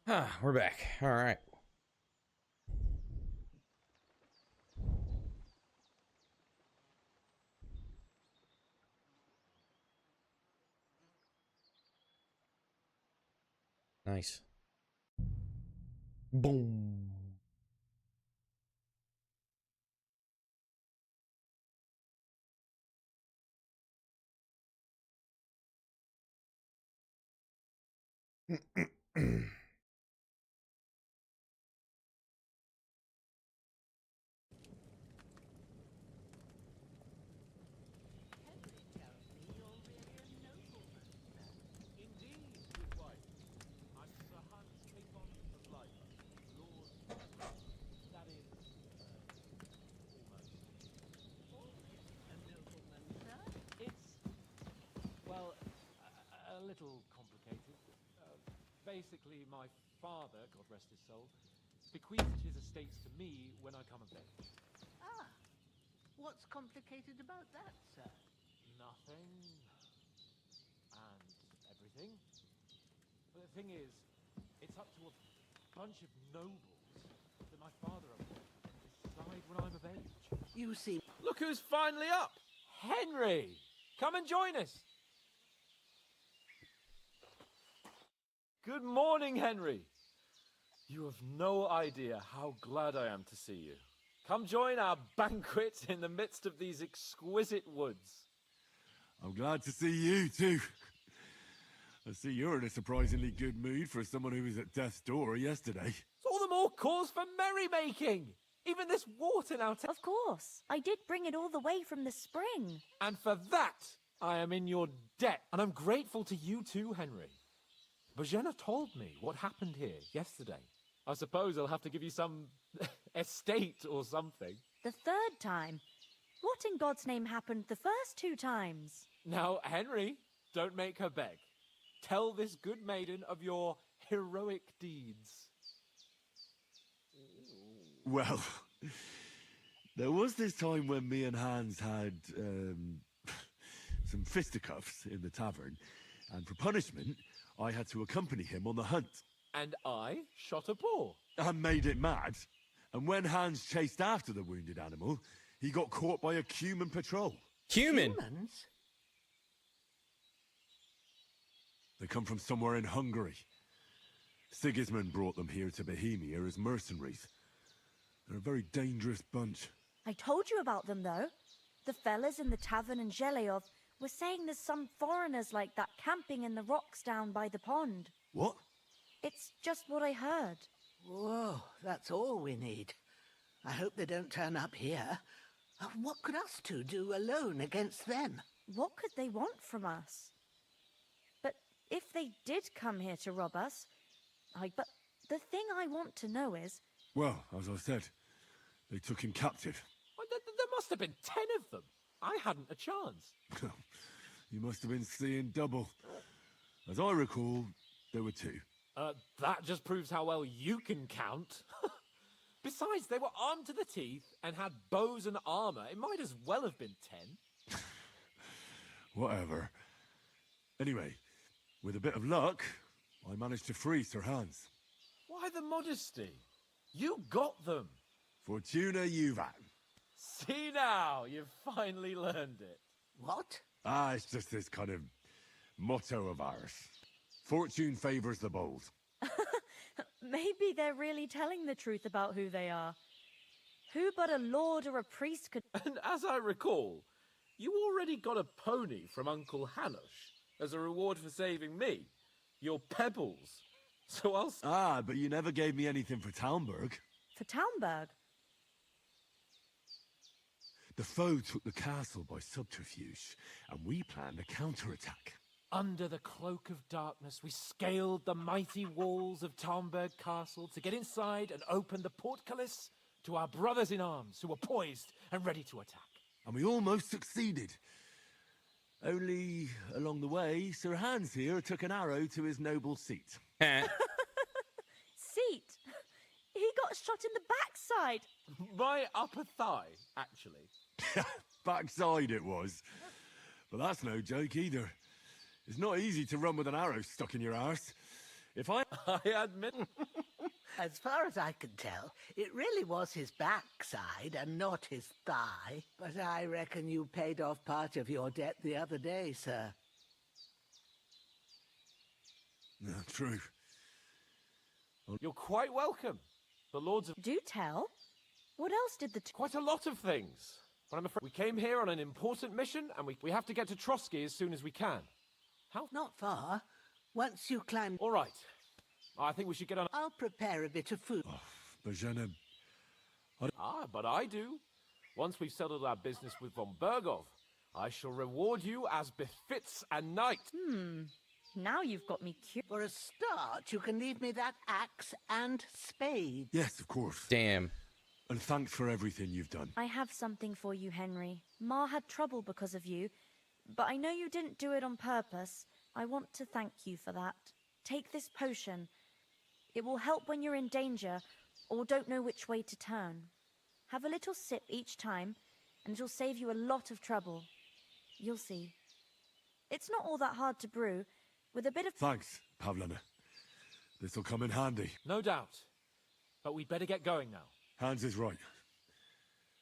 Ah, we're back. All right. Nice. Boom. Well, a little complicated. Basically, my father, God rest his soul, bequeathed his estates to me when I come of age. Ah, what's complicated about that, sir? Nothing. And everything. But the thing is, it's up to a bunch of nobles that my father appointed to decide when I'm of age. You seem... Look who's finally up! Henry! Come and join us! Good morning, Henry! You have no idea how glad I am to see you. Come join our banquet in the midst of these exquisite woods. I'm glad to see you, too. I see you're in a surprisingly good mood for someone who was at death's door yesterday. It's all the more cause for merrymaking! Even this water now Of course. I did bring it all the way from the spring. And for that, I am in your debt. And I'm grateful to you too, Henry. Bojena told me what happened here yesterday. I suppose I'll have to give you some estate or something. The third time. What in God's name happened the first two times? Now, Henry, don't make her beg. Tell this good maiden of your heroic deeds. Well, there was this time when me and Hans had, some fisticuffs in the tavern, and for punishment, I had to accompany him on the hunt. And I shot a boar. I made it mad, and when Hans chased after the wounded animal, he got caught by a human patrol. Human. Humans? They come from somewhere in Hungary. Sigismund brought them here to Bohemia as mercenaries. They're a very dangerous bunch. I told you about them, though. The fellas in the tavern in Zheleov were saying there's some foreigners like that camping in the rocks down by the pond. What? It's just what I heard. Whoa, that's all we need. I hope they don't turn up here. What could us two do alone against them? What could they want from us? But if they did come here to rob us, but the thing I want to know is... Well, as I said, they took him captive. Well, there must have been 10 of them. I hadn't a chance. You must have been seeing double. As I recall, there were 2. That just proves how well you can count. Besides, they were armed to the teeth and had bows and armor. It might as well have been 10. Whatever. Anyway, with a bit of luck, I managed to free Sir Hans. Why the modesty? You got them. Fortuna Juvat. See now, you've finally learned it. What? It's just this kind of motto of ours. Fortune favors the bold. Maybe they're really telling the truth about who they are. Who but a lord or a priest could... And as I recall, you already got a pony from Uncle Hanush as a reward for saving me. Your pebbles. So I'll... But you never gave me anything for Talmberg. For Talmberg? The foe took the castle by subterfuge, and we planned a counterattack. Under the cloak of darkness, we scaled the mighty walls of Talmberg Castle to get inside and open the portcullis to our brothers in arms who were poised and ready to attack. And we almost succeeded. Only, along the way, Sir Hans here took an arrow to his noble seat. Seat? He got shot in the backside. My upper thigh, actually. Backside it was. But that's no joke either. It's not easy to run with an arrow stuck in your arse. If I... I admit. As far as I can tell, it really was his backside and not his thigh. But I reckon you paid off part of your debt the other day, sir. No, true. You're quite welcome. The Lords of Do tell. What else did the quite a lot of things. But I'm afraid we came here on an important mission, and we have to get to Trotsky as soon as we can. How? Not far. Once you climb... All right. I think we should get on. I'll prepare a bit of food. But Jenna... But I do. Once we've settled our business with von Bergov, I shall reward you as befits a knight. Now you've got me curious. For a start, you can leave me that axe and spade. Yes, of course. Damn. And thanks for everything you've done. I have something for you, Henry. Ma had trouble because of you, but I know you didn't do it on purpose. I want to thank you for that. Take this potion. It will help when you're in danger or don't know which way to turn. Have a little sip each time, and it'll save you a lot of trouble. You'll see. It's not all that hard to brew. With a bit of... Thanks, Pavlena. This'll come in handy. No doubt. But we'd better get going now. Hans is right.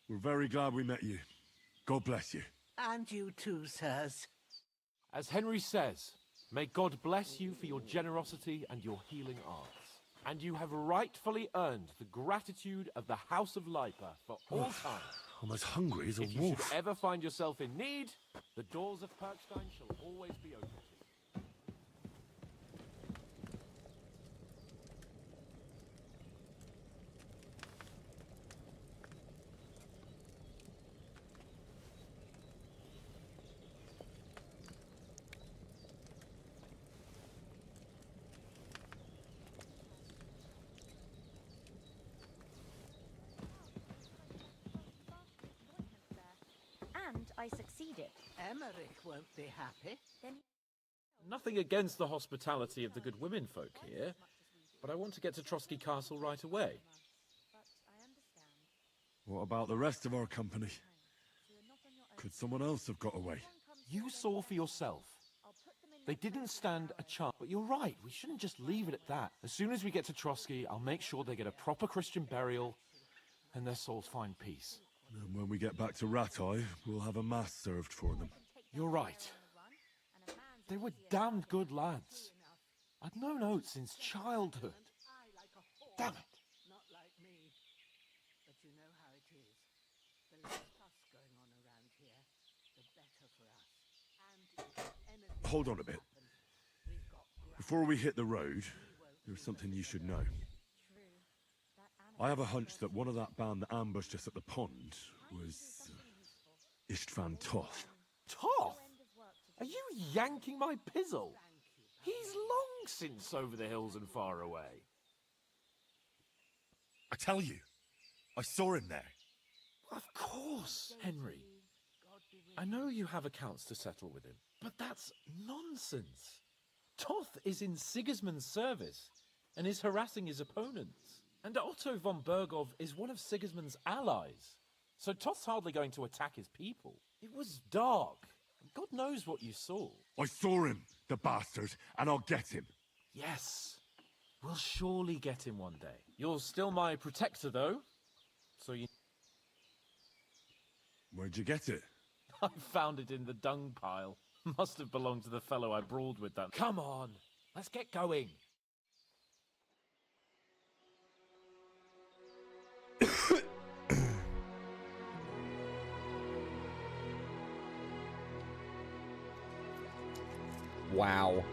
We're very glad we met you. God bless you. And you too, sirs. As Henry says, may God bless you for your generosity and your healing arts. And you have rightfully earned the gratitude of the House of Lipa for all time. I'm as hungry as a If you wolf. should ever find yourself in need, the doors of Perkstein shall always be open to you. And I succeeded. Emmerich won't be happy. Then Nothing against the hospitality of the good women folk here, but I want to get to Trotsky Castle right away. but I understand. What about the rest of our company? Could someone else have got away? You saw for yourself. They didn't stand a chance. But you're right, we shouldn't just leave it at that. As soon as we get to Trotsky, I'll make sure they get a proper Christian burial and their souls find peace. And when we get back to Ratai, we'll have a mass served for them. You're right. They were damned good lads. I'd known Oates since childhood. Damn it. Not like me. But you know how it is. The less fuss going on around here, the better for us. And if anything Hold on a bit. we've got Before we hit the road, there's something you should know. I have a hunch that one of that band that ambushed us at the pond was Istvan Toth. Toth? Are you yanking my pizzle? He's long since over the hills and far away. I tell you, I saw him there. Of course, Henry. I know you have accounts to settle with him, but that's nonsense. Toth is in Sigismund's service and is harassing his opponents. And Otto von Bergov is one of Sigismund's allies. So Toth's hardly going to attack his people. It was dark. God knows what you saw. I saw him, the bastard, and I'll get him. Yes. We'll surely get him one day. You're still my protector, though. So you... Where'd you get it? I found it in the dung pile. Must have belonged to the fellow I brawled with that. Come on, let's get going. Wow.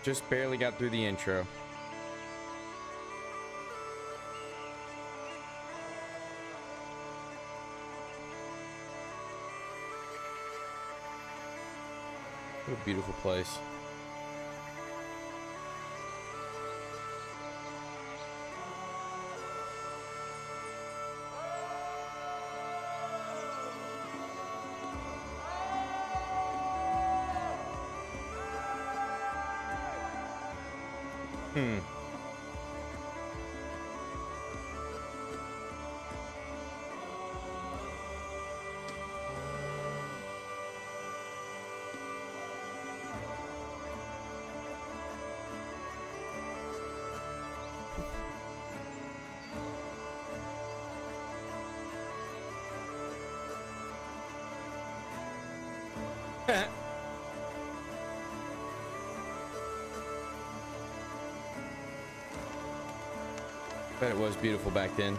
Just barely got through the intro. What a beautiful place. Hmm. Bet it was beautiful back then.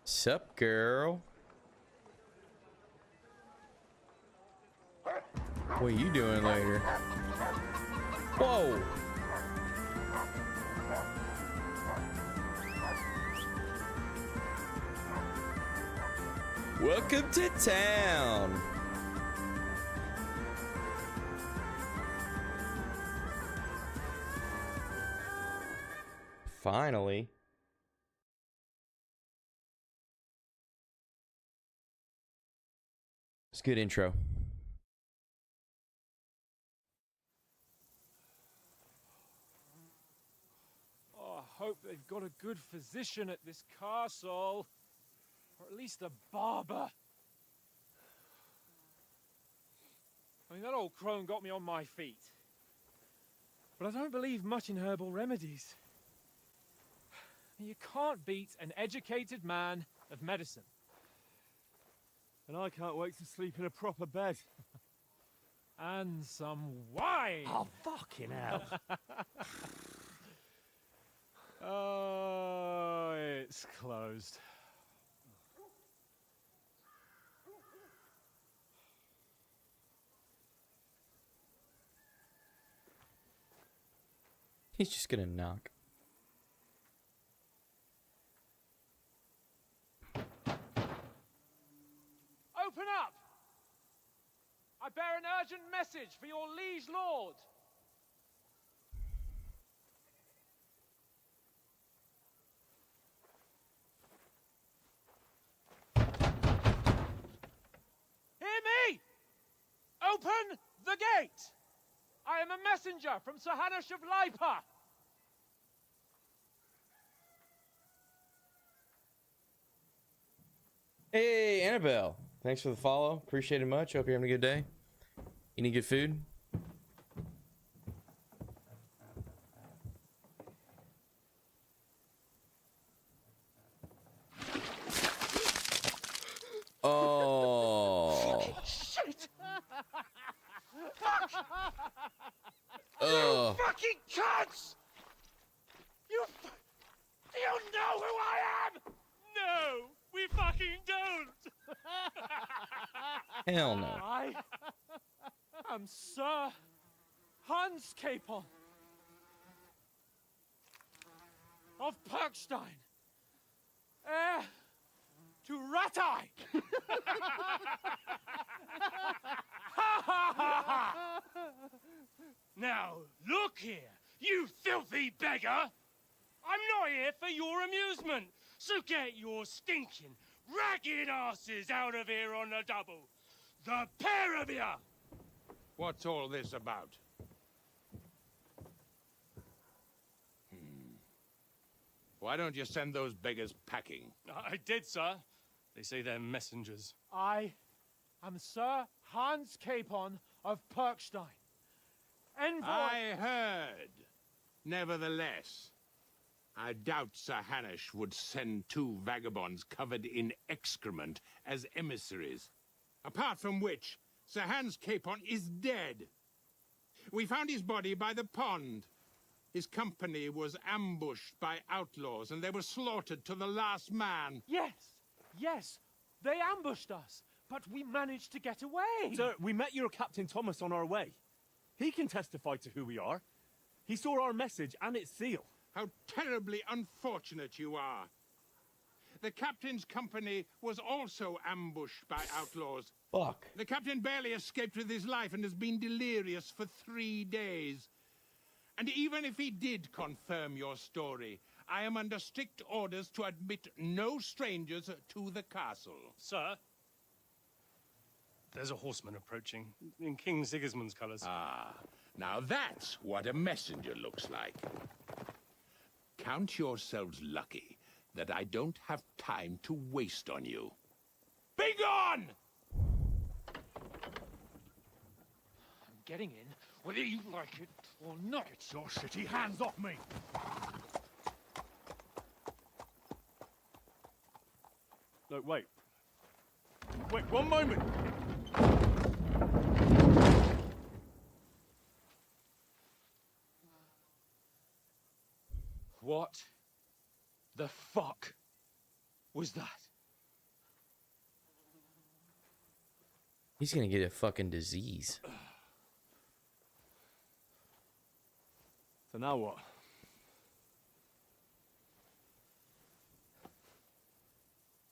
Sup, girl? What are you doing later? Whoa! Welcome to town! Finally. It's a good intro. Oh, I hope they've got a good physician at this castle. Or at least a barber. I mean, that old crone got me on my feet. But I don't believe much in herbal remedies. You can't beat an educated man of medicine. And I can't wait to sleep in a proper bed. And some wine! Oh, fucking hell. Oh, it's closed. He's just gonna knock. Open up! I bear an urgent message for your liege lord. Hear me! Open the gate! I am a messenger from Sir Hanush of Lipa. Hey, Annabelle. Thanks for the follow. Appreciate it much. Hope you're having a good day. You need good food? Oh. Shit! Ugh. Fucking cunts! Do you know who I am? No, we fucking don't! Hell no. I am Sir Hans Capon of Perkstein, heir to Ratai. Now, look here, you filthy beggar! I'm not here for your amusement, so get your stinking, ragged asses out of here on the double. The pair of you! What's all this about? Why don't you send those beggars packing? I did, sir. They say they're messengers. I am Sir Hans Capon of Perkstein. Envoy... I heard. Nevertheless, I doubt Sir Hanush would send two vagabonds covered in excrement as emissaries. Apart from which, Sir Hans Capon is dead. We found his body by the pond. His company was ambushed by outlaws, and they were slaughtered to the last man. Yes, they ambushed us, but we managed to get away. Sir, we met your Captain Thomas on our way. He can testify to who we are. He saw our message and its seal. How terribly unfortunate you are. The captain's company was also ambushed by outlaws. Fuck. The captain barely escaped with his life and has been delirious for 3 days. And even if he did confirm your story, I am under strict orders to admit no strangers to the castle. Sir, there's a horseman approaching, in King Sigismund's colours. Ah, now that's what a messenger looks like. Count yourselves lucky that I don't have time to waste on you. Be gone! I'm getting in, whether you like it or not. Get your shitty hands off me! No, wait. Wait, one moment! What the fuck was that? He's gonna get a fucking disease. So now what?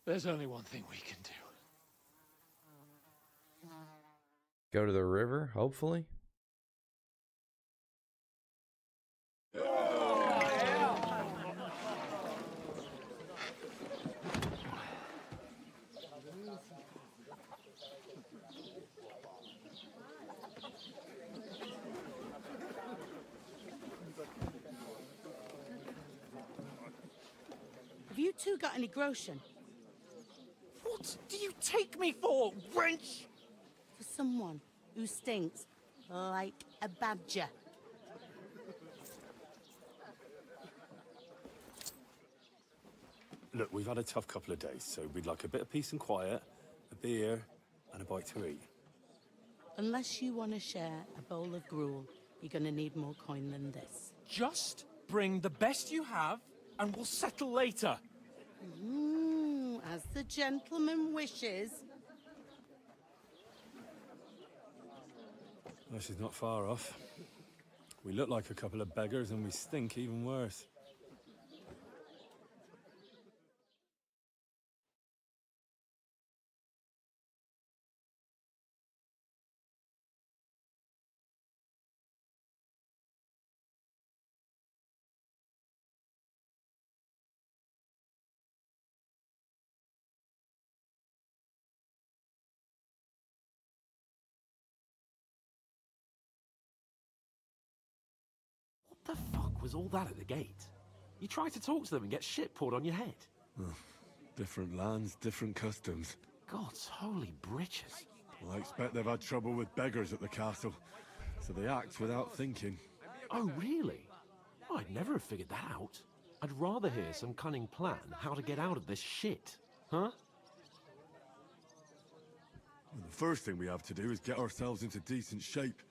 There's only one thing we can do. Go to the river, hopefully. Have you two got any groschen? What do you take me for, wench? For someone who stinks like a badger. Look, we've had a tough couple of days, so we'd like a bit of peace and quiet, a beer, and a bite to eat. Unless you want to share a bowl of gruel, you're going to need more coin than this. Just bring the best you have, and we'll settle later. As the gentleman wishes. Well, she's not far off. We look like a couple of beggars, and we stink even worse. What the fuck was all that at the gate? You tried to talk to them and get shit poured on your head. Different lands, different customs. God's holy britches. Well, I expect they've had trouble with beggars at the castle, so they act without thinking. Oh, really? I'd never have figured that out. I'd rather hear some cunning plan how to get out of this shit. Huh? Well, the first thing we have to do is get ourselves into decent shape.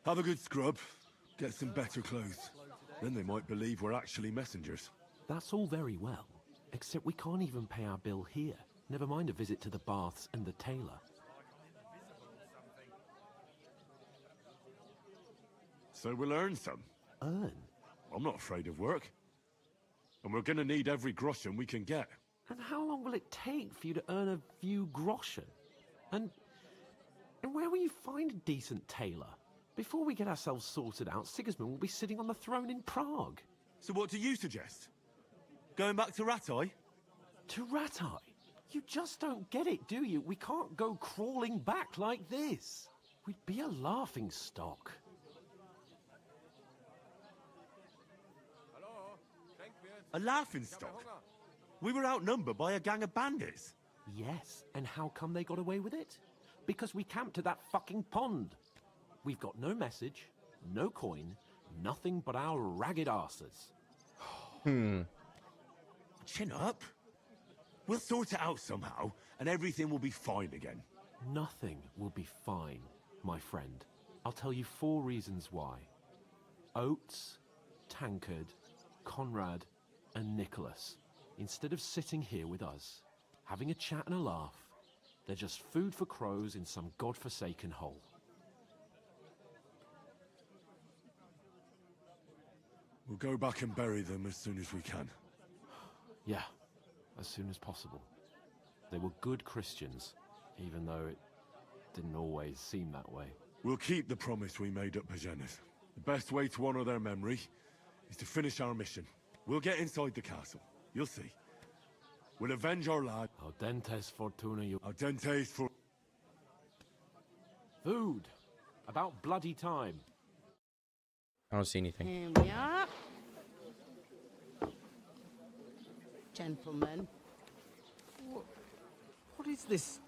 Have a good scrub, get some better clothes. Then they might believe we're actually messengers. That's all very well, except we can't even pay our bill here. Never mind a visit to the baths and the tailor. So we'll earn some. Earn? I'm not afraid of work. And we're gonna need every groschen we can get. And how long will it take for you to earn a few groschen? And where will you find a decent tailor? Before we get ourselves sorted out, Sigismund will be sitting on the throne in Prague. So what do you suggest? Going back to Ratai? To Ratai? You just don't get it, do you? We can't go crawling back like this. We'd be a laughing stock. A laughing stock? We were outnumbered by a gang of bandits. Yes, and how come they got away with it? Because we camped at that fucking pond. We've got no message, no coin, nothing but our ragged arses. Chin up. We'll sort it out somehow, and everything will be fine again. Nothing will be fine, my friend. I'll tell you 4 reasons why. Oates, Tankard, Conrad, and Nicholas, instead of sitting here with us, having a chat and a laugh, they're just food for crows in some godforsaken hole. We'll go back and bury them as soon as we can. Yeah, as soon as possible. They were good Christians, even though it didn't always seem that way. We'll keep the promise we made at Pagenes. The best way to honor their memory is to finish our mission. We'll get inside the castle. You'll see. We'll avenge our lad. Audentes fortuna you... Audentes for... Food! About bloody time. I don't see anything. Here we are. Gentlemen. What is this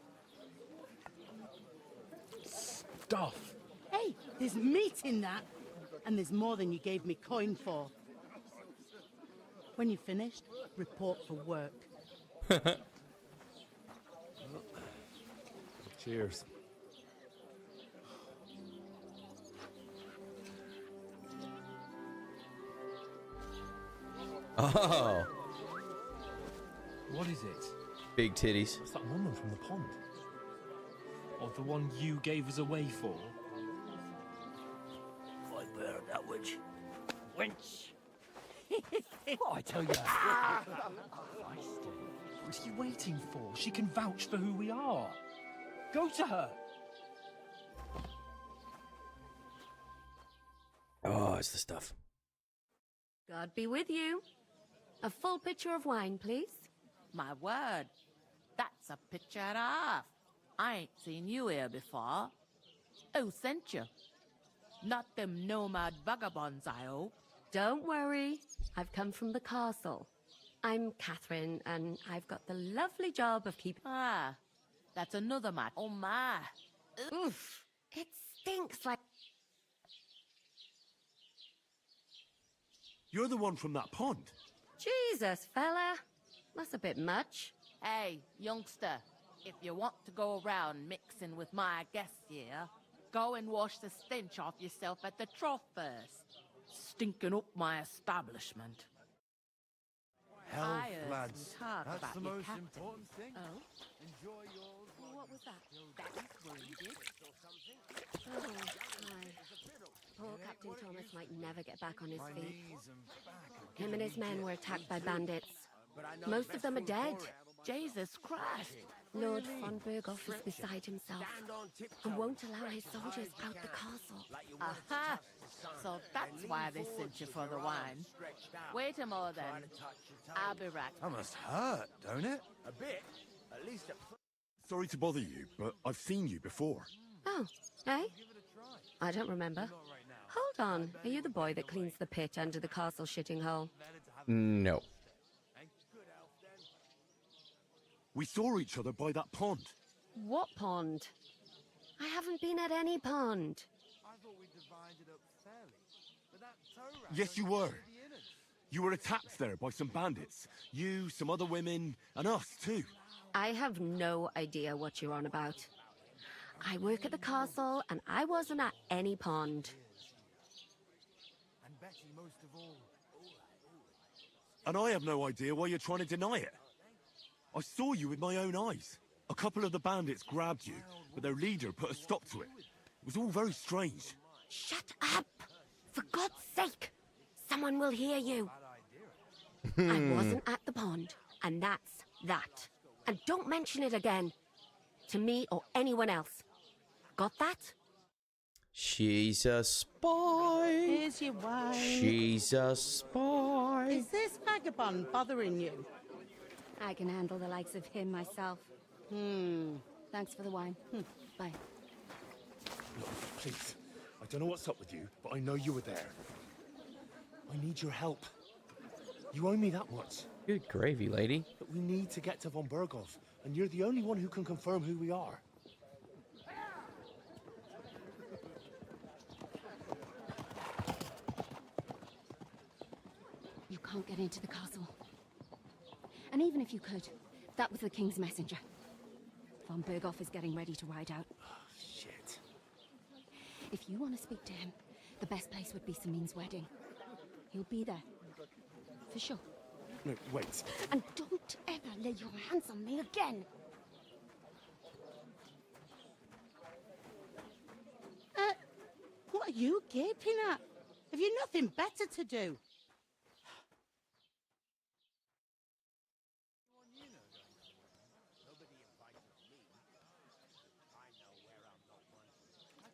stuff? Hey, there's meat in that. And there's more than you gave me coin for. When you're finished, report for work. Cheers. Oh, What is it? big titties. It's that woman from the pond. Or the one you gave us away for. I bear that witch. Wench! What I tell you? What are you waiting for? She can vouch for who we are. Go to her. Oh, it's the stuff. God be with you. A full pitcher of wine, please. My word, that's a picture and a half. I ain't seen you here before. Who sent you? Not them nomad vagabonds, I hope. Don't worry. I've come from the castle. I'm Catherine, and I've got the lovely job of keeping... Ah, that's another mat. Oh my. Oof. It stinks like... You're the one from that pond. Jesus, fella. That's a bit much. Hey, youngster, if you want to go around mixing with my guests here, go and wash the stench off yourself at the trough first. Stinking up my establishment. Health, I heard lads. some talk That's about the your most captain. important thing. Oh? Enjoy yours. What was that? That was wounded. Oh, my. Poor Captain Thomas might never get back on his My feet. knees and back are Him and his men were attacked by bandits. Most of them are dead. Jesus Christ. Lord von Berghoff is beside himself and won't allow his soldiers out the castle. Aha! So that's why they sent you for the wine. Wait a moment then. I'll be right. That must hurt, don't it? A bit. At least at Sorry to bother you, but I've seen you before. Oh, eh? I don't remember. Hold on. Are you the boy that cleans the pit under the castle shitting hole? No. We saw each other by that pond. What pond? I haven't been at any pond. I thought we divided up fairly. But that toe rag Yes, you were. You were attacked there by some bandits. You, some other women, and us too. I have no idea what you're on about. I work at the castle, and I wasn't at any pond. And Betty most of all. And I have no idea why you're trying to deny it. I saw you with my own eyes. A couple of the bandits grabbed you, but their leader put a stop to it. It was all very strange. Shut up! For God's sake! Someone will hear you. Hmm. I wasn't at the pond, and that's that. And don't mention it again. To me or anyone else. Got that? She's a spy. Here's your wine. She's a spy. Is this vagabond bothering you? I can handle the likes of him myself. Thanks for the wine. Bye. Look, please. I don't know what's up with you, but I know you were there. I need your help. You owe me that much. Good gravy, lady. But we need to get to von Berghoff, and you're the only one who can confirm who we are. You can't get into the castle. And even if you could, that was the king's messenger. Von Berghoff is getting ready to ride out. Shit. If you want to speak to him, the best place would be Samin's wedding. He'll be there. For sure. No, wait. And don't ever lay your hands on me again. What are you gaping at? Have you nothing better to do?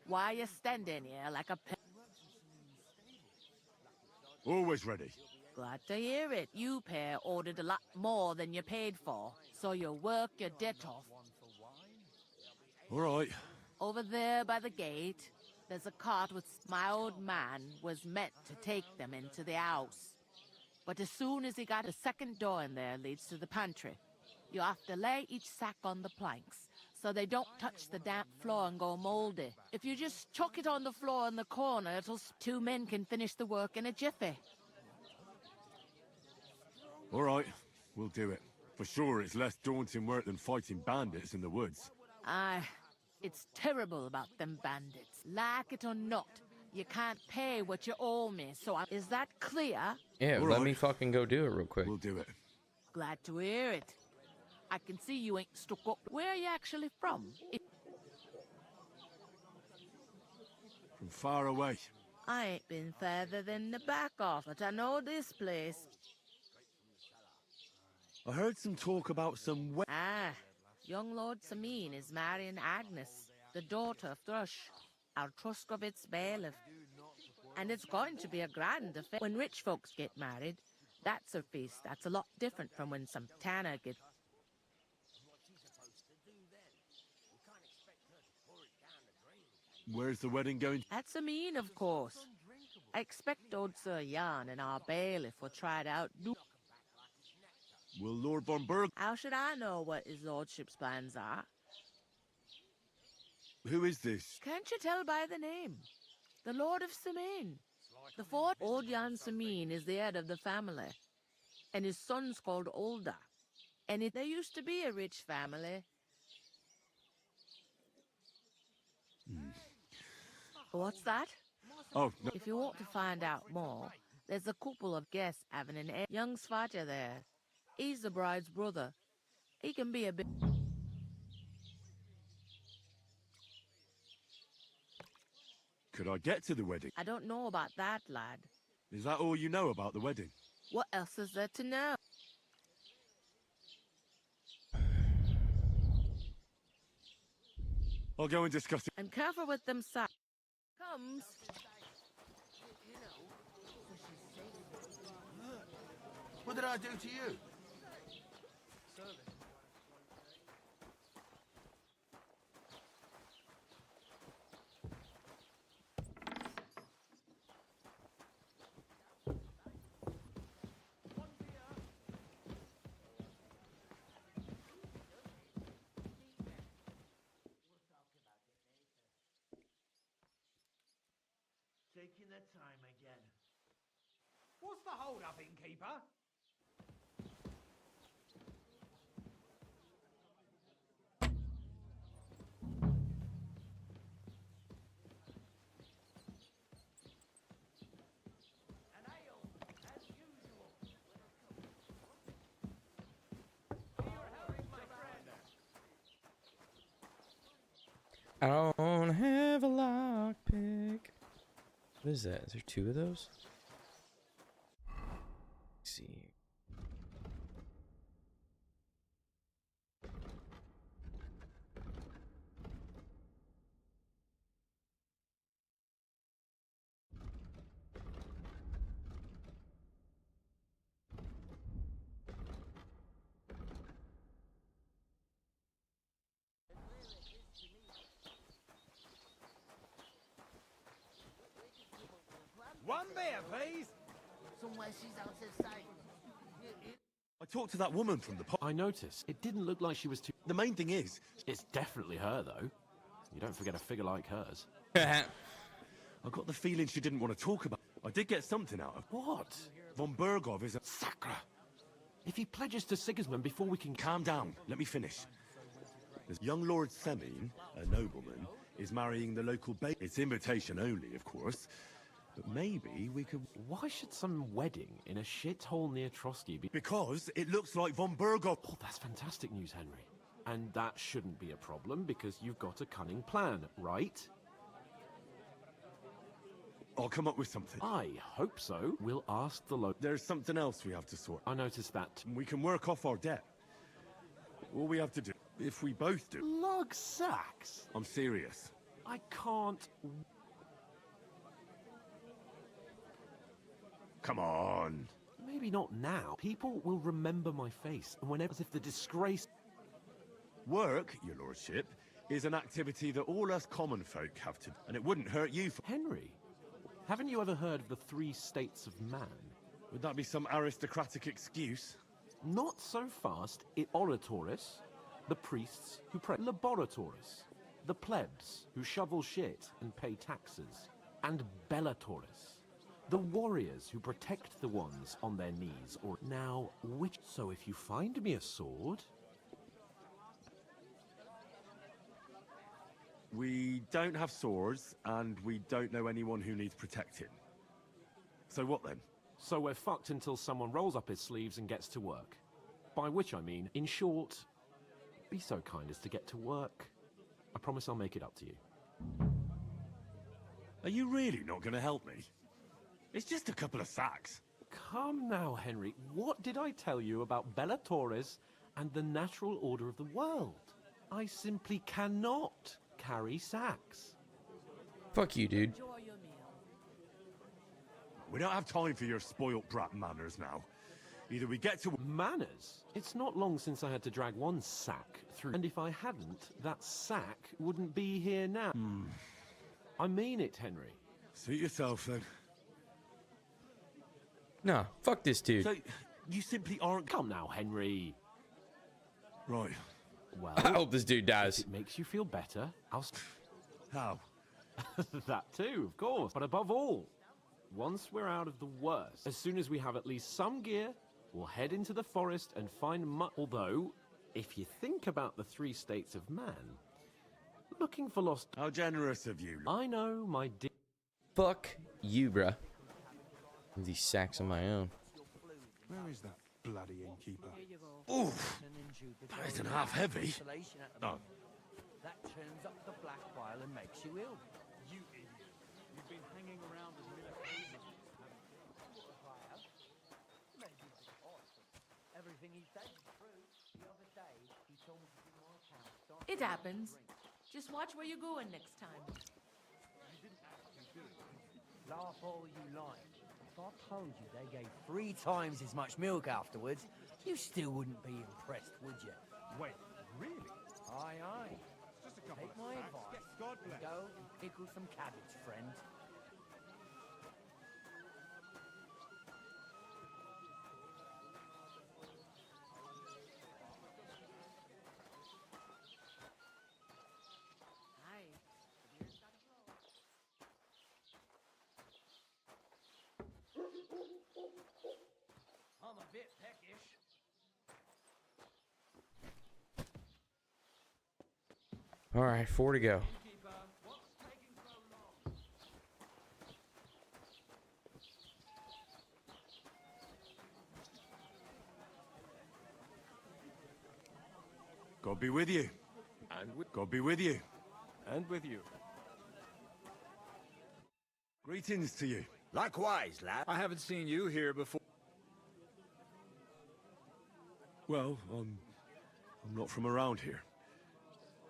Why you standing here like a pig? Always ready. Glad to hear it. You pair ordered a lot more than you paid for, so you work your debt off. All right. Over there by the gate, there's a cart with... My old man was meant to take them into the house. But as soon as he got a second door in there leads to the pantry. You have to lay each sack on the planks, so they don't touch the damp floor and go moldy. If you just chuck it on the floor in the corner, two men can finish the work in a jiffy. All right, we'll do it. For sure, it's less daunting work than fighting bandits in the woods. Aye, it's terrible about them bandits. Like it or not, you can't pay what you owe me, so is that clear? Yeah, let me fucking go do it real quick. We'll do it. Glad to hear it. I can see you ain't stuck up. Where are you actually from? From far away. I ain't been further than the back off, but I know this place. I heard some talk about some Young Lord Sameen is marrying Agnes, the daughter of Thrush, our Truscovitz bailiff. And it's going to be a grand affair. When rich folks get married, that's a feast that's a lot different from when some tanner get... Where's the wedding going? At Sameen, of course. I expect old Sir Jan and our bailiff will try it out. Will Lord von Berg... How should I know what his lordship's plans are? Who is this? Can't you tell by the name? The Lord of Sameen. The fourth old Jan Sameen is the head of the family, and his son's called Olda. And there used to be a rich family. What's that? Oh, no. If you want to find out more, there's a couple of guests having an young Svarta there. He's the bride's brother. He can be a bit... Could I get to the wedding? I don't know about that, lad. Is that all you know about the wedding? What else is there to know? I'll go and discuss it. And careful with them sacks. Comes. What did I do to you? Taking their time again. What's the hold-up, innkeeper? An ale, as usual. You're helping my friend. I don't have a lockpick. What is that? Is there two of those? Let's see. One beer, please. Somewhere she's out of sight. I talked to that woman from the pub. I noticed. It didn't look like she was too... The main thing is... It's definitely her, though. You don't forget a figure like hers. I got the feeling she didn't want to talk about... I did get something out of... What? Von Bergov is a... Sacra! If he pledges to Sigismund before we can... Calm down. Let me finish. This young Lord Semine, a nobleman, is marrying the local babe. It's invitation only, of course. But maybe we could... Why should some wedding in a shithole near Trotsky be... Because it looks like Von Bergov... Oh, that's fantastic news, Henry. And that shouldn't be a problem, because you've got a cunning plan, right? I'll come up with something. I hope so. We'll ask the local... There's something else we have to sort. I noticed that. We can work off our debt. All we have to do, if we both do... Lug sacks? I'm serious. I can't... Come on. Maybe not now. People will remember my face, and whenever, as if the disgrace... Work, your lordship, is an activity that all us common folk have to, and it wouldn't hurt you for... Henry, haven't you ever heard of the 3 states of man? Would that be some aristocratic excuse? Not so fast. Oratores, the priests who pray. Laboratories, the plebs who shovel shit and pay taxes. And bellatores, the warriors who protect the ones on their knees. Or now, which... So if you find me a sword... We don't have swords, and we don't know anyone who needs protecting. So what then? So we're fucked until someone rolls up his sleeves and gets to work. By which I mean, in short, be so kind as to get to work. I promise I'll make it up to you. Are you really not going to help me? It's just a couple of sacks. Come now, Henry. What did I tell you about bellatores and the natural order of the world? I simply cannot carry sacks. Fuck you, dude. Enjoy your meal. We don't have time for your spoilt brat manners now. Either we get to... Manners? It's not long since I had to drag one sack through. And if I hadn't, that sack wouldn't be here now. I mean it, Henry. Suit yourself, then. No, fuck this dude. So, you simply aren't... Come now, Henry. Right. Well, I hope this dude dies. If it makes you feel better, I'll... How? That too, of course. But above all, once we're out of the worst, as soon as we have at least some gear, we'll head into the forest and find Although, if you think about the 3 states of man, looking for lost... How generous of you. I know, my dear... Fuck you, bruh. These sacks on my own. Where is that bloody innkeeper? Oof! That isn't half heavy. Oh. That turns up the black bile and makes you ill. You idiot. You've been hanging around with Everything he said is true. The other day, he told me to do my account. It happens. Just watch where you're going next time. Laugh all you like. If I told you they gave 3 times as much milk afterwards, you still wouldn't be impressed, would you? Wait, really? Aye, aye. Just a couple Take of my sacks. advice. God bless. Go and pickle some cabbage, friend. I'm a bit peckish. All right, 4 to go. God be with you. And with... God be with you. And with you. Greetings to you. Likewise, lad. I haven't seen you here before. Well, I'm not from around here.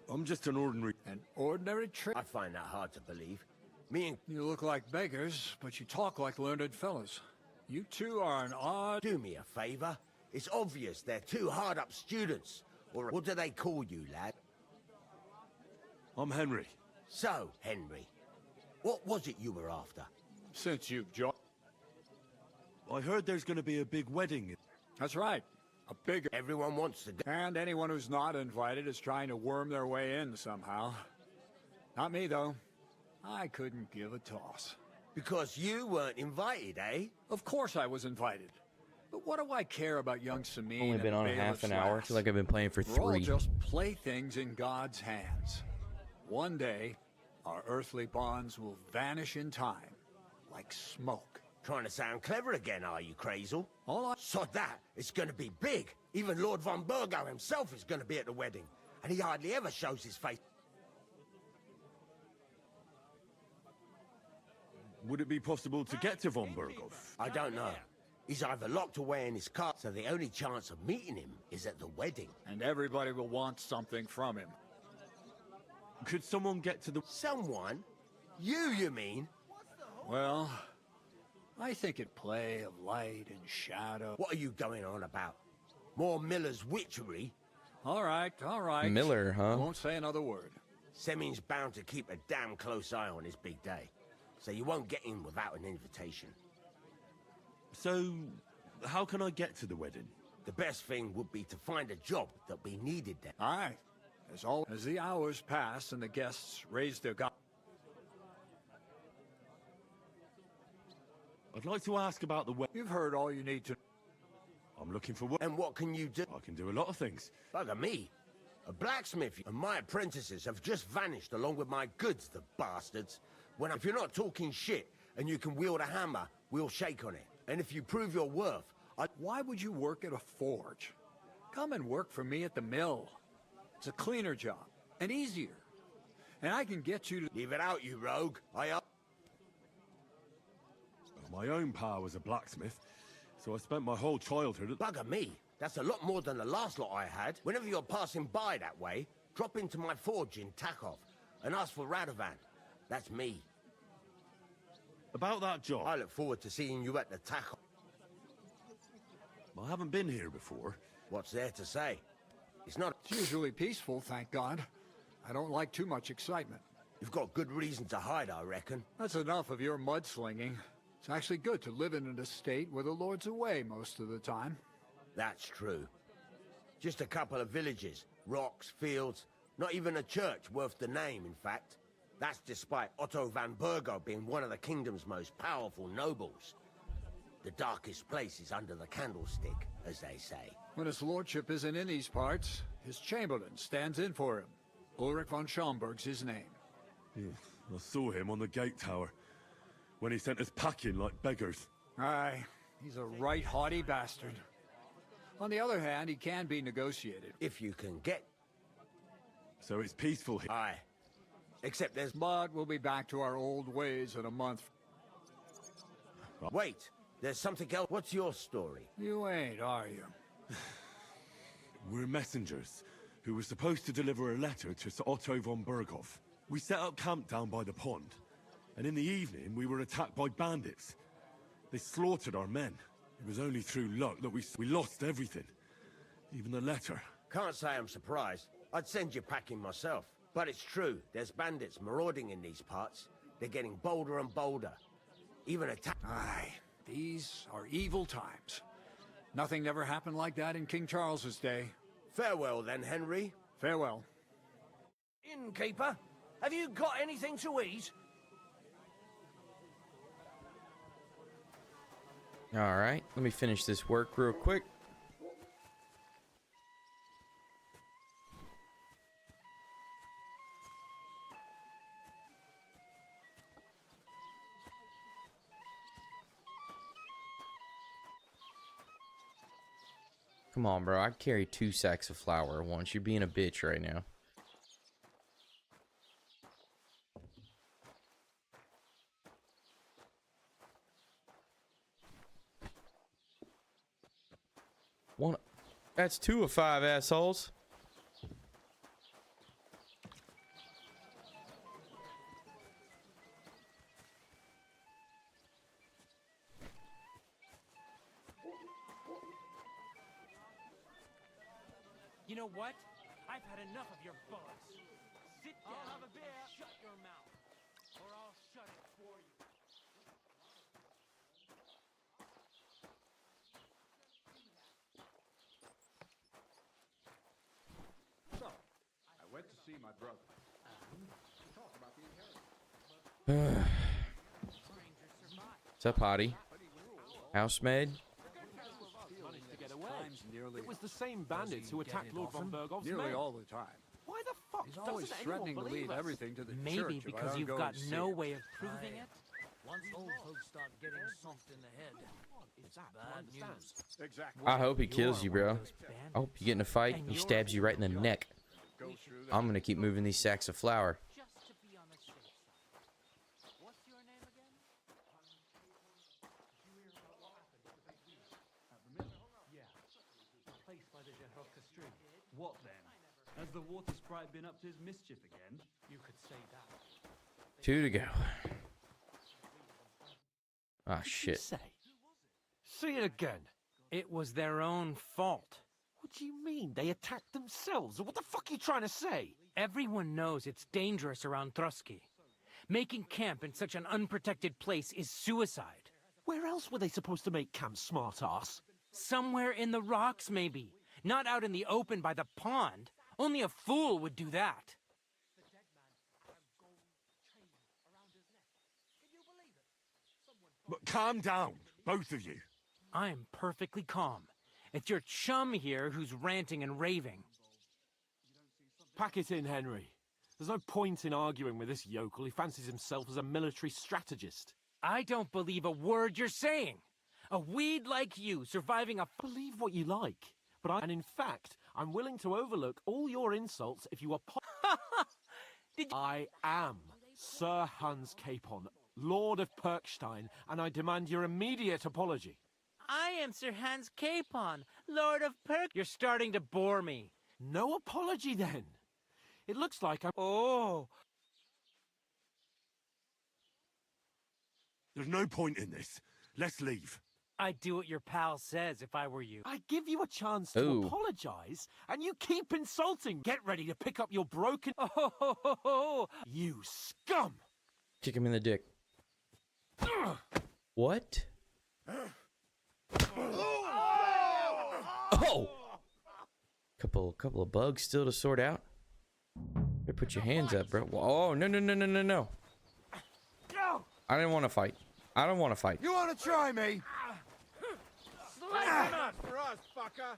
I'm just an ordinary... An ordinary trick? I find that hard to believe. Me and... You look like beggars, but you talk like learned fellas. You two are an odd... Do me a favor. It's obvious they're 2 hard-up students. Or what do they call you, lad? I'm Henry. So, Henry, what was it you were after? Since you've joined... I heard there's going to be a big wedding. That's right. A big... Everyone wants to go. And anyone who's not invited is trying to worm their way in somehow. Not me, though. I couldn't give a toss. Because you weren't invited, eh? Of course I was invited. But what do I care about young Samine? Only been on half an hour. I feel like I've been playing for 3. We're all just playthings in God's hands. One day, our earthly bonds will vanish in time, like smoke. Trying to sound clever again, are you, Crazel? All I... Sod that. It's going to be big. Even Lord von Burgo himself is going to be at the wedding. And he hardly ever shows his face. Would it be possible to get to von Burgov? I don't know. He's either locked away in his car, so the only chance of meeting him is at the wedding. And everybody will want something from him. Could someone get to the... Someone? You mean? Well, I think it play of light and shadow. What are you going on about? More Miller's witchery? All right. Miller, huh? I won't say another word. Semin's bound to keep a damn close eye on his big day, so you won't get in without an invitation. So, how can I get to the wedding? The best thing would be to find a job that'll be needed there. Aye. As the hours pass and the guests raise their I'd like to ask about the wedding. You've heard all you need to. I'm looking for work. And what can you do? I can do a lot of things. Bugger me. A blacksmith and my apprentices have just vanished along with my goods, the bastards. If you're not talking shit and you can wield a hammer, we'll shake on it. And if you prove your worth, Why would you work at a forge? Come and work for me at the mill. It's a cleaner job and easier. And I can get you to... Leave it out, you rogue. My own pa was a blacksmith, so I spent my whole childhood at... Bugger me. That's a lot more than the last lot I had. Whenever you're passing by that way, drop into my forge in Takov and ask for Radovan. That's me. About that job... I look forward to seeing you at the Takov. I haven't been here before. What's there to say? It's usually peaceful, thank God. I don't like too much excitement. You've got good reason to hide, I reckon. That's enough of your mudslinging. It's actually good to live in an estate where the Lord's away most of the time. That's true. Just a couple of villages, rocks, fields, not even a church worth the name, in fact. That's despite Otto van Burgo being one of the kingdom's most powerful nobles. The darkest place is under the candlestick, as they say. When his lordship isn't in these parts, his chamberlain stands in for him. Ulrich von Schaumburg's his name. Yeah, I saw him on the gate tower, when he sent us packing like beggars. Aye, he's a right haughty bastard. On the other hand, he can be negotiated. If you can get... So it's peaceful here? Aye. Except there's... But we'll be back to our old ways in a month. Wait, there's something else. What's your story? You ain't, are you? We're messengers who were supposed to deliver a letter to Sir Otto von Berghoff. We set up camp down by the pond, and in the evening we were attacked by bandits. They slaughtered our men. It was only through luck that we lost everything. Even the letter. Can't say I'm surprised. I'd send you packing myself. But it's true, there's bandits marauding in these parts. They're getting bolder and bolder. Even attack... Aye, these are evil times. Nothing never happened like that in King Charles's day. Farewell then, Henry. Farewell. Innkeeper, have you got anything to eat? Alright, let me finish this work real quick. Come on, bro. I'd carry 2 sacks of flour at once. You're being a bitch right now. One. That's 2 of 5 assholes. You know what? I've had enough of your buzz. Sit down and shut your mouth, or I'll shut it for you. So, I went to see my brother. Talk about the inheritance. What's up, Hottie? Housemaid? Managed to get away. It was the same bandits who attacked Lord von Bergoff's men. Nearly all the time. Why the fuck He's always doesn't threatening to anyone leave believe us? everything to the church Maybe if I because don't you've go got and see no it. way of proving it. Once old folks start getting soft in the head, it's bad news. Exactly. I hope he kills you, bro. I hope you get in a fight and he stabs you right in the neck. I'm gonna keep moving these sacks of flour. Just to be on the safe side. What's your name again? Yeah. The place by the Jehovka Stream. What then? As the waters Sprite been up to his mischief again? You could say that. 2 to go. Ah, What did you shit. say? Say it again. It was their own fault. What do you mean? They attacked themselves? What the fuck are you trying to say? Everyone knows it's dangerous around Trusky. Making camp in such an unprotected place is suicide. Where else were they supposed to make camp, smart-ass? Somewhere in the rocks, maybe. Not out in the open by the pond. Only a fool would do that. But calm down, both of you. I'm perfectly calm. It's your chum here who's ranting and raving. Pack it in, Henry. There's no point in arguing with this yokel. He fancies himself as a military strategist. I don't believe a word you're saying. A weed like you surviving a... Believe what you like. And in fact, I'm willing to overlook all your insults if you are... I am Sir Hans Capon, Lord of Perkstein, and I demand your immediate apology. I am Sir Hans Capon, Lord of Perk... You're starting to bore me. No apology, then. It looks like I'm... Oh! There's no point in this. Let's leave. I'd do what your pal says if I were you. I'd give you a chance to apologize, and you keep insulting. Get ready to pick up your broken... Oh, you scum! Kick him in the dick. What? Oh! Couple of bugs still to sort out. Better put your hands up, bro. Oh, no. I didn't want to fight. I don't want to fight. You want to try me? Not for us, fucker.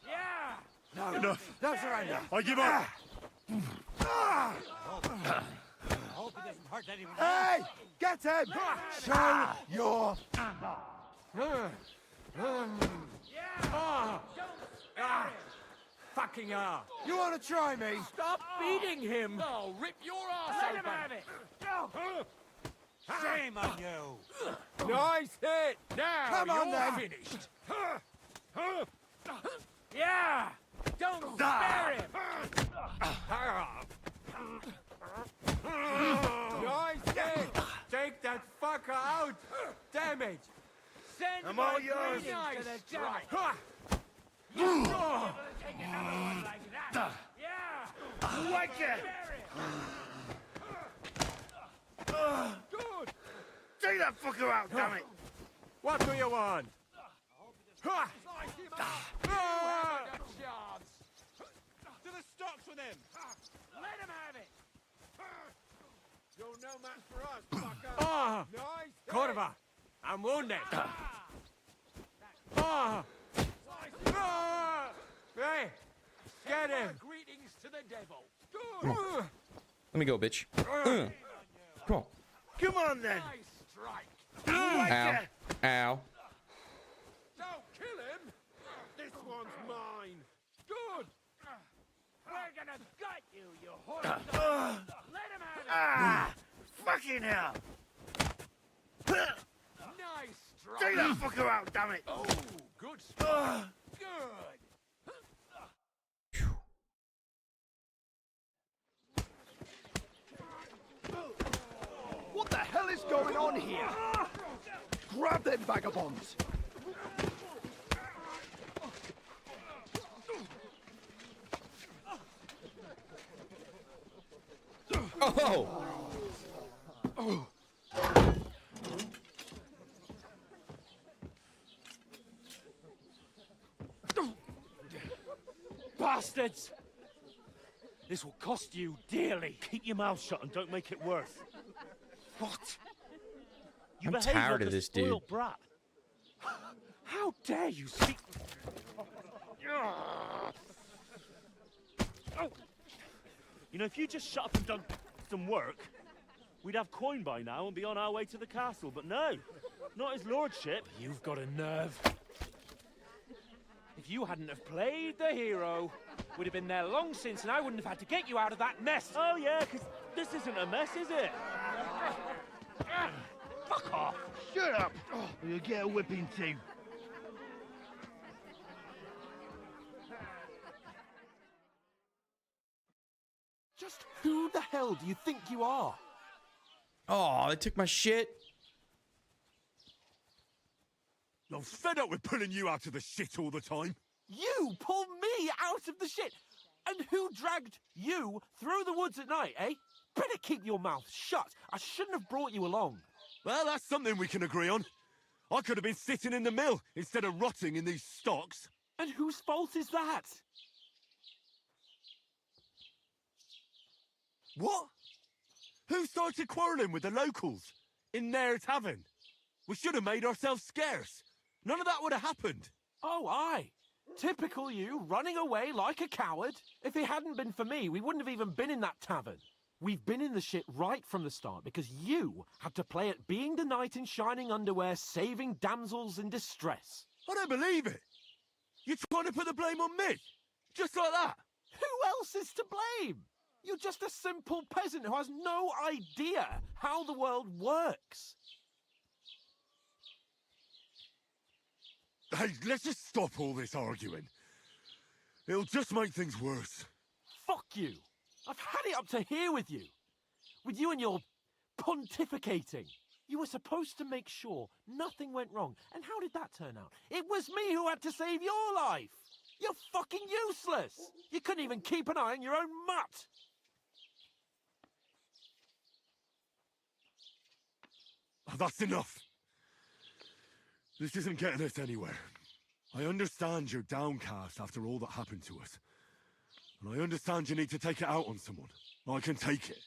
Yeah! No, Enough. No surrender. I give up. I hope it doesn't hurt anyone. Hey! Get him! Show your... Fucking hell! You want to try me? Stop beating him! No, rip your ass open! Let him have it! Shame on you! Nice hit. Now Come on, you're then. finished. Yeah! Don't spare him! Nice hit. Take that fucker out. Damage. Send I'm my all yours. greetings to the Strike. devil. You won't be able to take another one like that. Yeah! Like it! Good. Take that fucker out, damn it! What do you want? To the stocks with him. Let him have it! You're no match for us, fucker. Nice hit. Cordova, I'm wounded. Hey, get him. Greetings to the devil. Good. Let me go, bitch. Come on. Come on, then! Nice strike. Ow. Ow. Don't kill him. This one's mine. Good. We're gonna gut you, you horse. Let him have it. Ah! Fucking hell! Nice strike. Take that fucker out, damn it! Oh, good strike. Good. What the hell is going on here? Grab them vagabonds! Oh! Bastards! This will cost you dearly. Keep your mouth shut and don't make it worse. What? You I'm behave tired like of a this dude. spoiled brat. How dare you speak? You know, if you just shut up and done some work, we'd have coin by now and be on our way to the castle. But no, not his lordship. You've got a nerve. If you hadn't have played the hero, we'd have been there long since, and I wouldn't have had to get you out of that mess. Oh yeah, because this isn't a mess, is it? Fuck off! Shut up! Or you'll get a whipping too. Just who the hell do you think you are? Oh, they took my shit. I'm fed up with pulling you out of the shit all the time. You pull me out of the shit? And who dragged you through the woods at night, eh? Better keep your mouth shut. I shouldn't have brought you along. Well, that's something we can agree on. I could have been sitting in the mill instead of rotting in these stocks. And whose fault is that? What? Who started quarrelling with the locals in their tavern? We should have made ourselves scarce. None of that would have happened. Oh, aye. Typical you, running away like a coward. If it hadn't been for me, we wouldn't have even been in that tavern. We've been in the shit right from the start because you had to play at being the knight in shining underwear, saving damsels in distress. I don't believe it. You're trying to put the blame on me? Just like that? Who else is to blame? You're just a simple peasant who has no idea how the world works. Hey, let's just stop all this arguing. It'll just make things worse. Fuck you. I've had it up to here with you. With you and your pontificating. You were supposed to make sure nothing went wrong. And how did that turn out? It was me who had to save your life. You're fucking useless. You couldn't even keep an eye on your own mutt. Oh, that's enough. This isn't getting us anywhere. I understand you're downcast after all that happened to us. And I understand you need to take it out on someone. I can take it.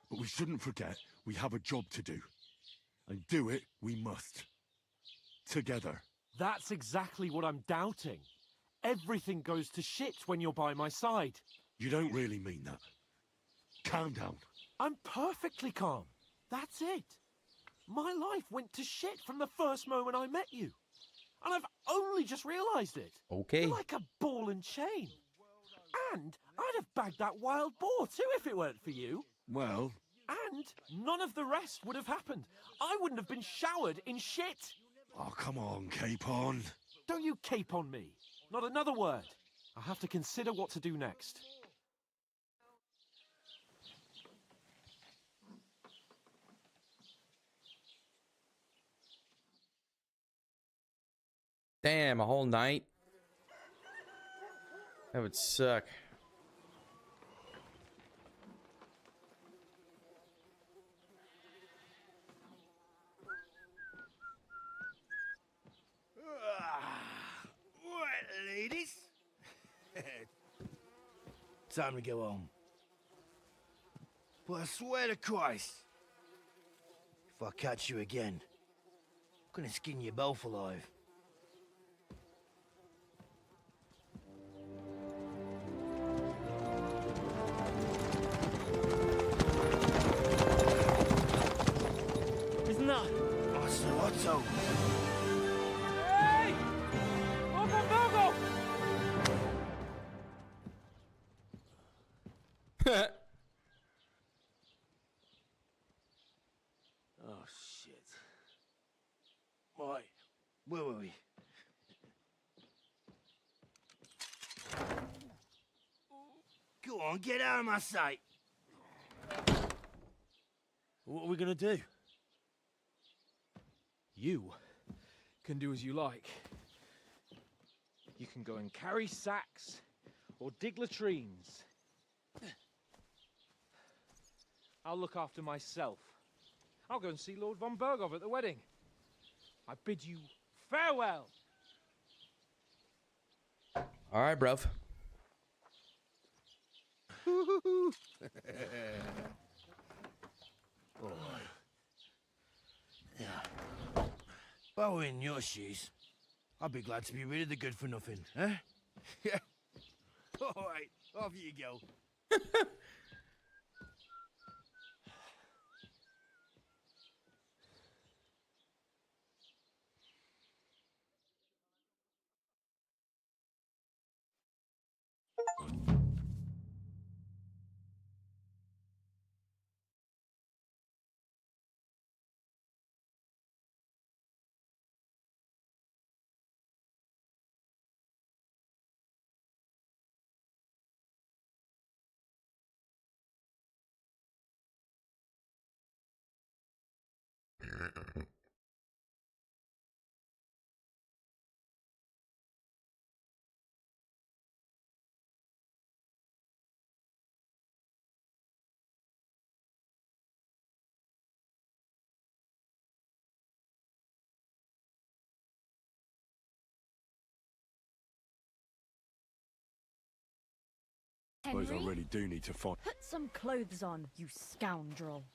But we shouldn't forget we have a job to do. And do it we must. Together. That's exactly what I'm doubting. Everything goes to shit when you're by my side. You don't really mean that. Calm down. I'm perfectly calm. That's it. My life went to shit from the first moment I met you. And I've only just realised it. Okay. You're like a ball and chain. And I'd have bagged that wild boar too if it weren't for you. Well... And none of the rest would have happened. I wouldn't have been showered in shit. Oh, come on, Capon. Don't you cape on me. Not another word. I have to consider what to do next. Damn, a whole night? That would suck. Right, ladies. Time to go home. But I swear to Christ, if I catch you again, I'm gonna skin you both alive. Isn't that? Oh, Sir Otto. Hey! Uncle Virgo! Oh, shit. Right, where were we? Go on, get out of my sight. What are we gonna do? You can do as you like. You can go and carry sacks or dig latrines. I'll look after myself. I'll go and see Lord von Berghoff at the wedding. I bid you farewell. All right, bruv. Yeah. If I were in your shoes, I'd be glad to be rid of the good for nothing, eh? Yeah. All right, off you go. Suppose I Henry? really do need to find. Put some clothes on, you scoundrel.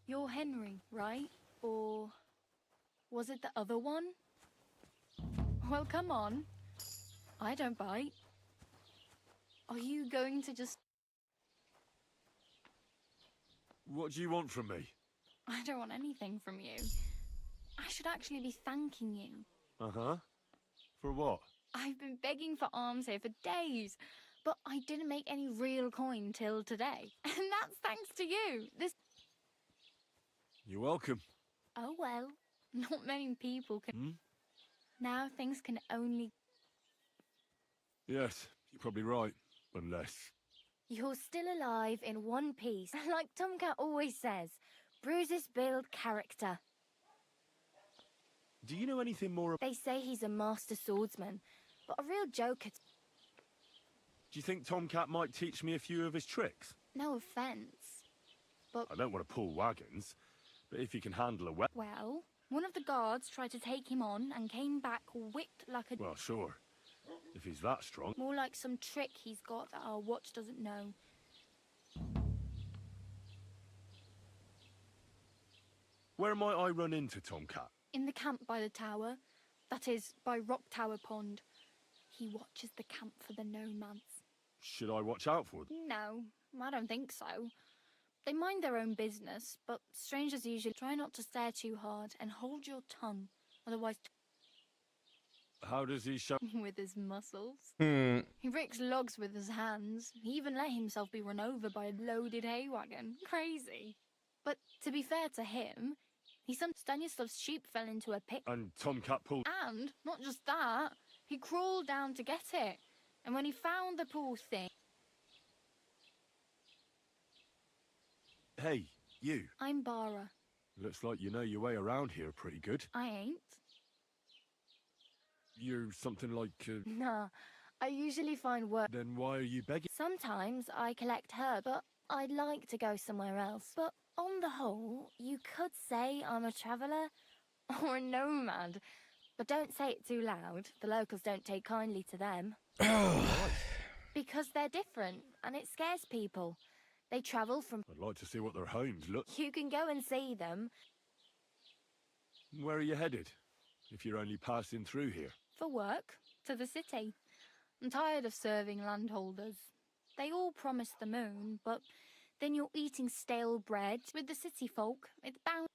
You're Henry, right? Or was it the other one? Well, come on. I don't bite. Are you going to just... What do you want from me? I don't want anything from you. I should actually be thanking you. Uh-huh. For what? I've been begging for alms here for days, but I didn't make any real coin till today. And that's thanks to you. This... You're welcome. Oh well, not many people can... Hmm? Now things can only... Yes, you're probably right. Unless... You're still alive in one piece. Like Tomcat always says, bruises build character. Do you know anything more? They say he's a master swordsman, but a real joker. Do you think Tomcat might teach me a few of his tricks? No offence, but... I don't want to pull wagons, but if he can handle a weapon... Well, one of the guards tried to take him on and came back whipped like a... Well, sure. If he's that strong... More like some trick he's got that our watch doesn't know. Where might I run into Tomcat? In the camp by the tower. That is, by Rock Tower Pond. He watches the camp for the nomads. Should I watch out for them? No, I don't think so. They mind their own business, but strangers usually try not to stare too hard and hold your tongue, otherwise... How does he show... with his muscles. Hmm. He breaks logs with his hands. He even let himself be run over by a loaded hay wagon. Crazy. But to be fair to him, Stanislav's sheep fell into a pit. And Tomcat pulled... And, not just that, he crawled down to get it. And when he found the poor thing... Hey, you. I'm Bara. Looks like you know your way around here pretty good. I ain't. You're something like... Nah, I usually find work... Then why are you begging? Sometimes I collect herbs, but I'd like to go somewhere else. But on the whole, you could say I'm a traveller or a nomad. But don't say it too loud. The locals don't take kindly to them. Because they're different, and it scares people. They travel from... I'd like to see what their homes look... You can go and see them. Where are you headed? If you're only passing through here. For work, to the city. I'm tired of serving landholders. They all promise the moon, but then you're eating stale bread with the city folk. It's bound...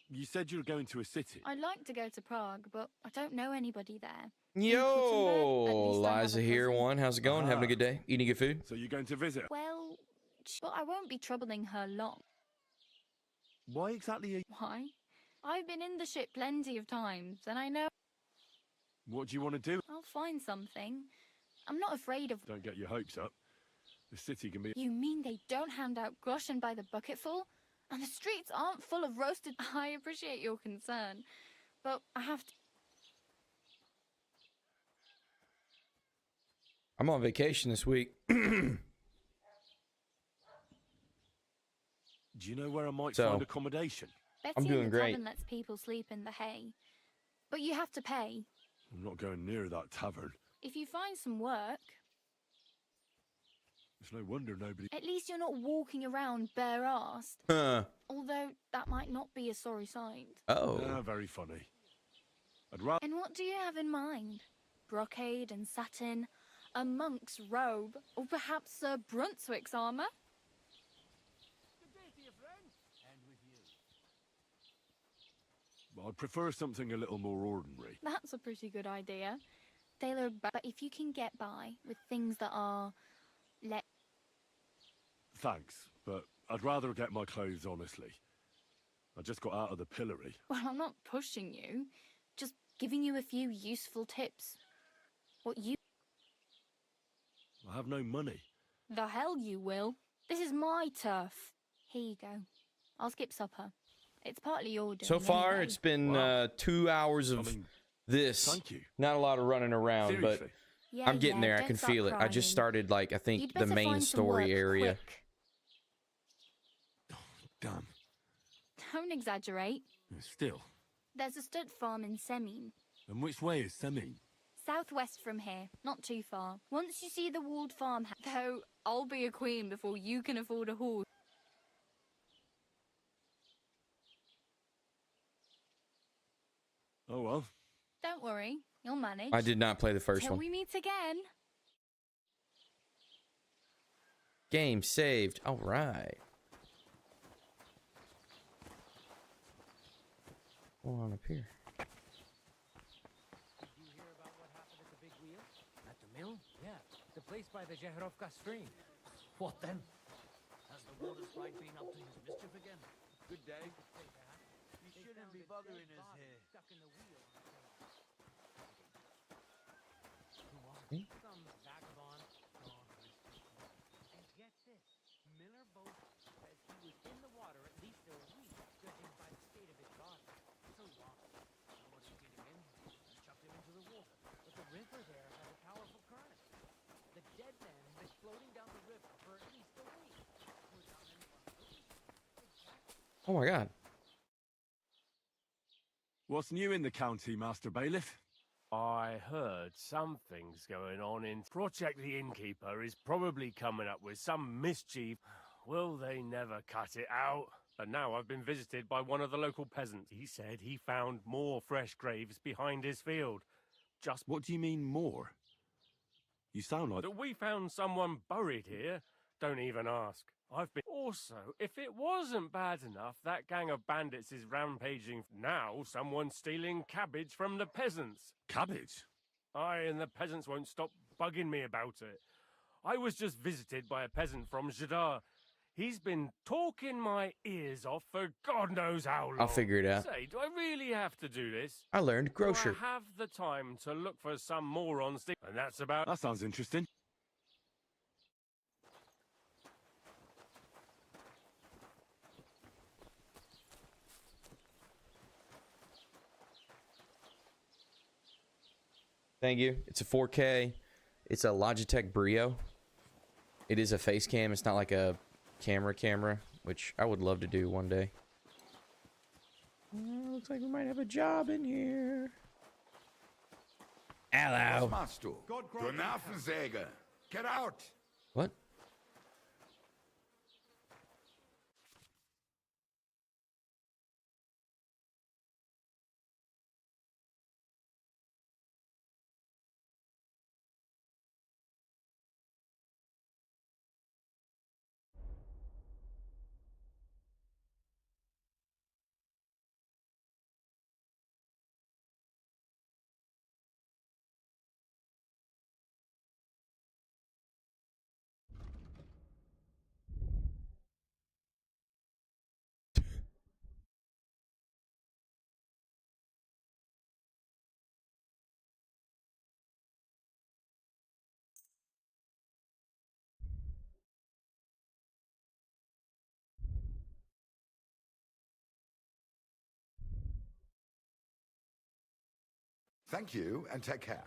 You said you were going to a city. I'd like to go to Prague, but I don't know anybody there. Yo, Liza here, one. How's it going? Having a good day? Eating good food? So you're going to visit? Well, but I won't be troubling her long. Why exactly are you... Why? I've been in the ship plenty of times, and I know... What do you want to do? I'll find something. I'm not afraid of... Don't get your hopes up. The city can be... You mean they don't hand out groschen by the bucketful? And the streets aren't full of roasted... I appreciate your concern, but I have to... I'm on vacation this week. Do you know where I might So, find accommodation? Betty I'm doing in the great. tavern lets people sleep in the hay. But you have to pay. I'm not going near that tavern. If you find some work, It's no wonder nobody... at least you're not walking around bare-assed. Huh. Although, that might not be a sorry sight. Oh. very funny. I'd rather... And what do you have in mind? Brocade and satin? A monk's robe? Or perhaps Sir Brunswick's armour? I'd prefer something a little more ordinary. That's a pretty good idea. But if you can get by with things that are... Thanks, but I'd rather get my clothes honestly. I just got out of the pillory. Well, I'm not pushing you. Just giving you a few useful tips. What you... I have no money. The hell you will. This is my turf. Here you go. I'll skip supper. It's partly your doing. So far, anyway. it's been 2 hours of this. Thank you. Not a lot of running around, Seriously. but Yeah, I'm getting there. I don't can start feel it. I just crying. started, like, I think You'd the better main find some story work area. quick. Damn. Don't exaggerate. Still. There's a stud farm in Semin. And which way is Semin? Southwest from here, not too far. Once you see the walled farmhouse, though I'll be a queen before you can afford a horse. Oh well. Don't worry, you'll manage. I did not play the first Till one. we meet again. Game saved. All right. What's going on up here? Did you hear about what happened at the big wheel? At the mill? Yeah, the place by the Jeherovka stream. What then? Has the water sprite been up to his mischief again? Good day. You shouldn't be bothering us here. Stuck in the wheel. Hmm? Some vagabond. And get this, Miller both says he was in the water at least a week, judging by the state of his body. So long. Now what's he getting in? Just chucked him into the water. But the river there has a powerful current. The dead man has been floating down the river for at least a week. Oh my god. What's new in the county, Master Bailiff? I heard something's going on in Project the Innkeeper is probably coming up with some mischief. Will they never cut it out? And now I've been visited by one of the local peasants. He said he found more fresh graves behind his field. Just What do you mean more? You sound like... that we found someone buried here. Don't even ask. I've been... Also, if it wasn't bad enough, that gang of bandits is rampaging. Now someone's stealing cabbage from the peasants. Cabbage? Aye, and the peasants won't stop bugging me about it. I was just visited by a peasant from Jadar. He's been talking my ears off for God knows how long. I'll figure it out. Say, do I really have to do this? I learned grocer. Do I have the time to look for some morons? And that's about... That sounds interesting. Thank you. It's a 4K. It's a Logitech Brio. It is a face cam. It's not like a camera, which I would love to do one day. Looks like we might have a job in here. Hello. Was machst du? Du Nervensäge! Get out! What? Thank you, and take care.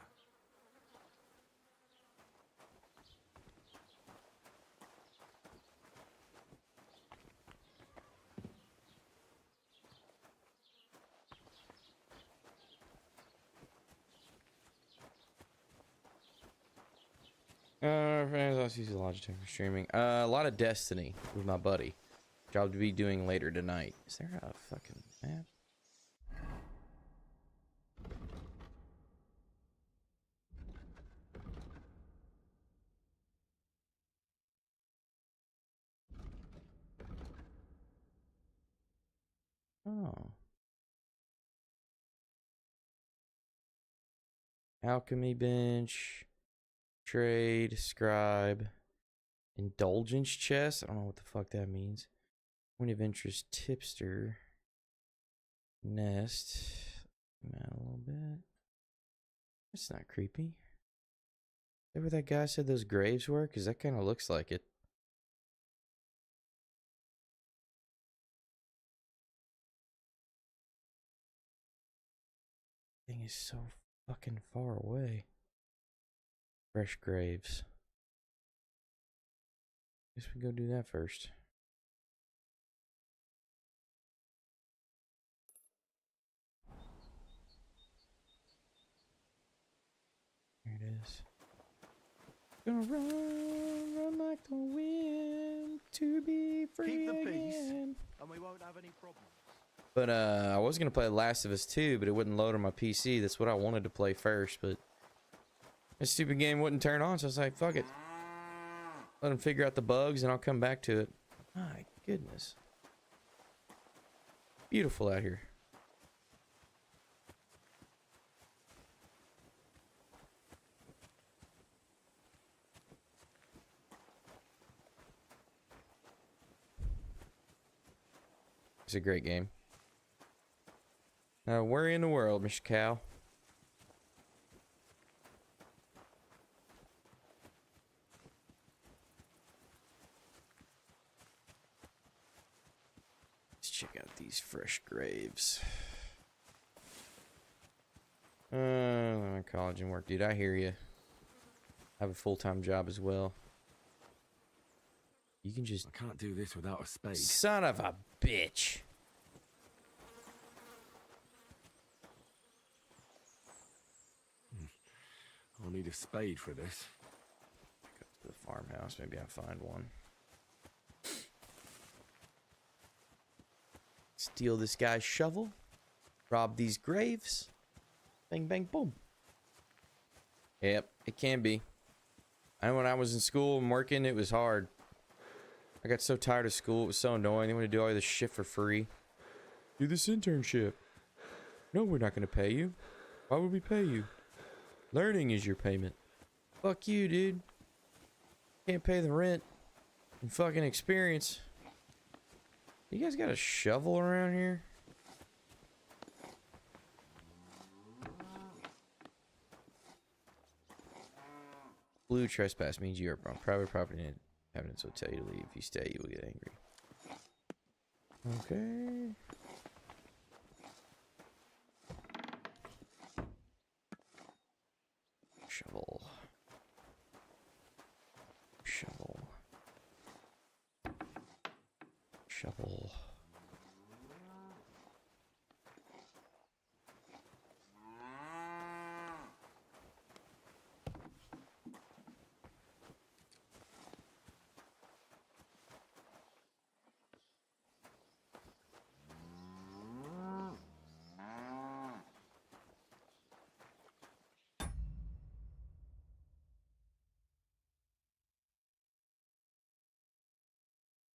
else uses Logitech for streaming? A lot of Destiny with my buddy, which I'll be doing later tonight. Is there a fucking map? Oh. Alchemy bench, trade, scribe, indulgence chest. I don't know what the fuck that means. Point of interest, tipster, nest. Out a little bit. That's not creepy. Is that where that guy said those graves were? Because that kind of looks like it. Thing is so fucking far away. Fresh graves. Guess we go do that first. There it is. Gonna run like the wind to be free Keep the peace, again. and we won't have any problems. But I was gonna play Last of Us 2, but it wouldn't load on my PC. That's what I wanted to play first, but this stupid game wouldn't turn on, so I was like, fuck it. Let them figure out the bugs and I'll come back to it. My goodness. Beautiful out here. It's a great game. Now, where in the world, Mr. Cow? Let's check out these fresh graves. College and work. Dude, I hear you. I have a full-time job as well. You can just... I can't do this without a spade. Son of a bitch. I'll need a spade for this. Go to the farmhouse. Maybe I'll find one. Steal this guy's shovel. Rob these graves. Bang, bang, boom. Yep, it can be. I know when I was in school and working, it was hard. I got so tired of school. It was so annoying. They want to do all this shit for free. Do this internship. No, we're not going to pay you. Why would we pay you? Learning is your payment. Fuck you, dude. Can't pay the rent and fucking experience. You guys got a shovel around here? Blue trespass means you are on private property and evidence will tell you to leave. If you stay, you will get angry. Okay. Shovel. Shovel. Shovel.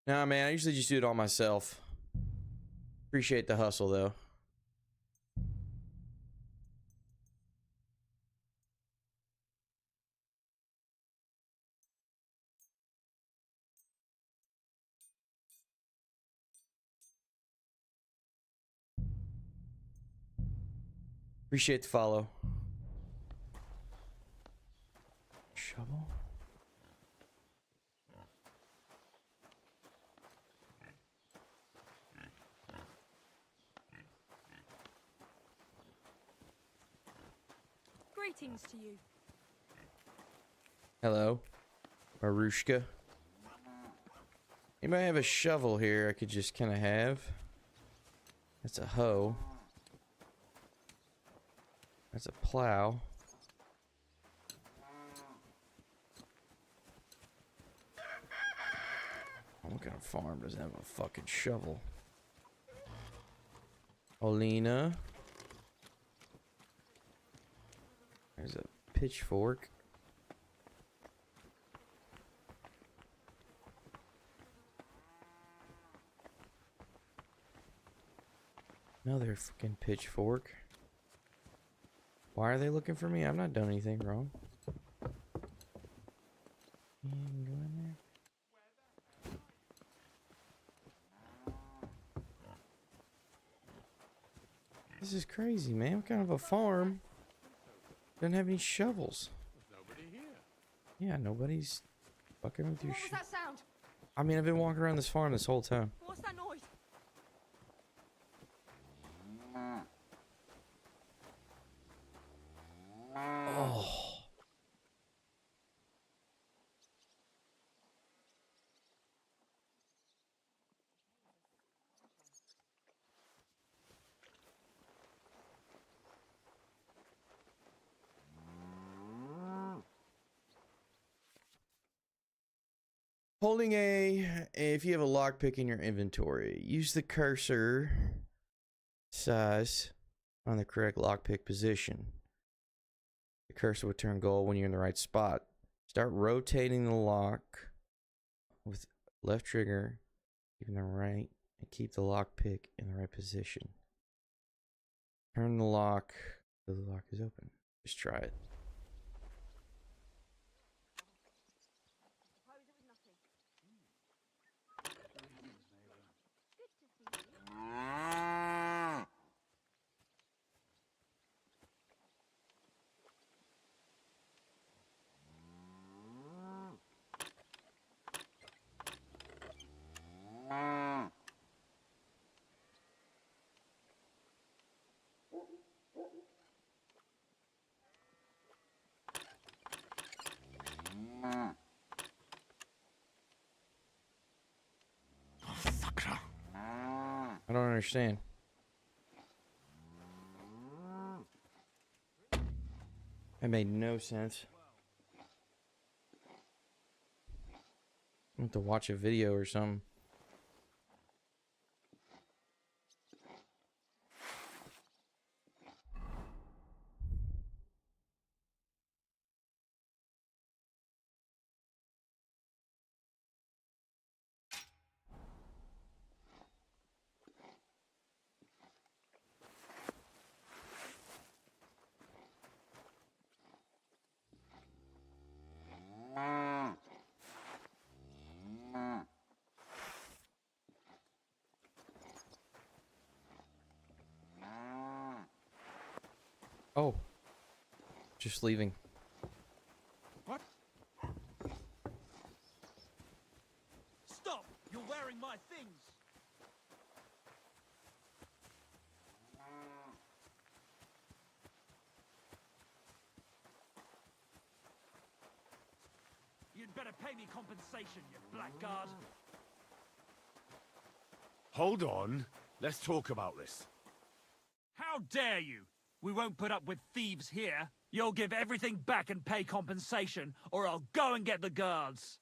Nah, man, I usually just do it all myself. Appreciate the hustle, though. Appreciate the follow. Shovel. Greetings to you. Hello, Marushka. Anybody have a shovel here I could just kind of have? That's a hoe. That's a plow. What kind of farm doesn't have a fucking shovel? Olina. There's a pitchfork. Another fucking pitchfork. Why are they looking for me? I've not done anything wrong. And go in there. This is crazy, man. What kind of a farm doesn't have any shovels? Nobody here. Yeah, nobody's fucking with your What was shit. that sound? I mean, I've been walking around this farm this whole time. What's that noise? Oh. Holding if you have a lockpick in your inventory, use the cursor size on the correct lockpick position. The cursor will turn gold when you're in the right spot. Start rotating the lock with left trigger, keeping the right, and keep the lockpick in the right position. Turn the lock till the lock is open. Just try it. I don't understand. That made no sense. I have to watch a video or something. Oh. Just leaving. What? Stop! You're wearing my things! You'd better pay me compensation, you blackguard. Hold on. Let's talk about this. How dare you! We won't put up with thieves here. You'll give everything back and pay compensation, or I'll go and get the guards.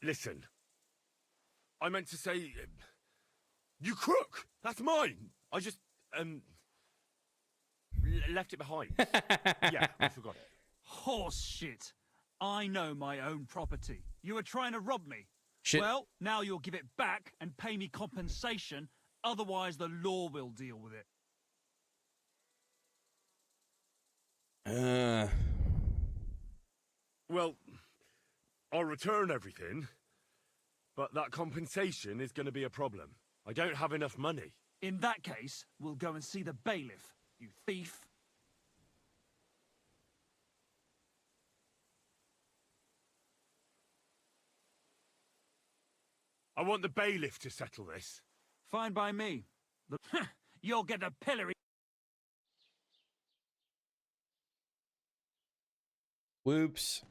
Listen. I meant to say... you crook! That's mine! I just, left it behind. Yeah, I forgot it. Horse shit. I know my own property. You were trying to rob me. Shit. Well, now you'll give it back and pay me compensation, otherwise the law will deal with it. Well, I'll return everything, but that compensation is going to be a problem. I don't have enough money. In that case, we'll go and see the bailiff, you thief. I want the bailiff to settle this. Fine by me. You'll get a pillory. Whoops.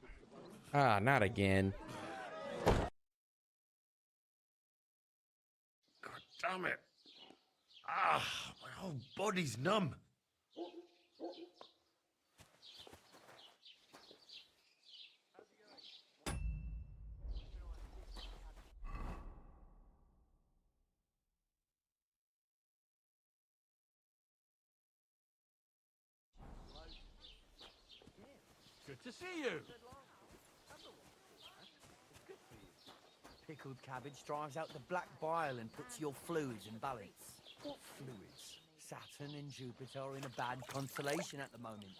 Ah, not again. God damn it. Ah, my whole body's numb. Good to see you. Pickled cabbage drives out the black bile and puts your fluids in balance. What fluids? Saturn and Jupiter are in a bad constellation at the moment.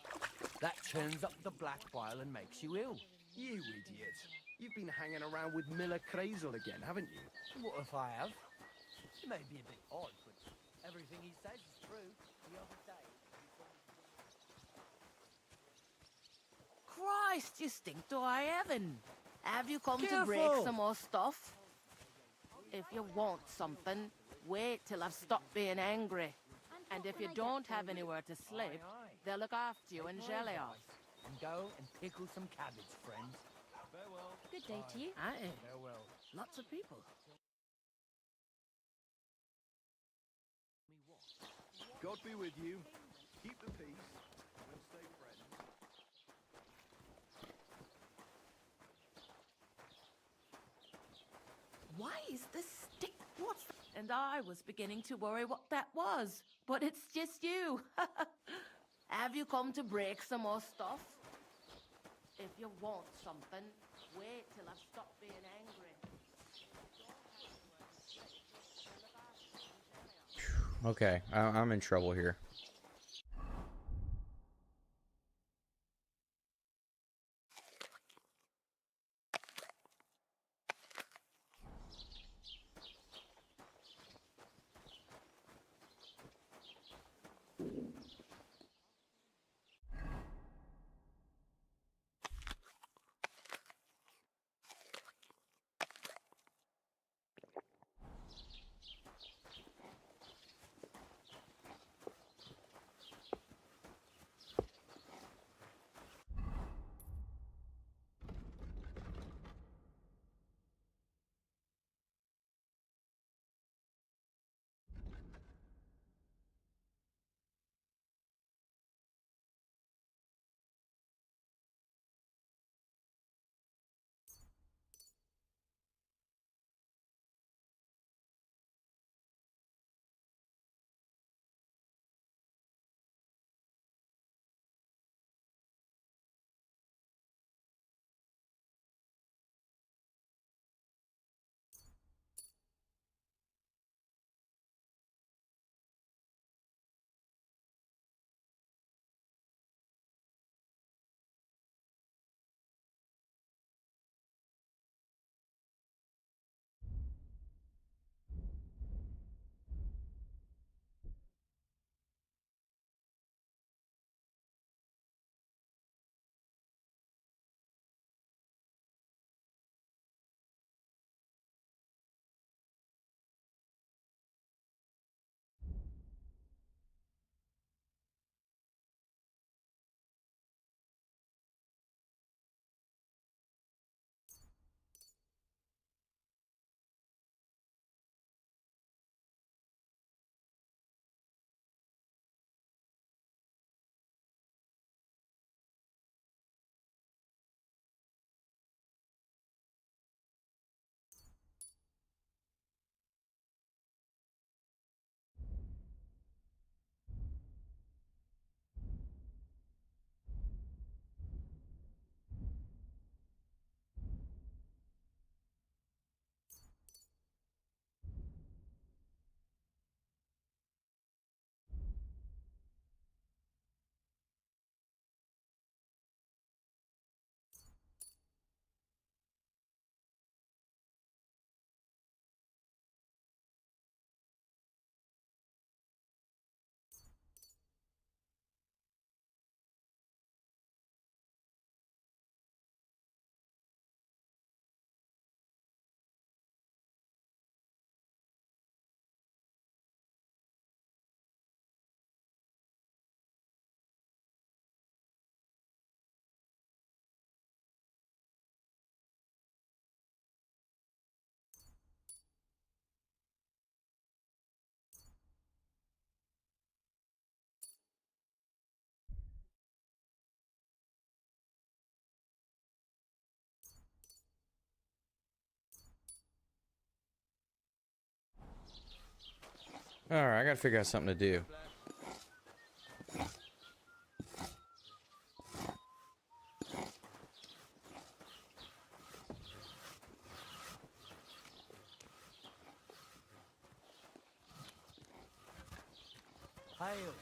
That churns up the black bile and makes you ill. You idiot. You've been hanging around with Miller Crazel again, haven't you? What if I have? It may be a bit odd, but everything he says is true. The other day... Christ, you stink to high heaven. Have you come to Careful. break some more stuff? If you want something, wait till I've stopped being angry. And if you don't have anywhere to sleep, they'll look after you in Gelios. And go and pickle some cabbage, friend. Farewell. Good day to you. Aye. Farewell. Lots of people. God be with you. Keep the peace. We'll stay friends. Why is this stick? What? And I was beginning to worry what that was. But it's just you. Have you come to break some more stuff? If you want something, wait till I've stopped being angry. Okay, I'm in trouble here. Alright, I gotta figure out something to do. Hail.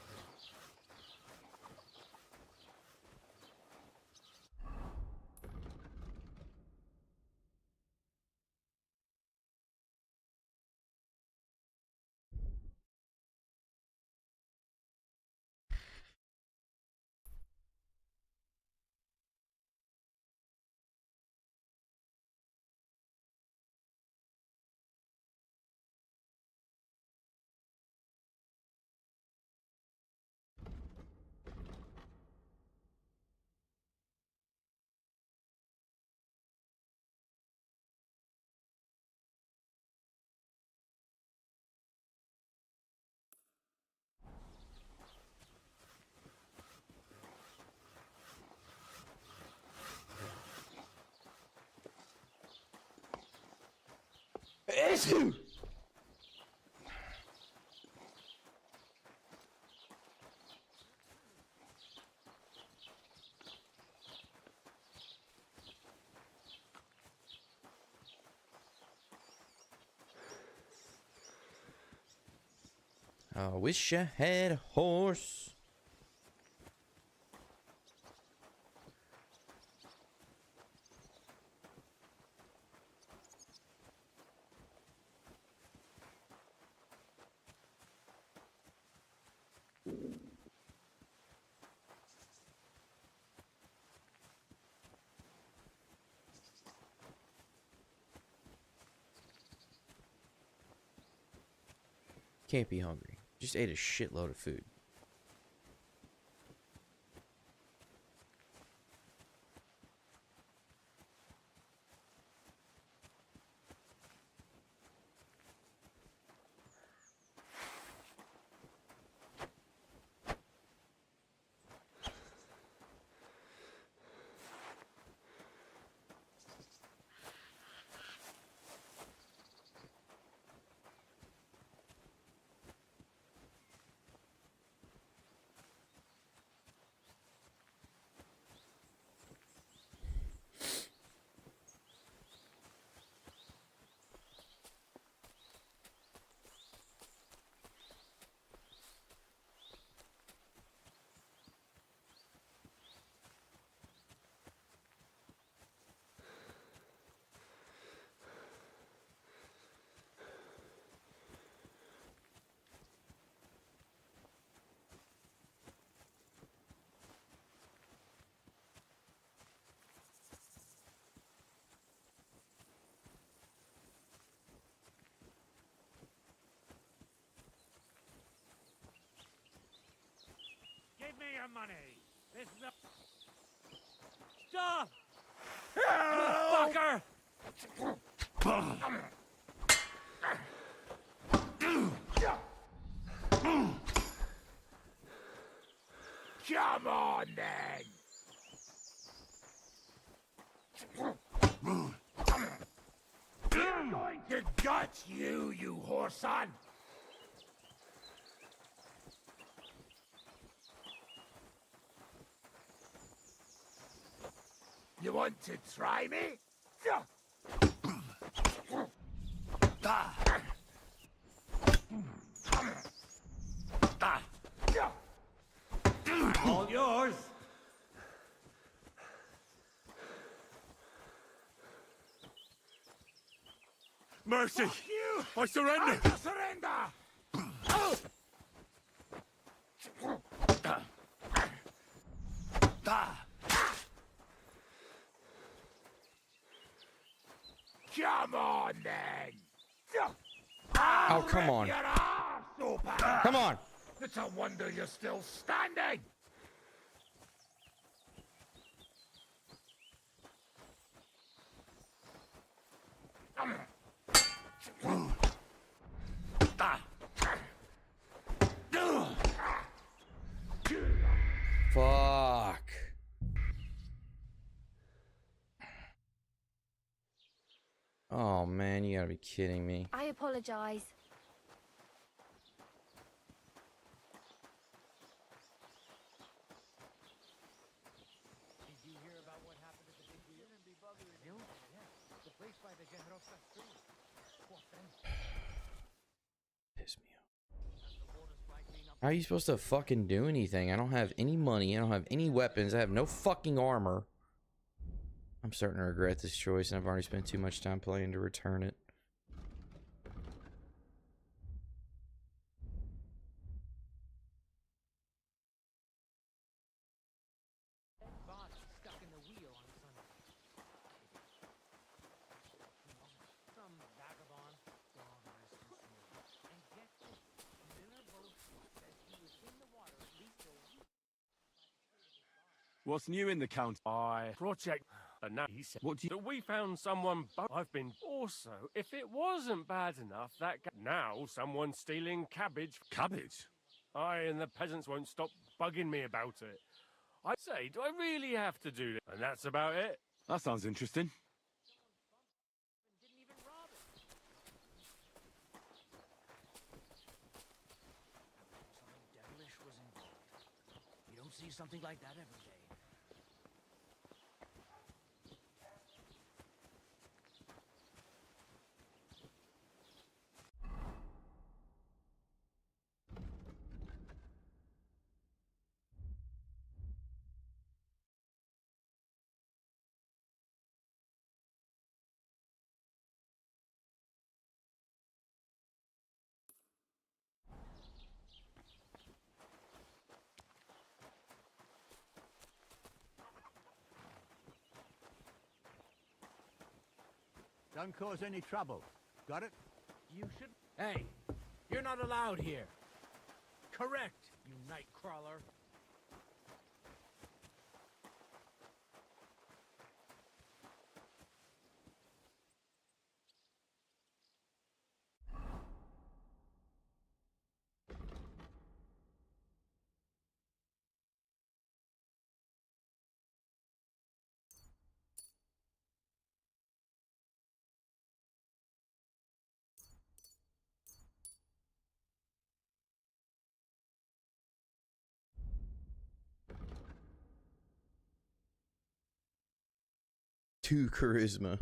I wish I had a horse. Can't be hungry. Just ate a shitload of food. Give me your money. This is a... Stop! You fucker! Come on, then! I'm going to gut you, you whoreson! You want to try me? All yours. Mercy! You. I surrender! I surrender! Come on, then! Oh, come on. Your arse open. Come on! It's a wonder you're still standing! Fuck. Oh man, you gotta be kidding me. I apologize. Piss me off. How are you supposed to fucking do anything? I don't have any money. I don't have any weapons. I have no fucking armor. I'm starting to regret this choice, and I've already spent too much time playing to return it. What's new in the county? Project. And now he said What do you... that we found someone. I've been also. If it wasn't bad enough, now someone's stealing cabbage. Cabbage? Aye, and the peasants won't stop bugging me about it. I say, do I really have to do this? And that's about it. That sounds interesting. Devilish was involved. You don't see something like that every day. Don't cause any trouble. Got it? You should... Hey, you're not allowed here. Correct, you night crawler. Two charisma.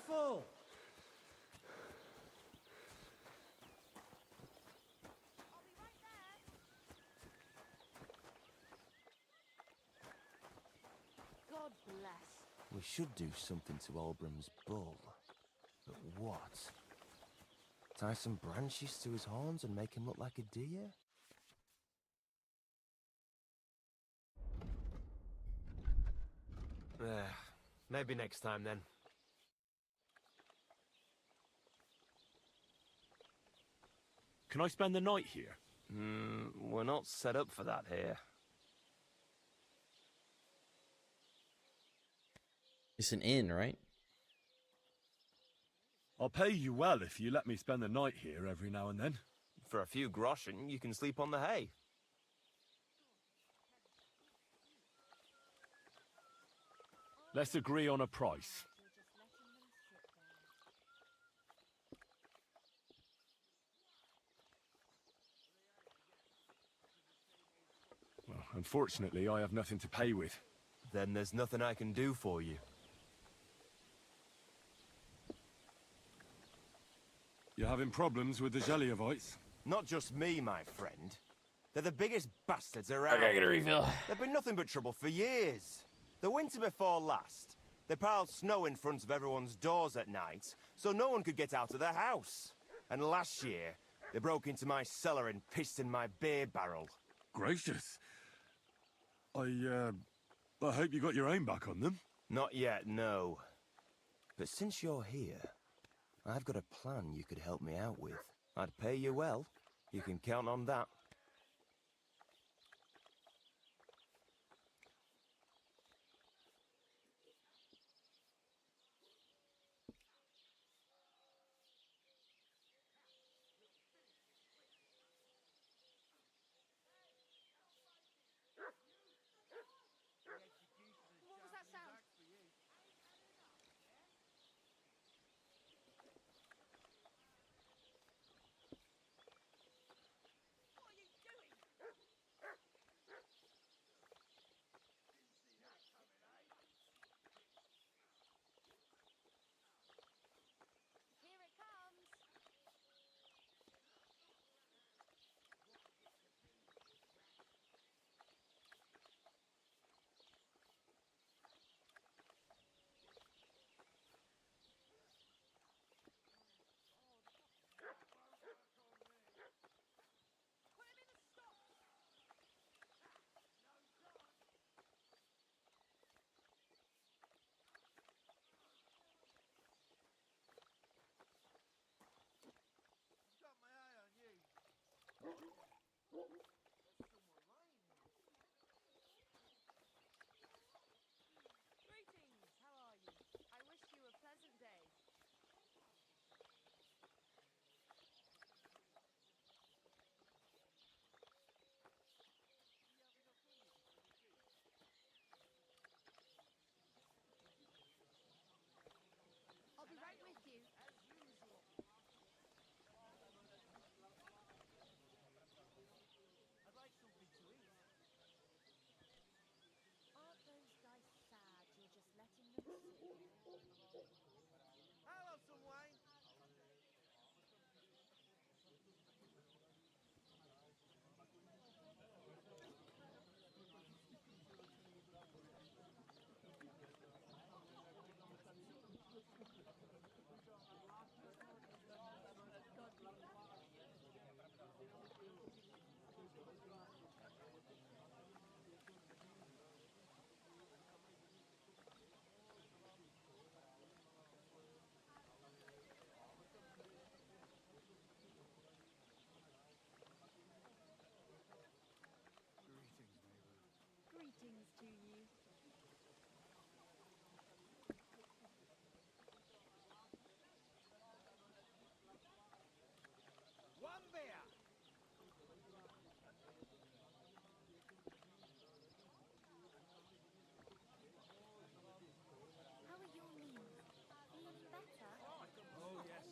Careful! God bless. We should do something to Olbram's bull. But what? Tie some branches to his horns and make him look like a deer? Maybe next time then. Can I spend the night here? We're not set up for that here. It's an inn, right? I'll pay you well if you let me spend the night here every now and then. For a few groschen, you can sleep on the hay. Let's agree on a price. Well, unfortunately, I have nothing to pay with. Then there's nothing I can do for you. You're having problems with the Zeliovites? Not just me, my friend. They're the biggest bastards around. Okay, I get a refill. They've been nothing but trouble for years. The winter before last, they piled snow in front of everyone's doors at night, so no one could get out of their house. And last year, they broke into my cellar and pissed in my beer barrel. Gracious. I hope you got your aim back on them. Not yet, no. But since you're here, I've got a plan you could help me out with. I'd pay you well. You can count on that. What was that sound? Here it comes. Greetings, how are you? I wish you a pleasant day. I'll be right with you. I'd like something to eat. Aren't those guys sad you're just letting them sit there? I'll have some wine. Greetings to you. One beer. How are your knees? Feeling better? Oh, yes.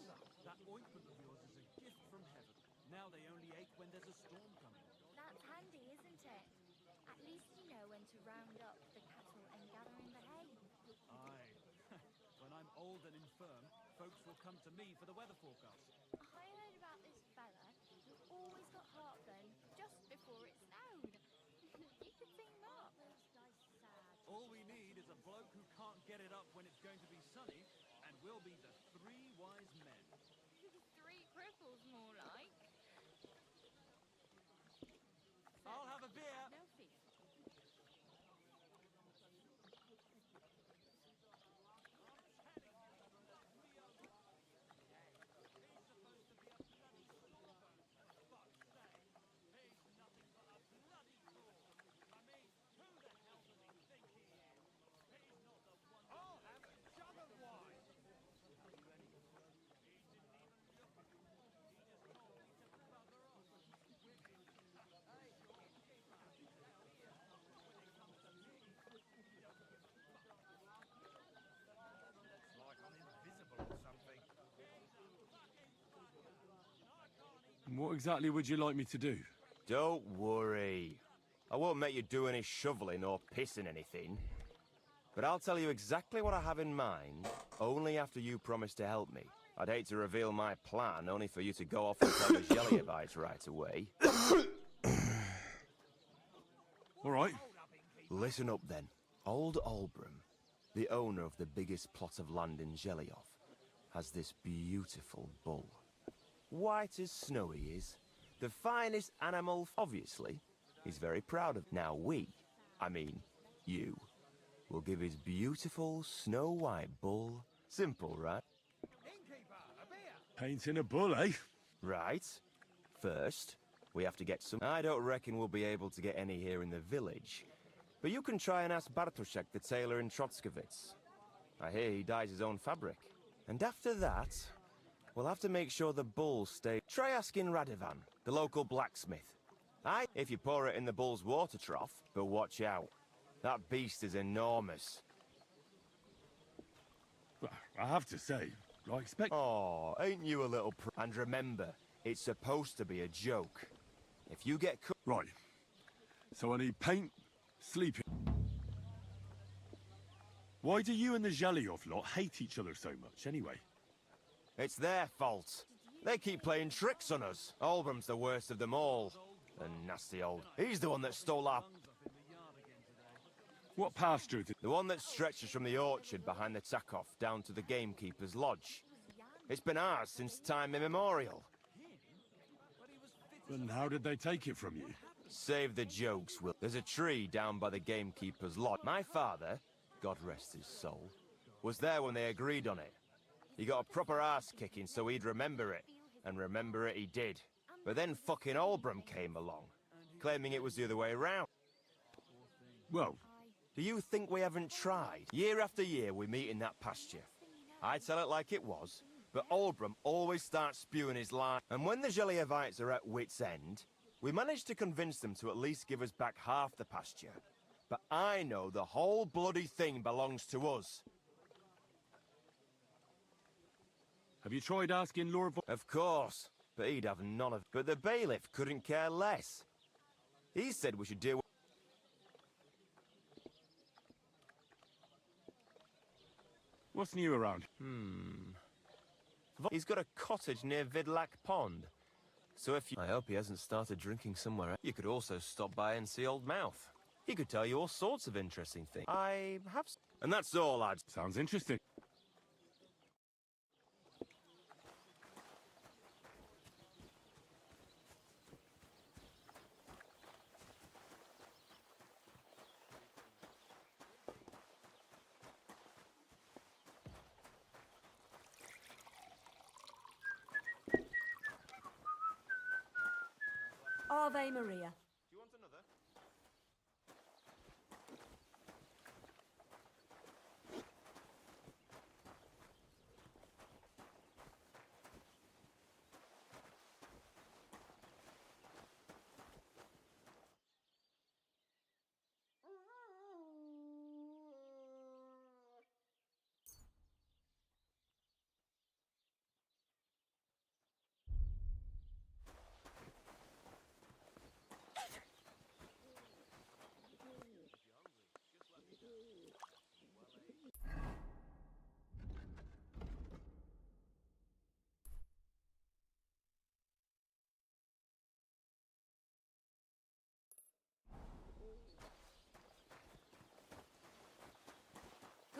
That ointment of yours is a gift from heaven. Now they only ache when there's a storm coming. That's handy, isn't it? At least you know when to round up the cattle and gather in the hay. Aye. When I'm old and infirm, folks will come to me for the weather forecast. I heard about this fella who always got heartburn just before it snowed. You could see Mark. All we need is a bloke who can't get it up when it's going to be sunny, and we'll be the three wise men. Three cripples, more like. I'll have a beer. No fear. What exactly would you like me to do? Don't worry. I won't make you do any shoveling or pissing anything. But I'll tell you exactly what I have in mind, only after you promise to help me. I'd hate to reveal my plan, only for you to go off and tell the Jelliavites right away. All right. Listen up then. Old Albram, the owner of the biggest plot of land in Jelioff, has this beautiful bull. White as snow he is. The finest animal, obviously. He's very proud of. Now I mean, you, will give his beautiful snow-white bull. Simple, right? Painting a bull, eh? Right. First, we have to get some... I don't reckon we'll be able to get any here in the village. But you can try and ask Bartoszek, the tailor in Trotskovitz. I hear he dyes his own fabric. And after that, we'll have to make sure the bull stays... Try asking Radovan, the local blacksmith. Aye, if you pour it in the bull's water trough, but watch out. That beast is enormous. Well, I have to say, I expect... Oh, ain't you a little And remember, it's supposed to be a joke. If you get Right. So I need paint, sleeping... Why do you and the Zhelyov lot hate each other so much, anyway? It's their fault. They keep playing tricks on us. Albram's the worst of them all. The nasty old... He's the one that stole our... What pasture did... The one that stretches from the orchard behind the Takov down to the gamekeeper's lodge. It's been ours since time immemorial. And how did they take it from you? Save the jokes, Will. There's a tree down by the gamekeeper's lodge. My father, God rest his soul, was there when they agreed on it. He got a proper ass-kicking so he'd remember it. And remember it he did. But then fucking Albram came along, claiming it was the other way around. Well... Do you think we haven't tried? Year after year we meet in that pasture. I tell it like it was, but Albram always starts spewing his lie. And when the Jelliavites are at wit's end, we manage to convince them to at least give us back half the pasture. But I know the whole bloody thing belongs to us. Have you tried asking Lord... Of course, but he'd have none of... But the bailiff couldn't care less. He said we should do... What's new around? He's got a cottage near Vidlak Pond. So if you... I hope he hasn't started drinking somewhere. You could also stop by and see Old Mouth. He could tell you all sorts of interesting things. I have... And that's all, lads. Sounds interesting. Ave Maria. Do you want another?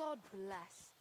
God bless.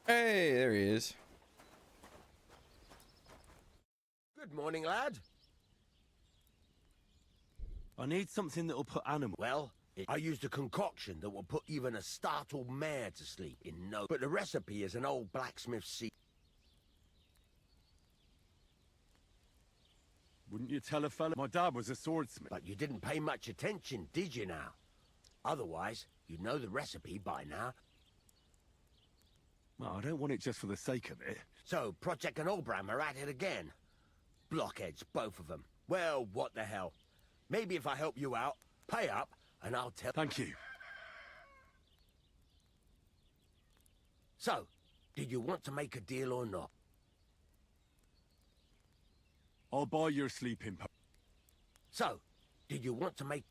Hey, there he is. Good morning, lad. I need something that'll put animals. Well, I used a concoction that will put even a startled mare to sleep in no... But the recipe is an old blacksmith's secret. Wouldn't you tell a fella? My dad was a swordsmith. But you didn't pay much attention, did you now? Otherwise, you'd know the recipe by now. Well, I don't want it just for the sake of it. So, Project and Olbram are at it again. Blockheads, both of them. Well, what the hell. Maybe if I help you out, pay up, and I'll tell... Thank you. So, did you want to make a deal or not? I'll buy your sleeping potion. So, did you want to make...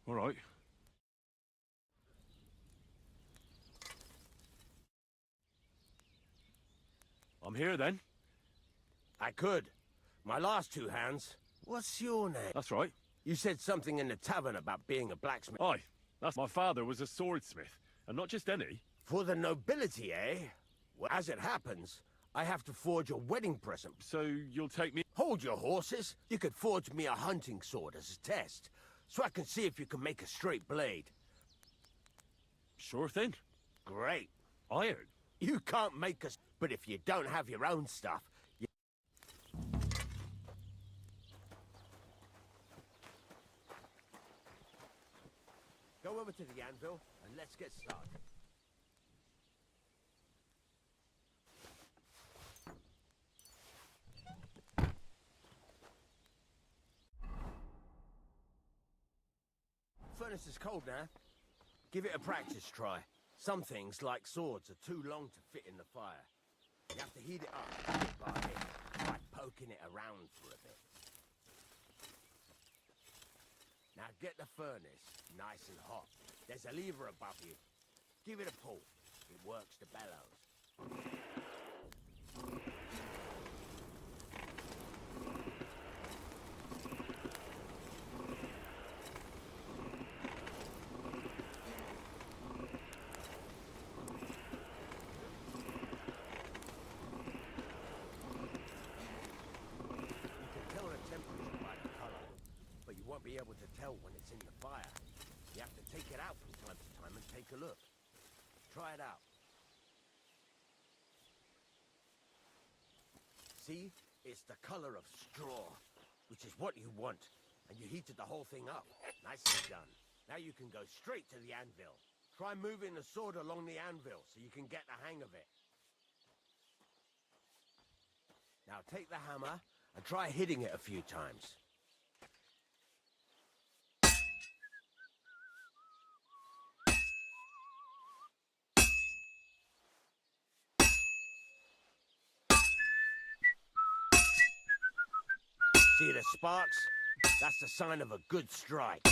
All right. I'm here then. I could. My last two hands. What's your name? That's right. You said something in the tavern about being a blacksmith. Aye. That's my father was a swordsmith. And not just any. For the nobility, eh? Well, as it happens, I have to forge a wedding present. So you'll take me... Hold your horses. You could forge me a hunting sword as a test, so I can see if you can make a straight blade. Sure thing. Great. Iron. You can't make us... But if you don't have your own stuff... Go over to the anvil, and let's get started. Furnace is cold now. Give it a practice try. Some things, like swords, are too long to fit in the fire. You have to heat it up bit by bit, by poking it around for a bit. Now get the furnace nice and hot. There's a lever above you. Give it a pull. It works the bellows. Be able to tell when it's in the fire. You have to take it out from time to time and take a look. Try it out. See? It's the color of straw, which is what you want. And you heated the whole thing up. Nicely done. Now you can go straight to the anvil. Try moving the sword along the anvil so you can get the hang of it. Now take the hammer and try hitting it a few times. See the sparks? That's the sign of a good strike.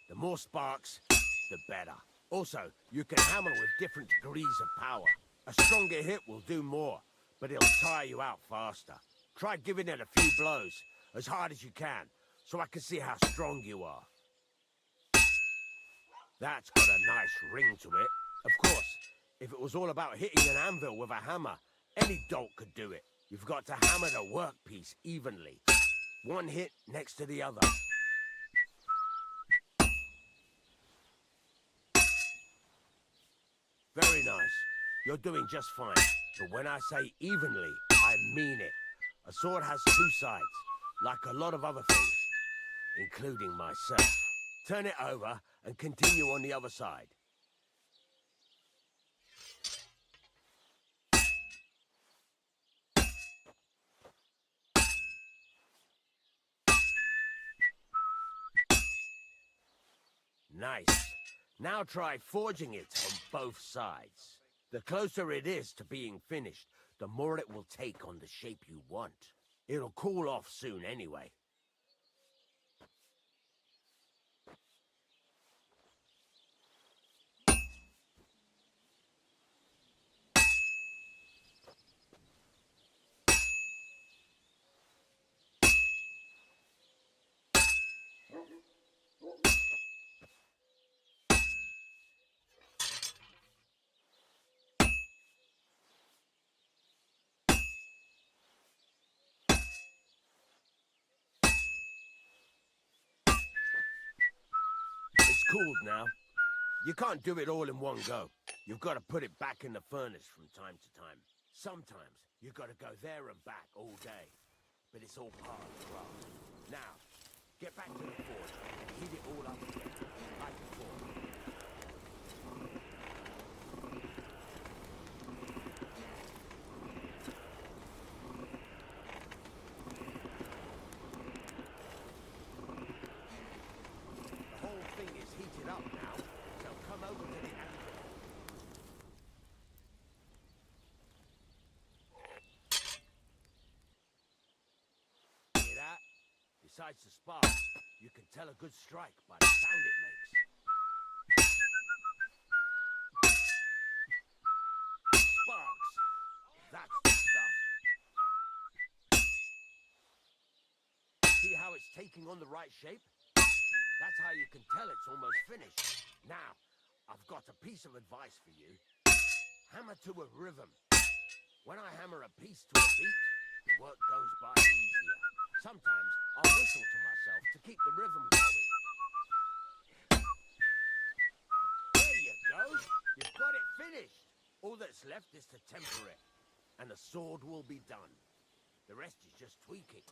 The more sparks, the better. Also, you can hammer with different degrees of power. A stronger hit will do more, but it'll tire you out faster. Try giving it a few blows, as hard as you can, so I can see how strong you are. That's got a nice ring to it. Of course, if it was all about hitting an anvil with a hammer, any dolt could do it. You've got to hammer the workpiece evenly. One hit next to the other. nice. You're doing just fine. But when I say evenly, I mean it. A sword has two sides, like a lot of other things, including myself. Turn it over and continue on the other side. Nice. Now try forging it on both sides. The closer it is to being finished, the more it will take on the shape you want. It'll cool off soon anyway. It's cooled now. You can't do it all in one go. You've got to put it back in the furnace from time to time. Sometimes you've got to go there and back all day. But it's all part of the craft. Now, get back to the forge and heat it all up again, like before. The whole thing is heated up now, so come over to the anvil. Hear that? Besides the sparks, you can tell a good strike by the sound it makes. Sparks! That's the stuff. See how it's taking on the right shape? That's how you can tell it's almost finished. Now, I've got a piece of advice for you. Hammer to a rhythm. When I hammer a piece to a beat, the work goes by easier. Sometimes I'll whistle to myself to keep the rhythm going. There you go. You've got it finished. All that's left is to temper it, and the sword will be done. The rest is just tweaking.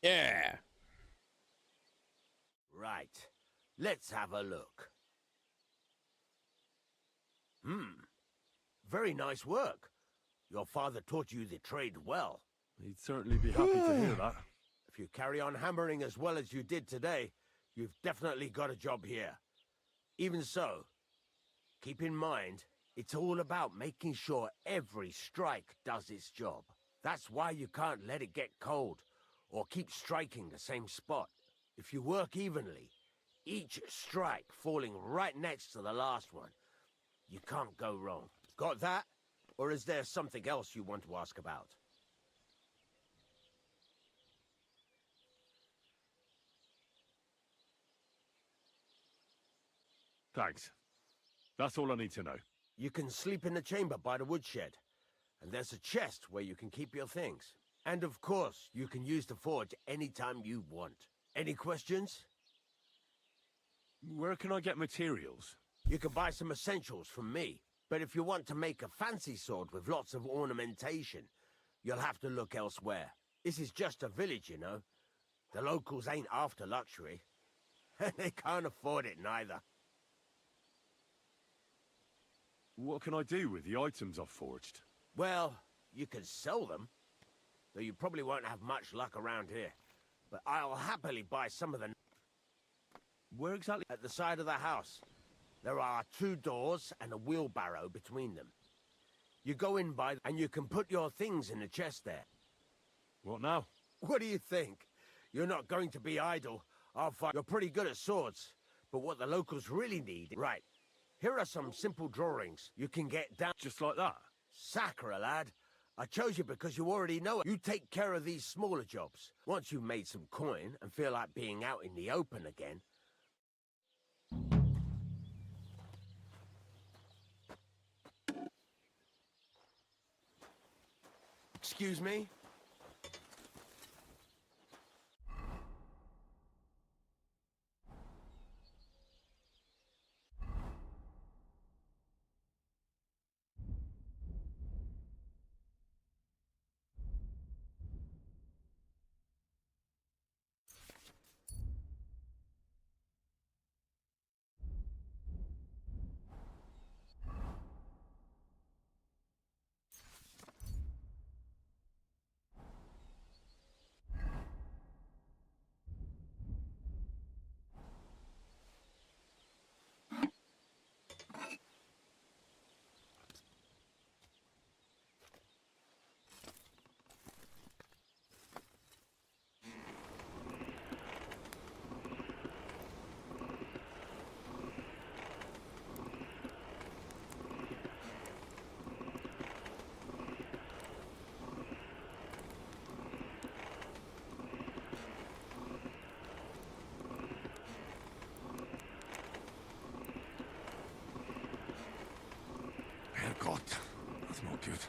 Yeah. Right. Let's have a look. Very nice work. Your father taught you the trade well. He'd certainly be happy to hear that. If you carry on hammering as well as you did today, you've definitely got a job here. Even so, keep in mind, it's all about making sure every strike does its job. That's why you can't let it get cold, or keep striking the same spot. If you work evenly, each strike falling right next to the last one, you can't go wrong. Got that? Or is there something else you want to ask about? Thanks. That's all I need to know. You can sleep in the chamber by the woodshed, and there's a chest where you can keep your things. And of course, you can use the forge anytime you want. Any questions? Where can I get materials? You can buy some essentials from me, but if you want to make a fancy sword with lots of ornamentation, you'll have to look elsewhere. This is just a village, you know. The locals ain't after luxury. They can't afford it neither. What can I do with the items I've forged? Well, you can sell them, though you probably won't have much luck around here. But I'll happily buy some of them. Where exactly? At the side of the house. There are 2 doors and a wheelbarrow between them. You go in by, and you can put your things in the chest there. What now? What do you think? You're not going to be idle. I'll find you're pretty good at swords, but what the locals really need... Right. Here are some simple drawings you can get down... Just like that? Sacre, lad. I chose you because you already know it. You take care of these smaller jobs. Once you've made some coin and feel like being out in the open again. Excuse me? God, that's not good.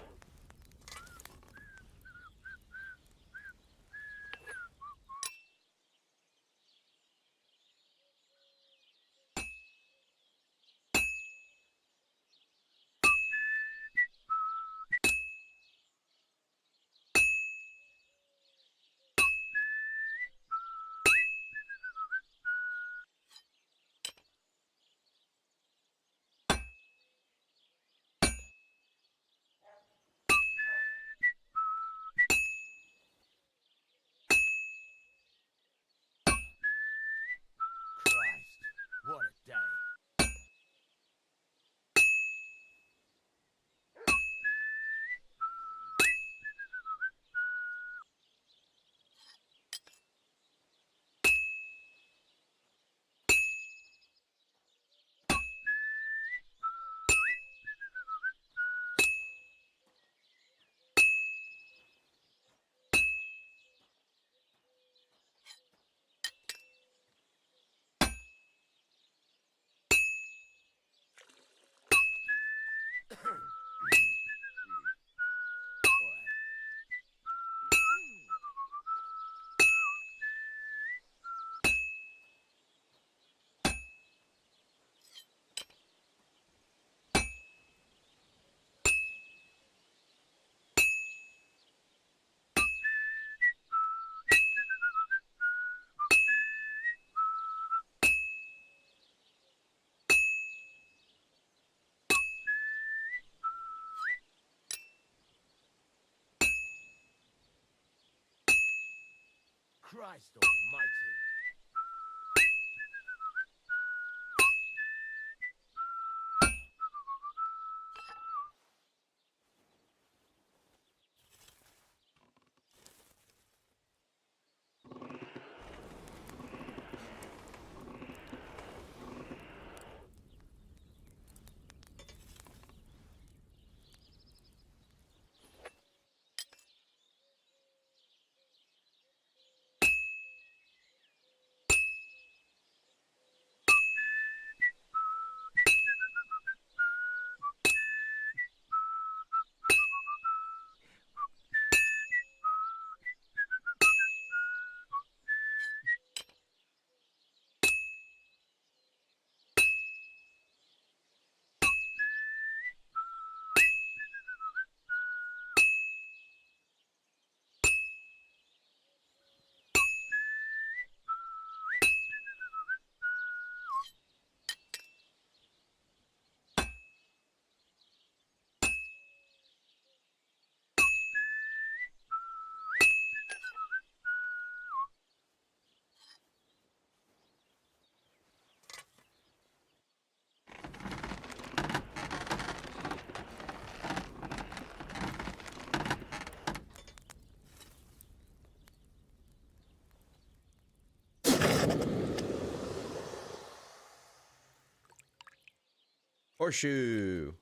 What a day. Christ almighty. Horseshoe.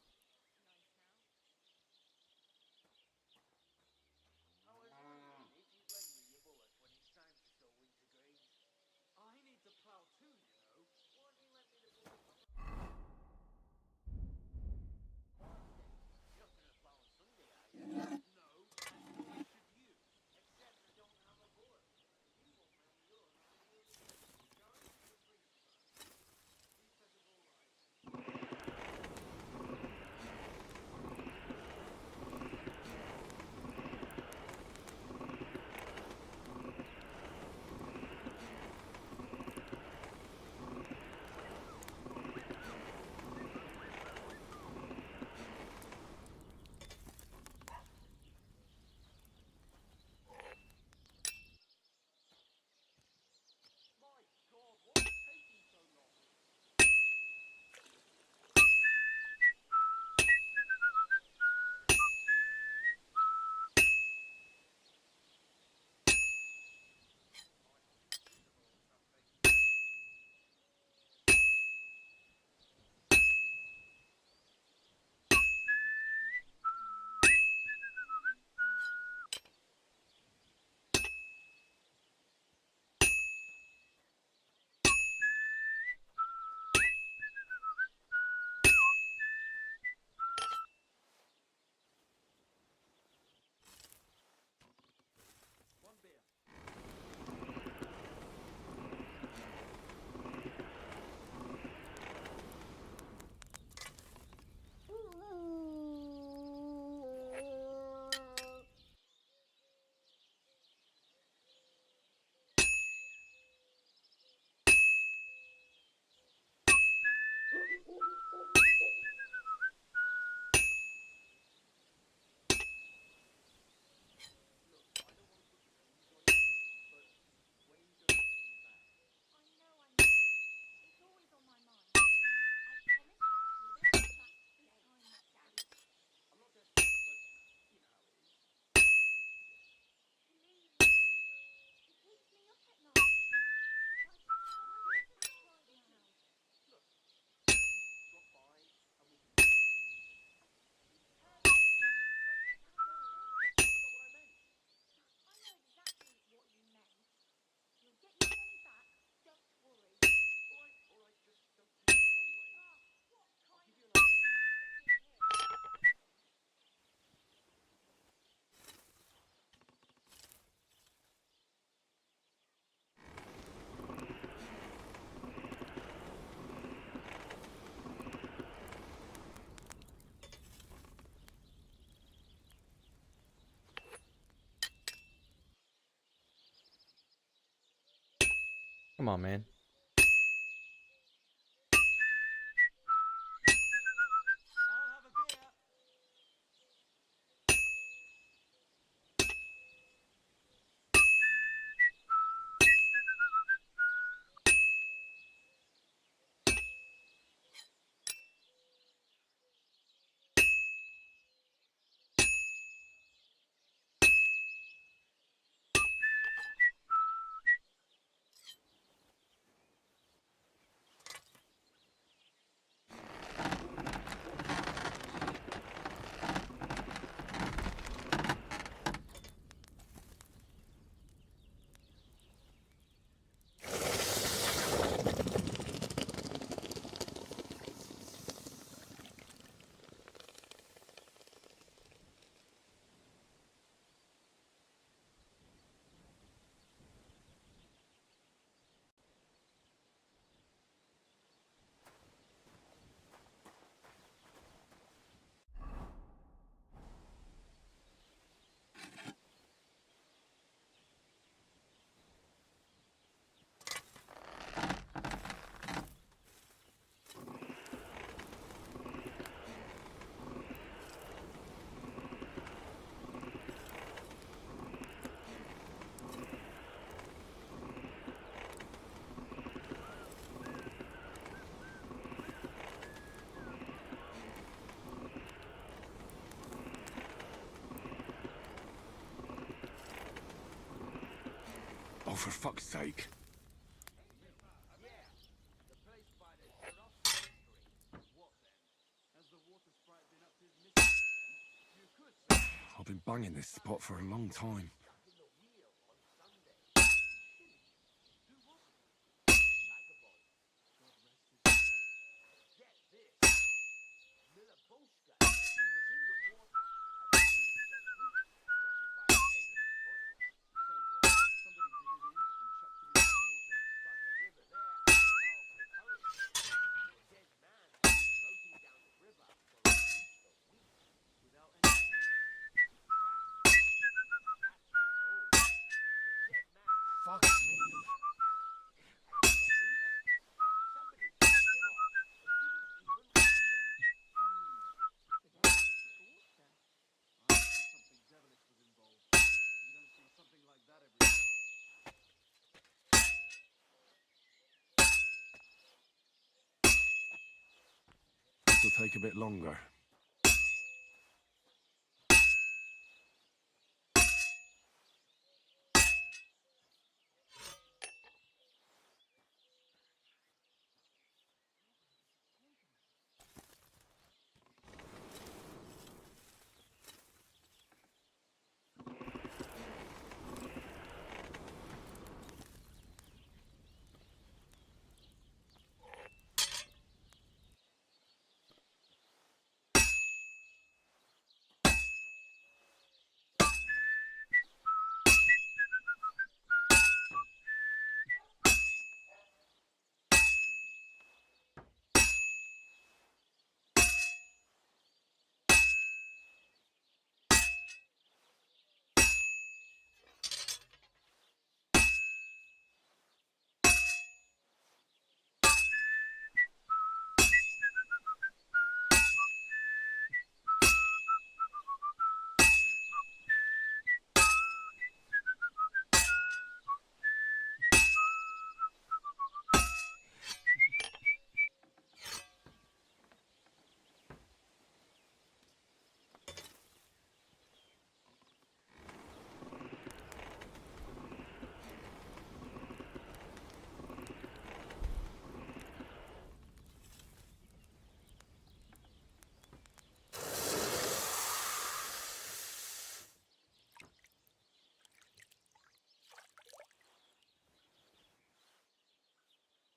Come on, man. Oh, for fuck's sake. I've been banging this spot for a long time. Fuck me. This'll take a bit longer.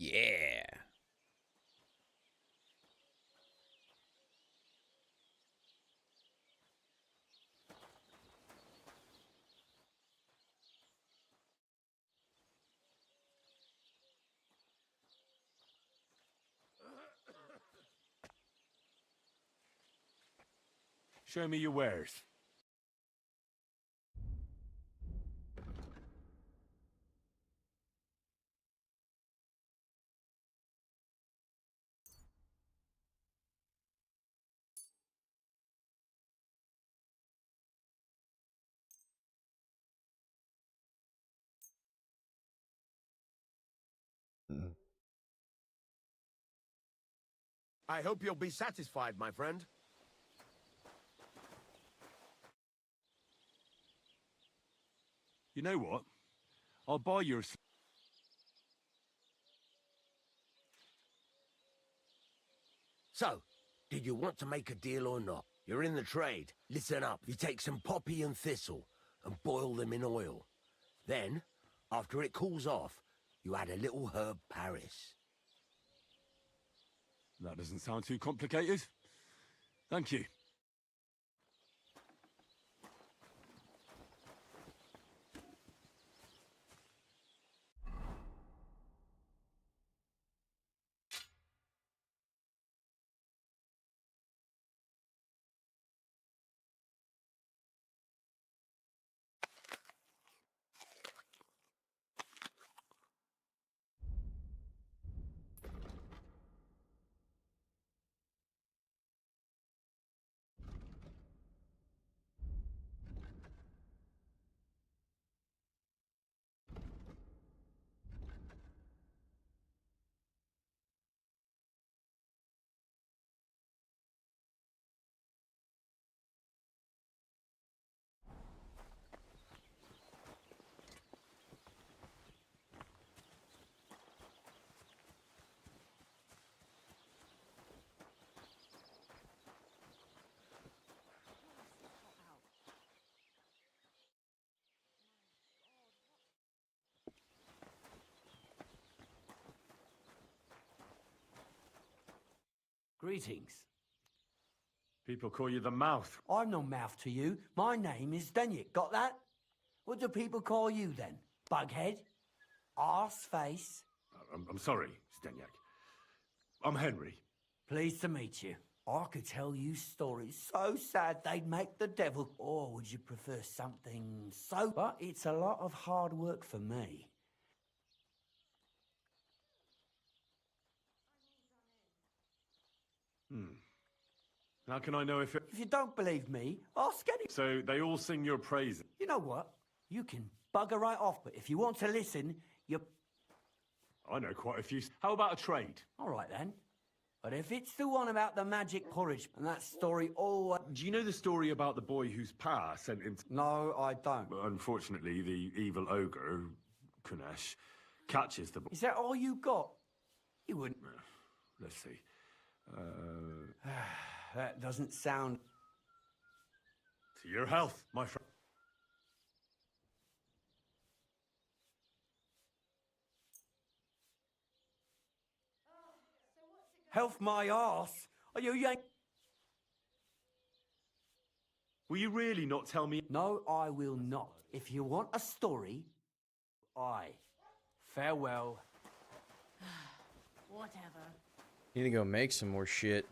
Yeah. Show me your wares. I hope you'll be satisfied, my friend. You know what? I'll buy you a... So, did you want to make a deal or not? You're in the trade. Listen up. You take some poppy and thistle and boil them in oil. Then, after it cools off, you add a little herb Paris. That doesn't sound too complicated. Thank you. Greetings. People call you the Mouth. I'm no mouth to you. My name is Denyek. Got that? What do people call you then? Bughead? Arse face? I'm sorry, Stenyak. I'm Henry. Pleased to meet you. I could tell you stories so sad they'd make the devil. Or would you prefer something so... But it's a lot of hard work for me. How can I know if it... If you don't believe me, ask any... So they all sing your praises. You know what? You can bugger right off, but if you want to listen, you... I know quite a few. How about a trade? All right, then. But if it's the one about the magic porridge, and that story all... Do you know the story about the boy whose pa sent him to... No, I don't. But unfortunately, the evil ogre, Kunesh, catches the boy. Is that all you got? You wouldn't... Let's see. That doesn't sound... To your health, my friend. Health my arse? Are you yank... Will you really not tell me? No, I will not. If you want a story, farewell. Whatever. Need to go make some more shit.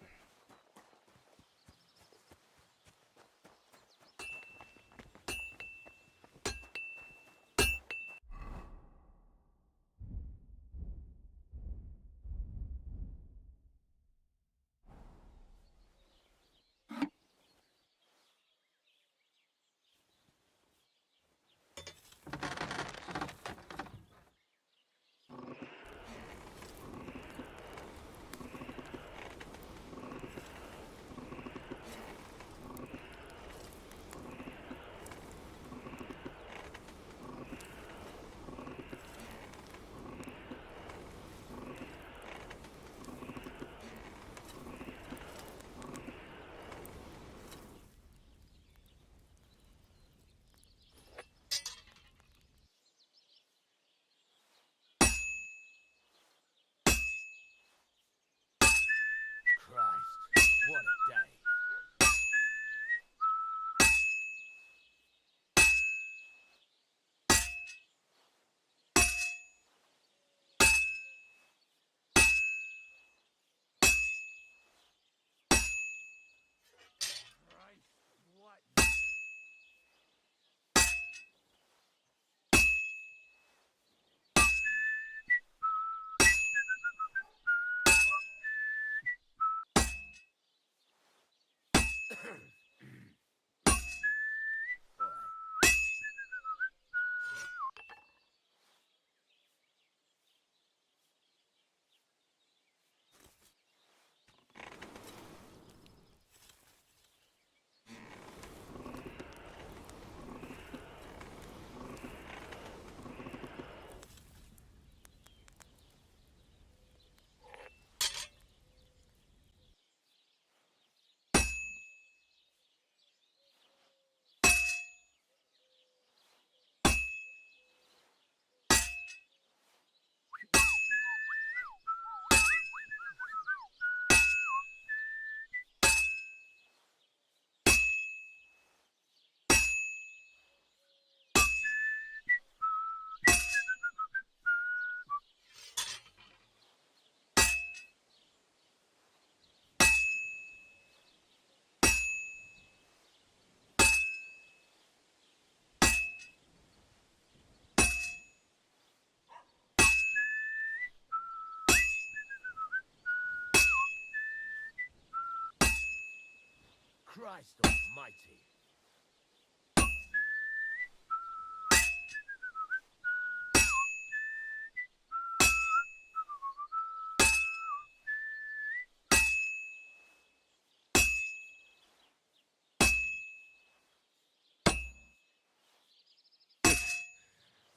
Christ almighty.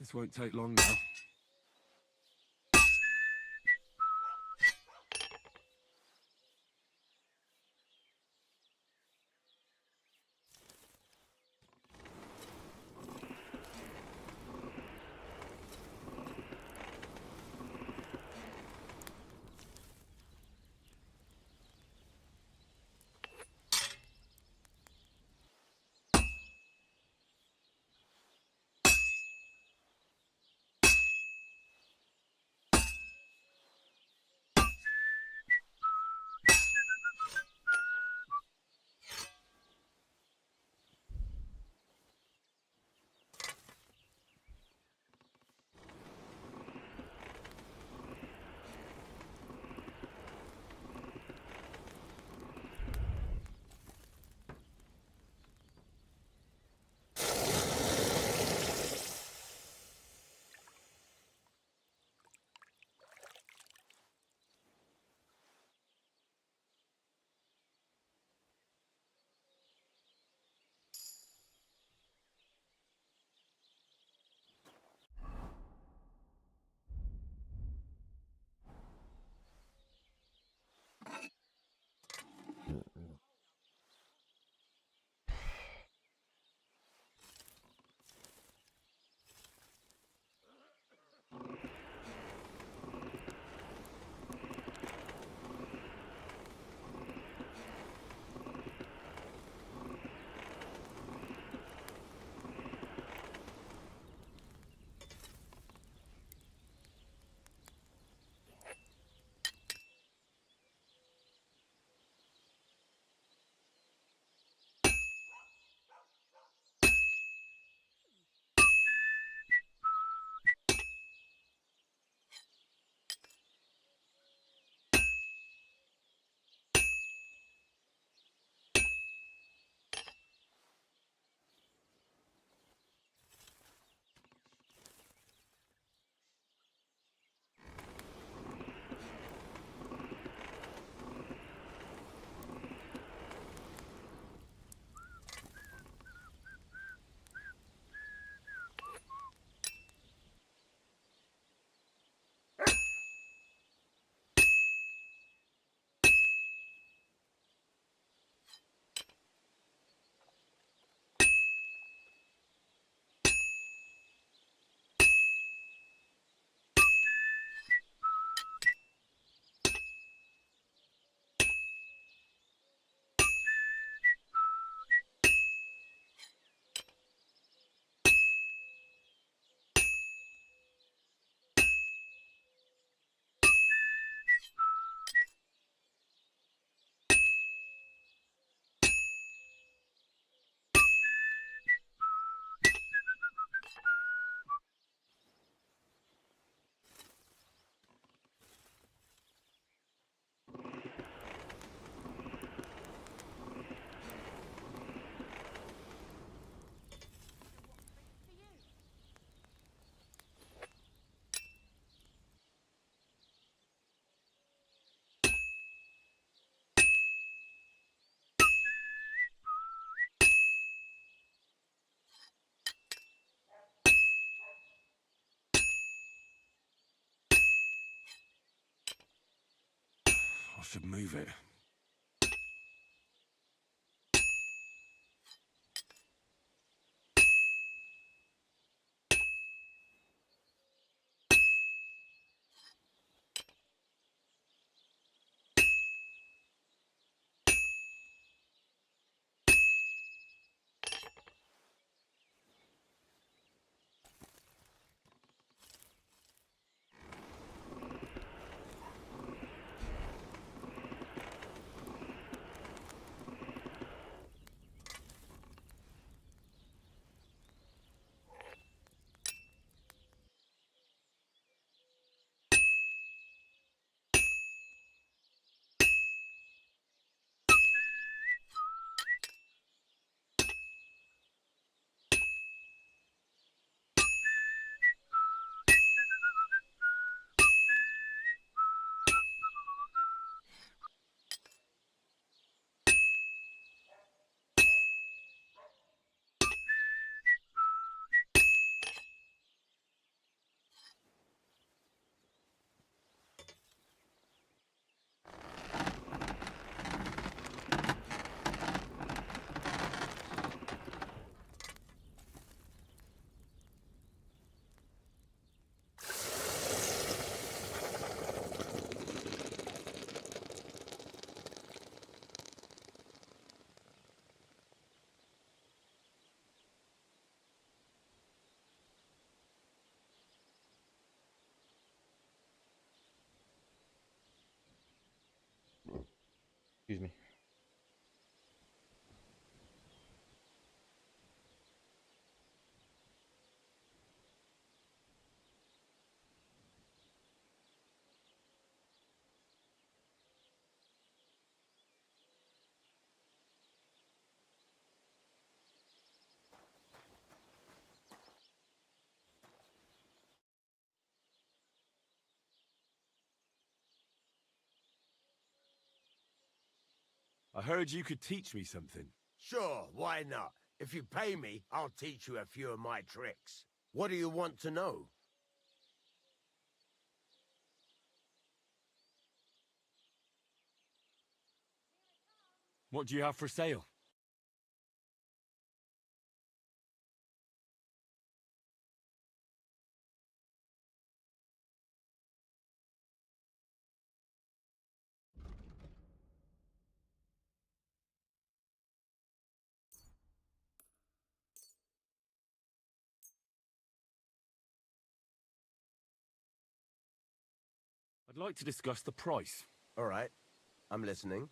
This won't take long now. I should move it. Excuse me. I heard you could teach me something. Sure, why not? If you pay me, I'll teach you a few of my tricks. What do you want to know? What do you have for sale? I'd like to discuss the price. All right, I'm listening.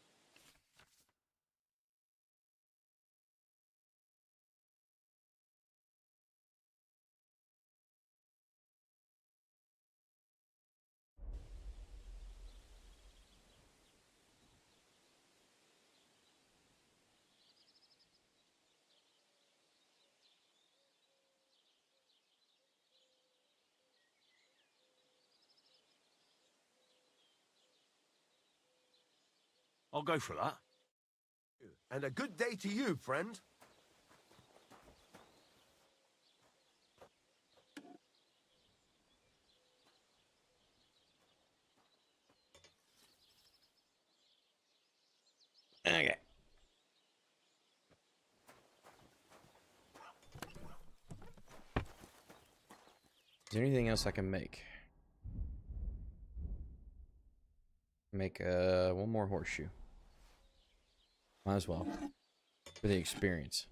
I'll go for that. And a good day to you, friend. Okay. Is there anything else I can make? Make one more horseshoe. Might as well. For the experience.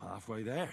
I'm halfway there.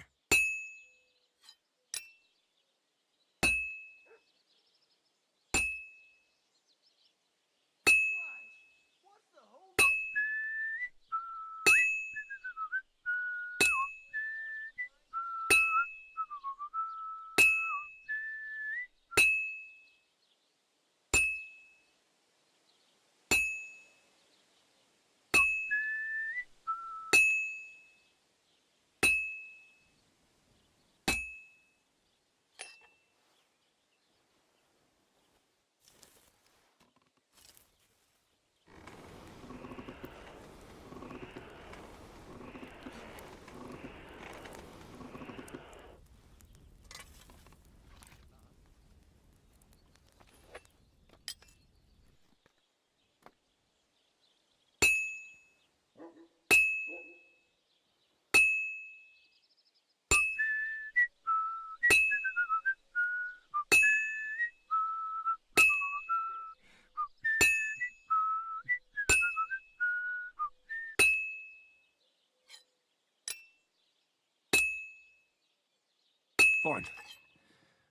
Fine.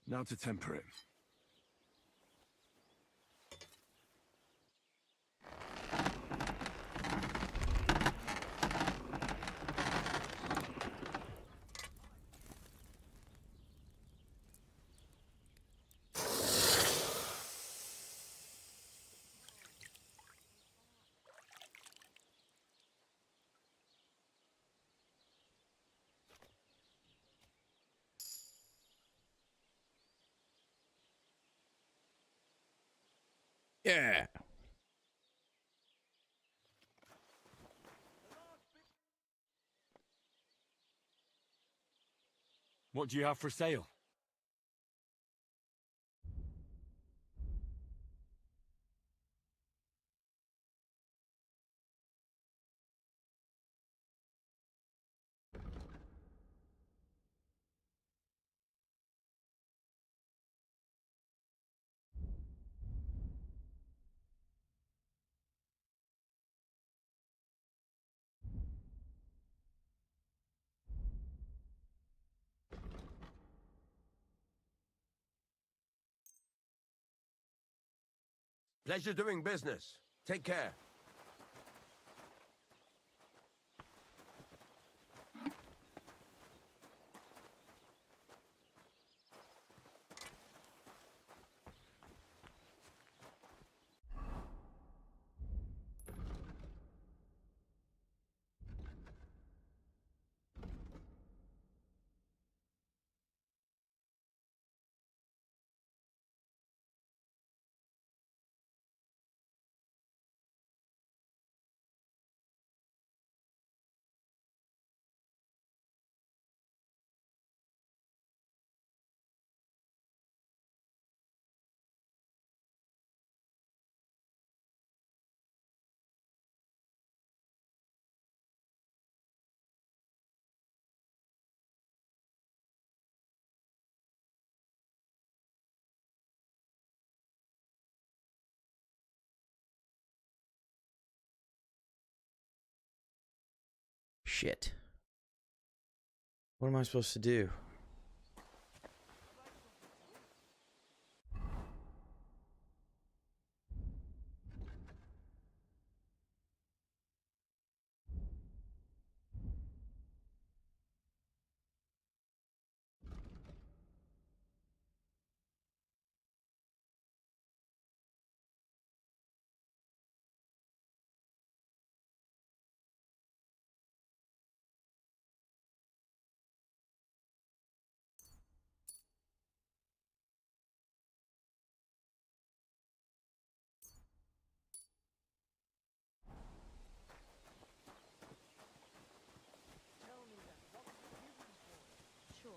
Now to temper it. Yeah. What do you have for sale? Pleasure doing business. Take care. Shit. What am I supposed to do? Sure,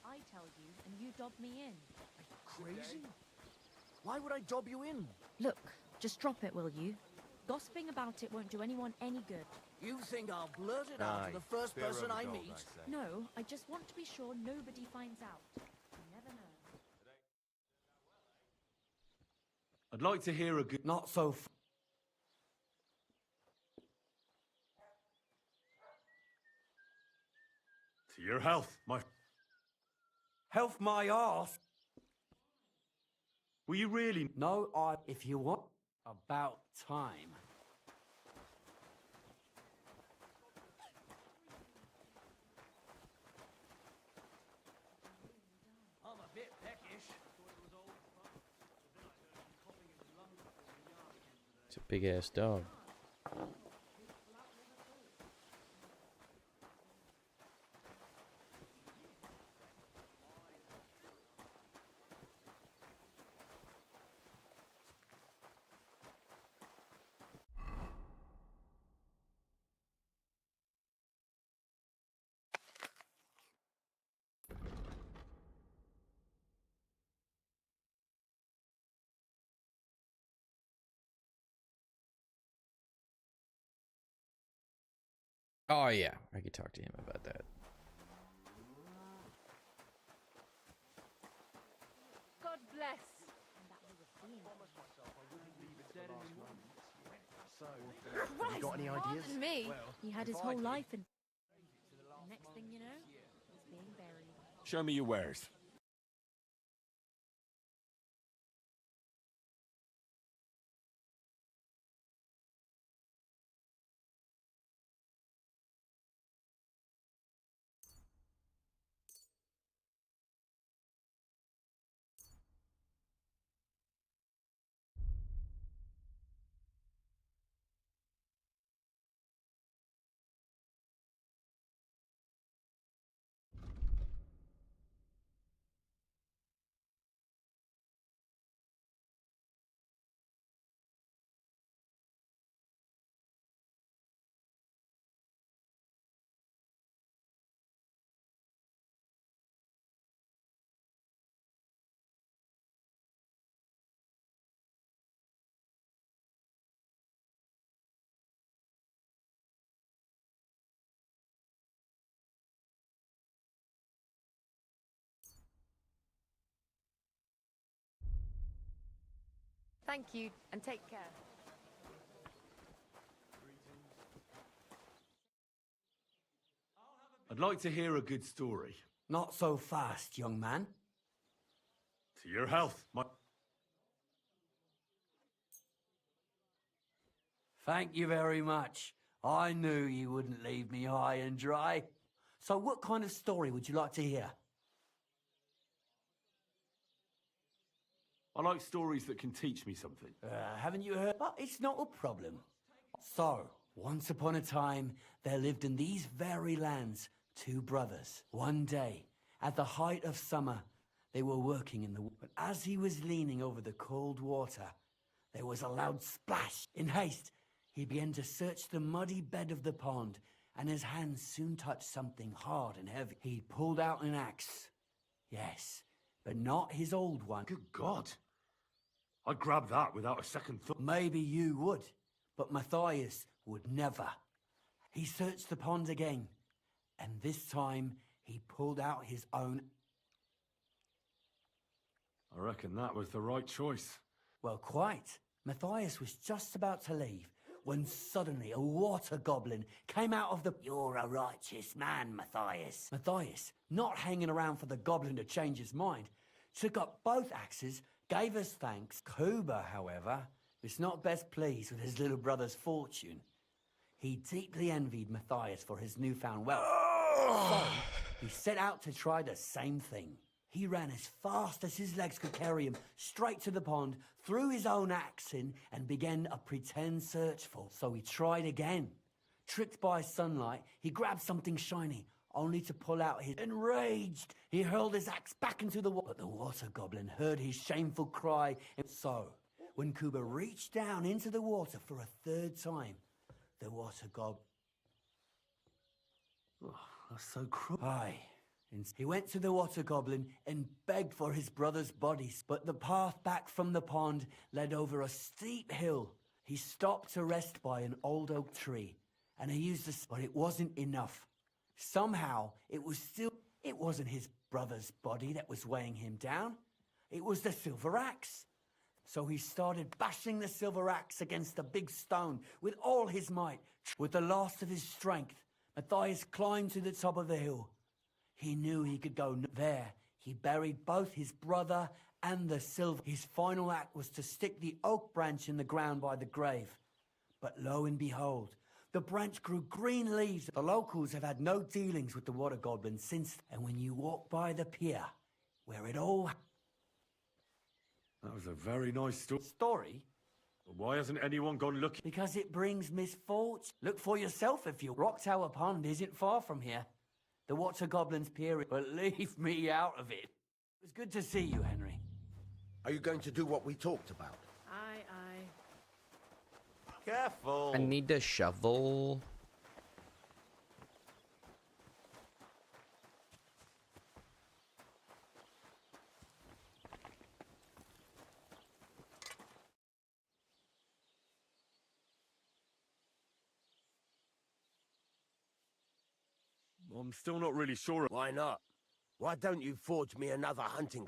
I tell you, and you dob me in. Crazy? Why would I dob you in? Look, just drop it, will you? Gossiping about it won't do anyone any good. You think I'll blurt it out to the first person I meet? No, I just want to be sure nobody finds out. You never know. I'd like to hear a good... Not so To your health, my... Health my arse. Will you really... No, if you want. About time. I'm a bit peckish. It's a big ass dog. Oh yeah, I could talk to him about that. God bless. Have you got any ideas? Me? He had his whole life in... Next thing you know, he's being buried. Show me your wares. Thank you, and take care. I'd like to hear a good story. Not so fast, young man. To your health, my... Thank you very much. I knew you wouldn't leave me high and dry. So what kind of story would you like to hear? I like stories that can teach me something. Haven't you heard? But it's not a problem. So, once upon a time, there lived in these very lands 2 brothers. One day, at the height of summer, they were working in the... But as he was leaning over the cold water, there was a loud splash. In haste, he began to search the muddy bed of the pond, and his hands soon touched something hard and heavy. He pulled out an axe. Yes, but not his old one. Good God. I'd grab that without a second thought. Maybe you would, but Matthias would never. He searched the pond again, and this time he pulled out his own... I reckon that was the right choice. Well, quite. Matthias was just about to leave when suddenly a water goblin came out of the... You're a righteous man, Matthias. Matthias, not hanging around for the goblin to change his mind, took up both axes, gave us thanks. Kuba, however, was not best pleased with his little brother's fortune. He deeply envied Matthias for his newfound wealth. So, he set out to try the same thing. He ran as fast as his legs could carry him, straight to the pond, threw his own axe in, and began a pretend search for. So he tried again. Tricked by sunlight, he grabbed something shiny, only to pull out his... Enraged, he hurled his axe back into the water. But the water goblin heard his shameful cry, and so, when Kuba reached down into the water for a 3rd time, the water goblin... Oh, that's so cruel. Aye. He went to the water goblin and begged for his brother's bodies, but the path back from the pond led over a steep hill. He stopped to rest by an old oak tree, and he used this, but it wasn't enough. Somehow, it wasn't his brother's body that was weighing him down. It was the silver axe. So he started bashing the silver axe against the big stone with all his might. With the last of his strength, Matthias climbed to the top of the hill. He knew he could go there. He buried both his brother and the silver. His final act was to stick the oak branch in the ground by the grave. But lo and behold, the branch grew green leaves. The locals have had no dealings with the water goblin since. And when you walk by the pier, where it all... That was a very nice story. Story? But why hasn't anyone gone looking? Because it brings misfortune. Look for yourself if you... Rock Tower Pond isn't far from here. The water goblin's pier, but leave me out of it. It was good to see you, Henry. Are you going to do what we talked about? Aye, aye. Careful. I need a shovel. I'm still not really sure. Why not? Why don't you forge me another hunting...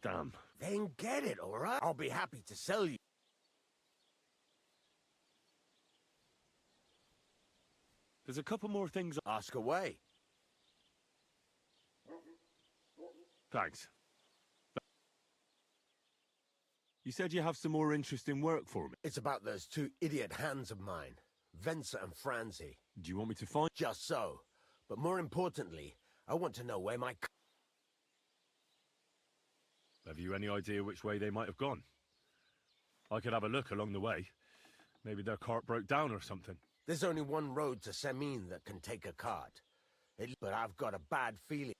Damn. Then get it, all right? I'll be happy to sell you. There's a couple more things... Ask away. Thanks. You said you have some more interesting work for me. It's about those 2 idiot hands of mine, Venser and Franzi. Do you want me to find... Just so. But more importantly, I want to know where my... Have you any idea which way they might have gone? I could have a look along the way. Maybe their cart broke down or something. There's only one road to Semin that can take a cart. But I've got a bad feeling.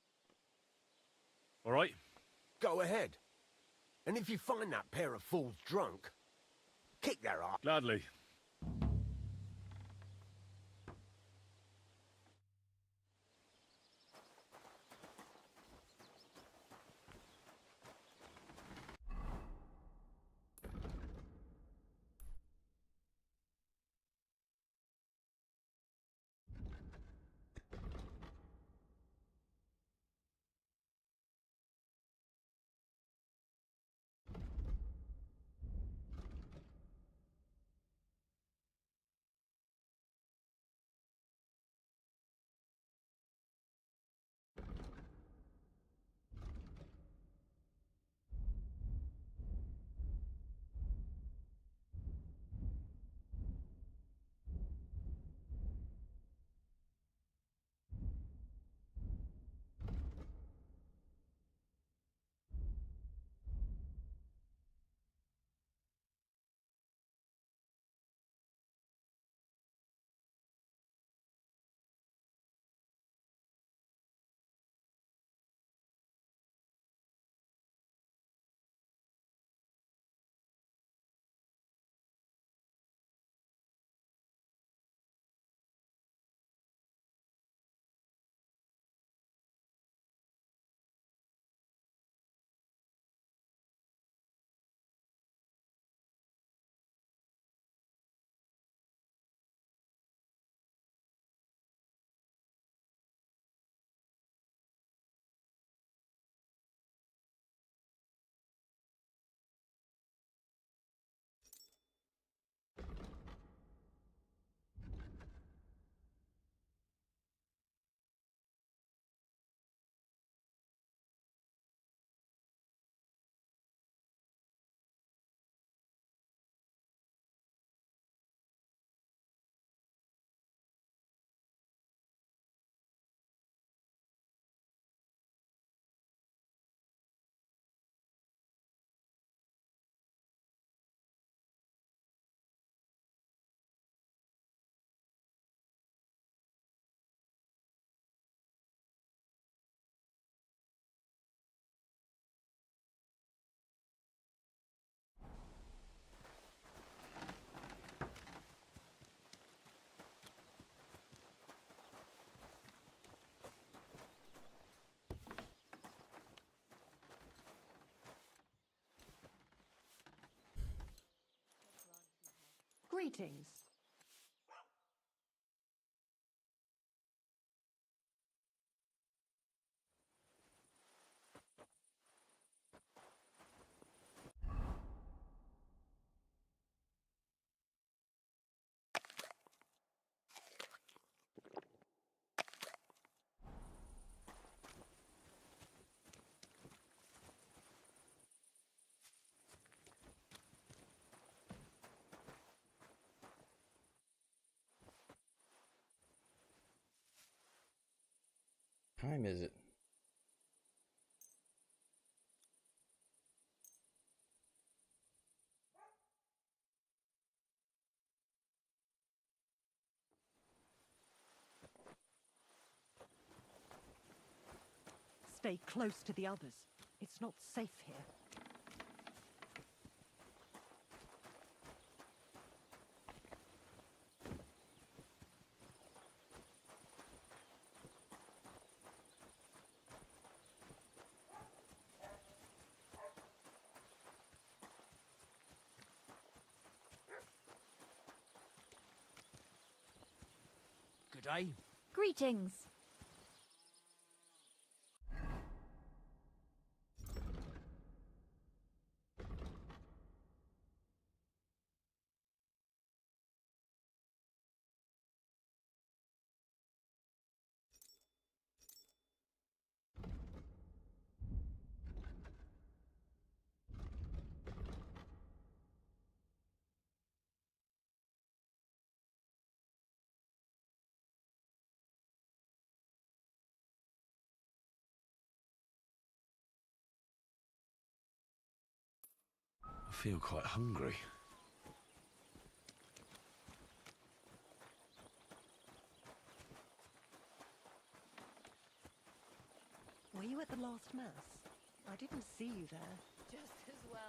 All right. Go ahead. And if you find that pair of fools drunk, kick their ass. Gladly. Greetings. Time is it? Stay close to the others. It's not safe here. Good day. Greetings. I feel quite hungry. Were you at the last mass? I didn't see you there. Just as well.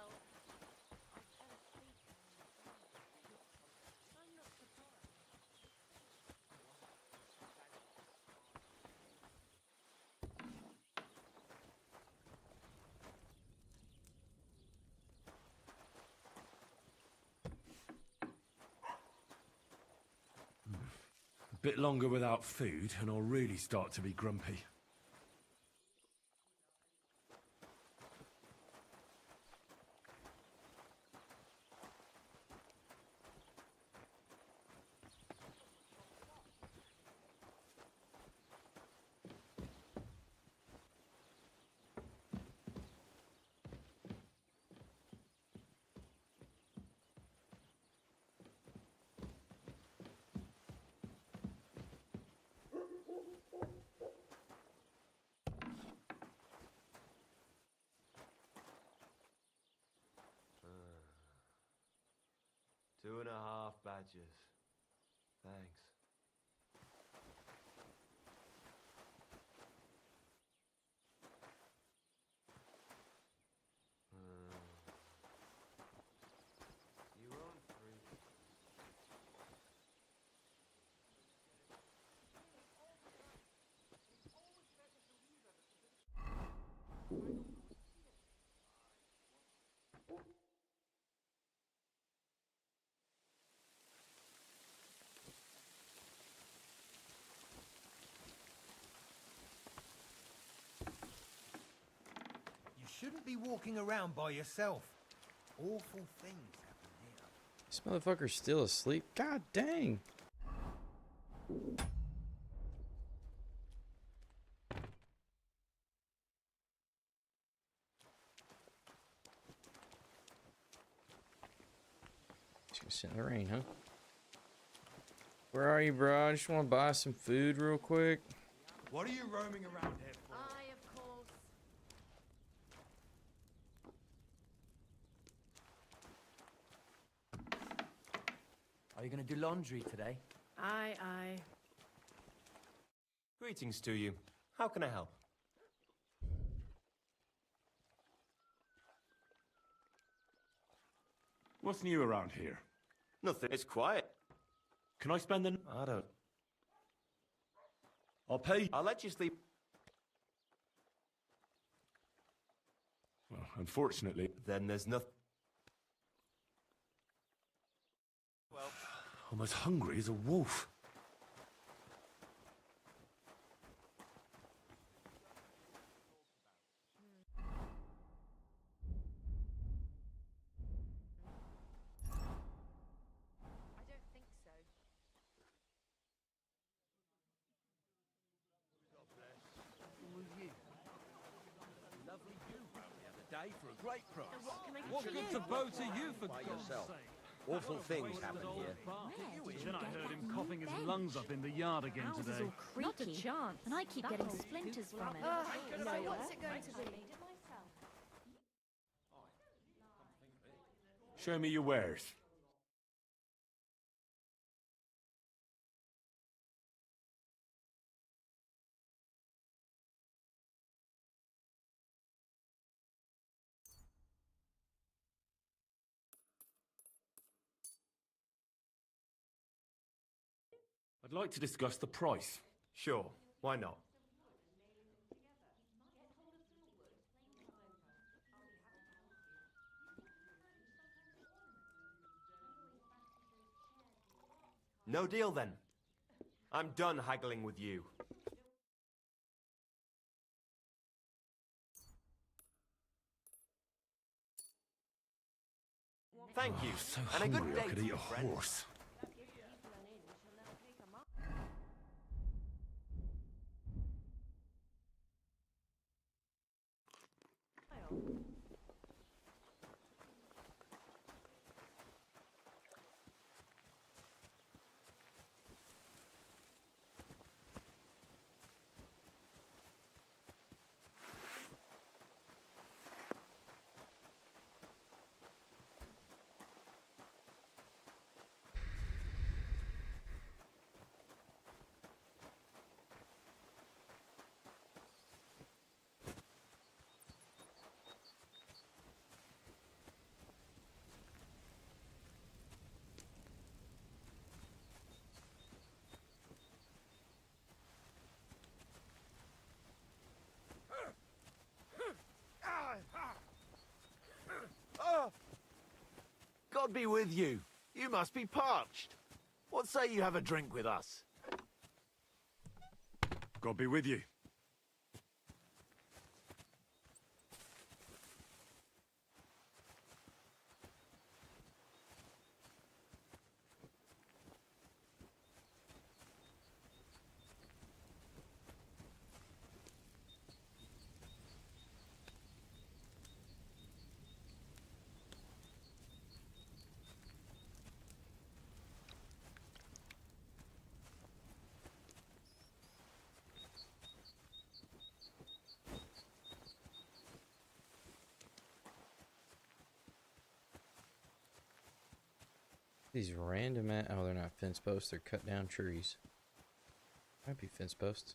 A bit longer without food and I'll really start to be grumpy. Two and a half badges. Thanks. You own three. You shouldn't be walking around by yourself. Awful things happen here. This motherfucker's still asleep. God dang. Just gonna sit in the rain, huh? Where are you, bro? I just want to buy some food real quick. What are you roaming around here for? Aye, of course. Are you going to do laundry today? Aye, aye. Greetings to you. How can I help? What's new around here? Nothing. It's quiet. Can I spend the... I don't... I'll pay... I'll let you sleep. Well, unfortunately... Then there's nothing... Well, I'm as hungry as a wolf. I don't think so. With you. Lovely view round the other day for a great price. What good's a bow to you, for By God's yourself. sake? Awful things happen here. Then I heard him coughing his lungs up in the yard again Ours is today. all creaky. Not a chance. And I keep That'll getting be splinters too from it. flat. So what's it going to be? Show me your wares. I'd like to discuss the price. Sure, why not? No deal then. I'm done haggling with you. Thank you, So and a good hungry day I could to eat you, a friend. horse. God be with you. You must be parched. What say you have a drink with us? God be with you. These random oh, they're not fence posts, they're cut down trees. Might be fence posts.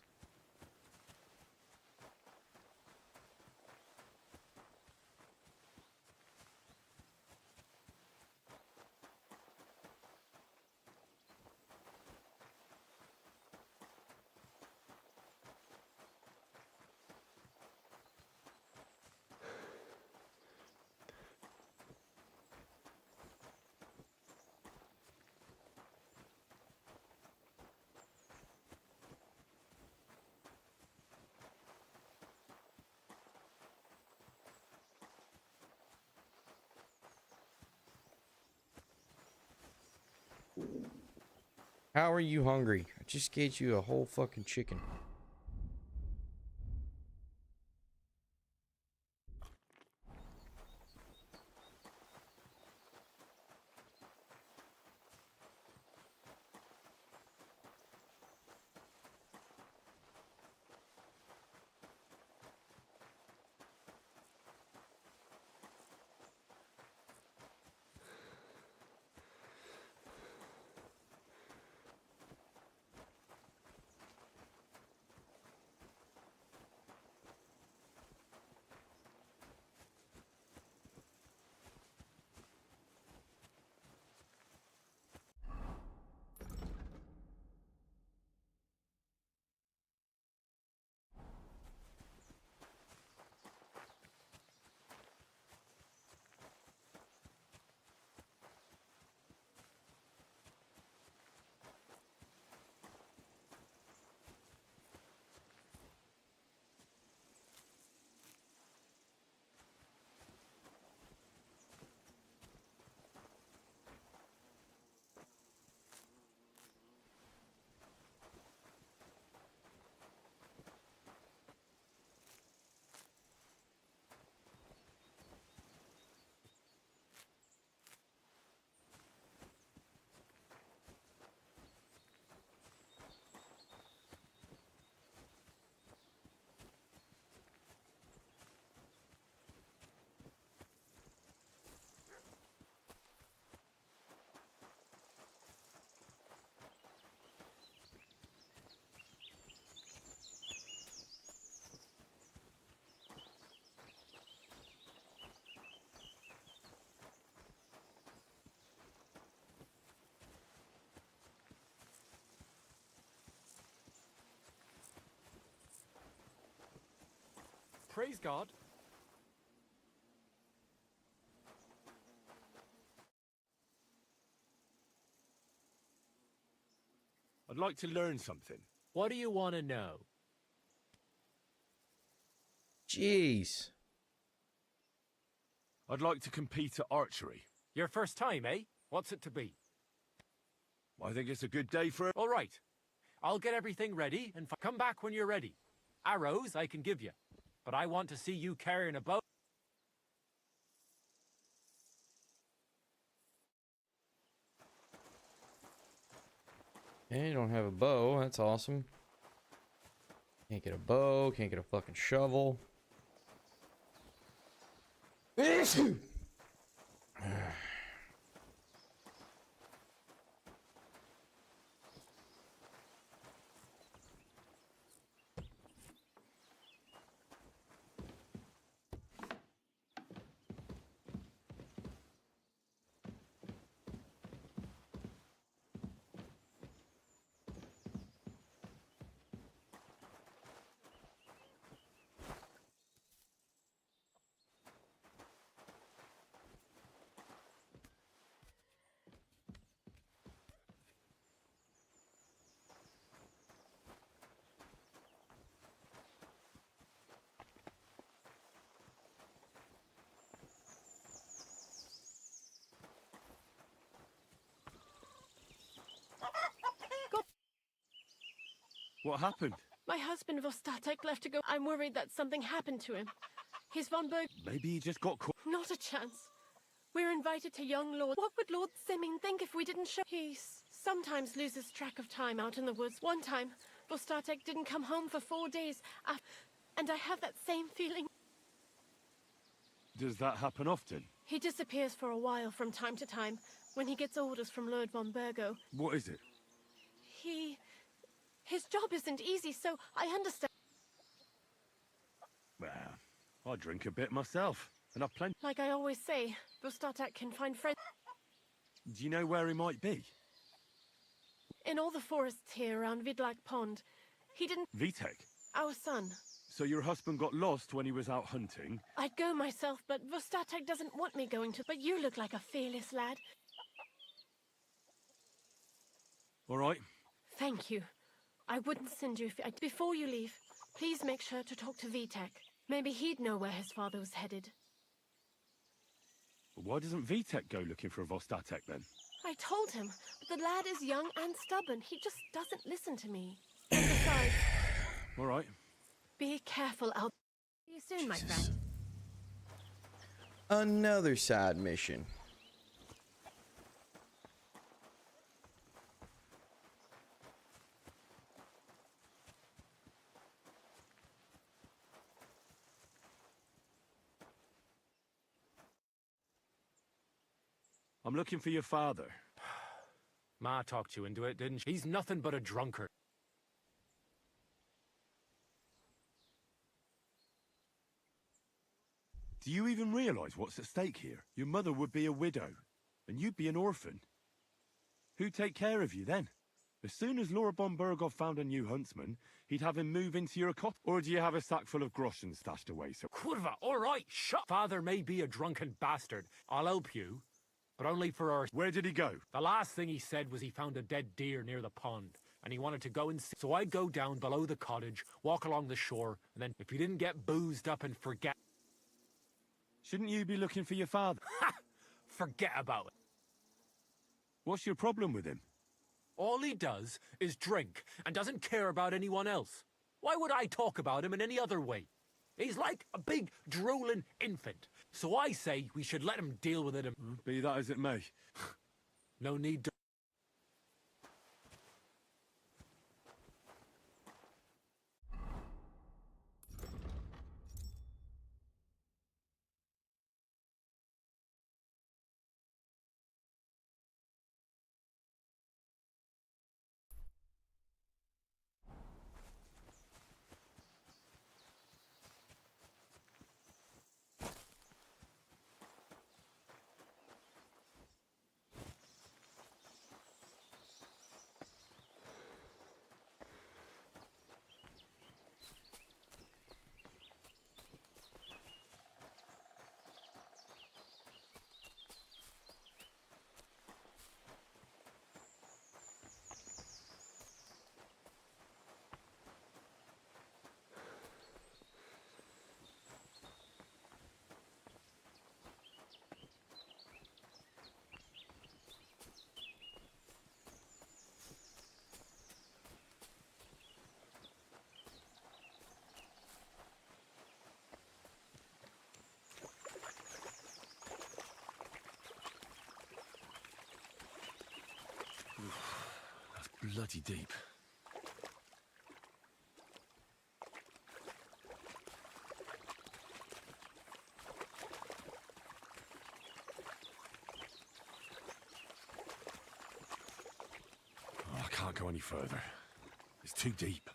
How are you hungry? I just gave you a whole fucking chicken. Praise God. I'd like to learn something. What do you want to know? Jeez. I'd like to compete at archery. Your first time, eh? What's it to be? I think it's a good day for it. All right. I'll get everything ready and come back when you're ready. Arrows I can give you, but I want to see you carrying a bow. Yeah, you don't have a bow. That's awesome. Can't get a bow. Can't get a fucking shovel. What happened? My husband Vostatek left to go. I'm worried that something happened to him. He's von Berg. Maybe he just got caught. Not a chance. We're invited to young Lord. What would Lord Simming think if we didn't show? He sometimes loses track of time out in the woods. One time, Vostatek didn't come home for 4 days. And I have that same feeling. Does that happen often? He disappears for a while from time to time when he gets orders from Lord von Burgo. What is it? His job isn't easy, so I understand. Well, I drink a bit myself, and I've plenty. Like I always say, Vostatek can find friends. Do you know where he might be? In all the forests here around Vidlak Pond. He didn't... Vitek? Our son. So your husband got lost when he was out hunting? I'd go myself, but Vostatek doesn't want me going to... But you look like a fearless lad. All right. Thank you. I wouldn't send you if... Before you leave, please make sure to talk to Vitek. Maybe he'd know where his father was headed. But why doesn't Vitek go looking for Vostatek then? I told him, but the lad is young and stubborn. He just doesn't listen to me. And besides... All right. Be careful out... See you soon, my friend. Another side mission. I'm looking for your father. Ma talked you into it, didn't she? He's nothing but a drunkard. Do you even realize what's at stake here? Your mother would be a widow, and you'd be an orphan. Who'd take care of you then? As soon as Lord von Burgov found a new huntsman, he'd have him move into your cot. Or do you have a sack full of groschen stashed away? So Kurva, all right, shut. Father may be a drunken bastard. I'll help you, but only for our... Where did he go? The last thing he said was he found a dead deer near the pond, and he wanted to go and see. So I'd go down below the cottage, walk along the shore, and then if he didn't get boozed up and forget... Shouldn't you be looking for your father? Ha! Forget about it. What's your problem with him? All he does is drink and doesn't care about anyone else. Why would I talk about him in any other way? He's like a big, drooling infant. So I say we should let him deal with it. Be that as it may. No need to... bloody deep. Oh, I can't go any further. It's too deep.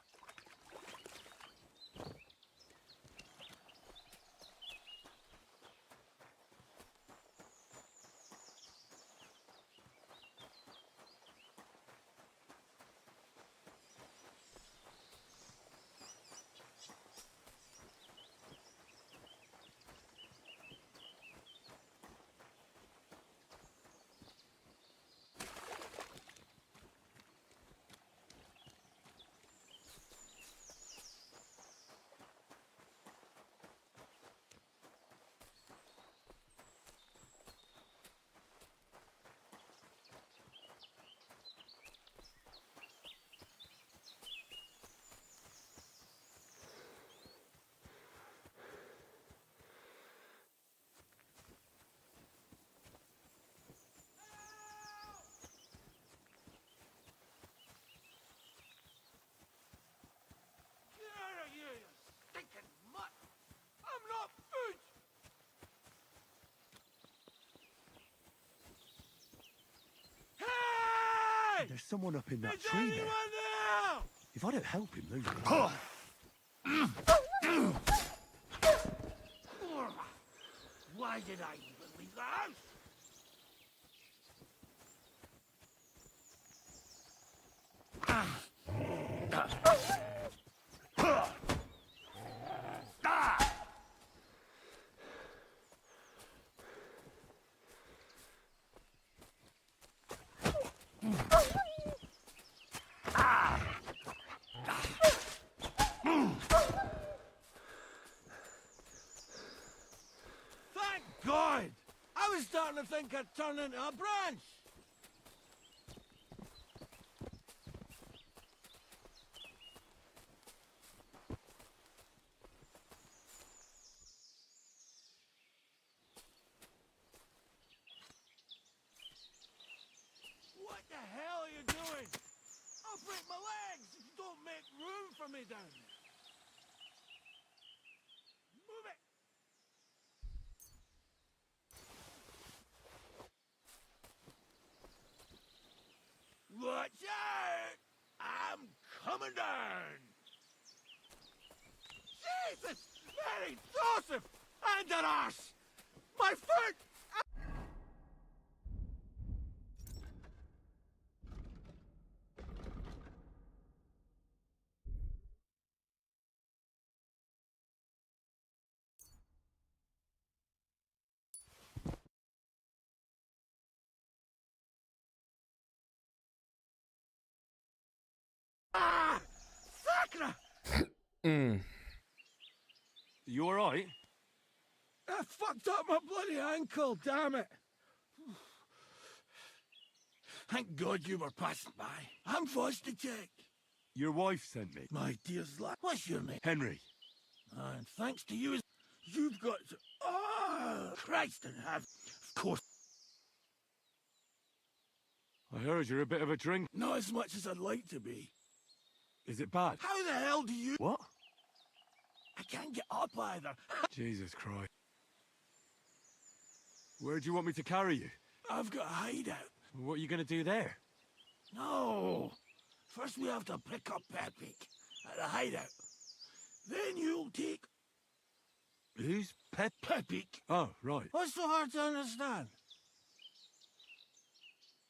There's someone up in that tree there. If I don't help him, those Why did I even leave the house? Thank God! I was starting to think I'd turn into a branch. What the hell are you doing? I'll break my legs if you don't make room for me down there. Move it! Watch out! I'm coming down! Jesus! Mary Joseph! And an arse! My foot! Ah! Sacra! You alright? I fucked up my bloody ankle, damn it! Thank God you were passing by. I'm forced to check. Your wife sent me. My dear's lad. What's your name? Henry. And thanks to you, you've got to... Oh, Christ in heaven. Of course. I heard you're a bit of a drink. Not as much as I'd like to be. Is it bad? How the hell do you... What? I can't get up either. Jesus Christ. Where do you want me to carry you? I've got a hideout. What are you going to do there? No. First we have to pick up Pepik at a hideout. Then you'll take... Who's Pepik. Oh, right. What's so hard to understand?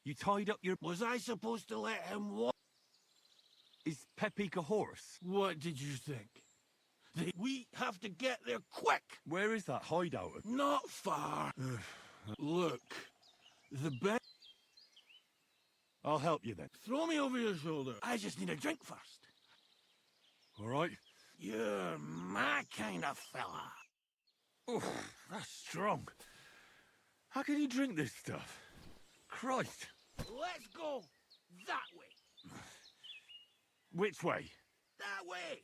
You tied up your... Was I supposed to let him walk? Is Pepik a horse? What did you think? We have to get there quick. Where is that hideout? Not far. Look, the best... I'll help you then. Throw me over your shoulder. I just need a drink first. All right. You're my kind of fella. Oh, that's strong. How can you drink this stuff? Christ. Let's go that way. Which way? That way.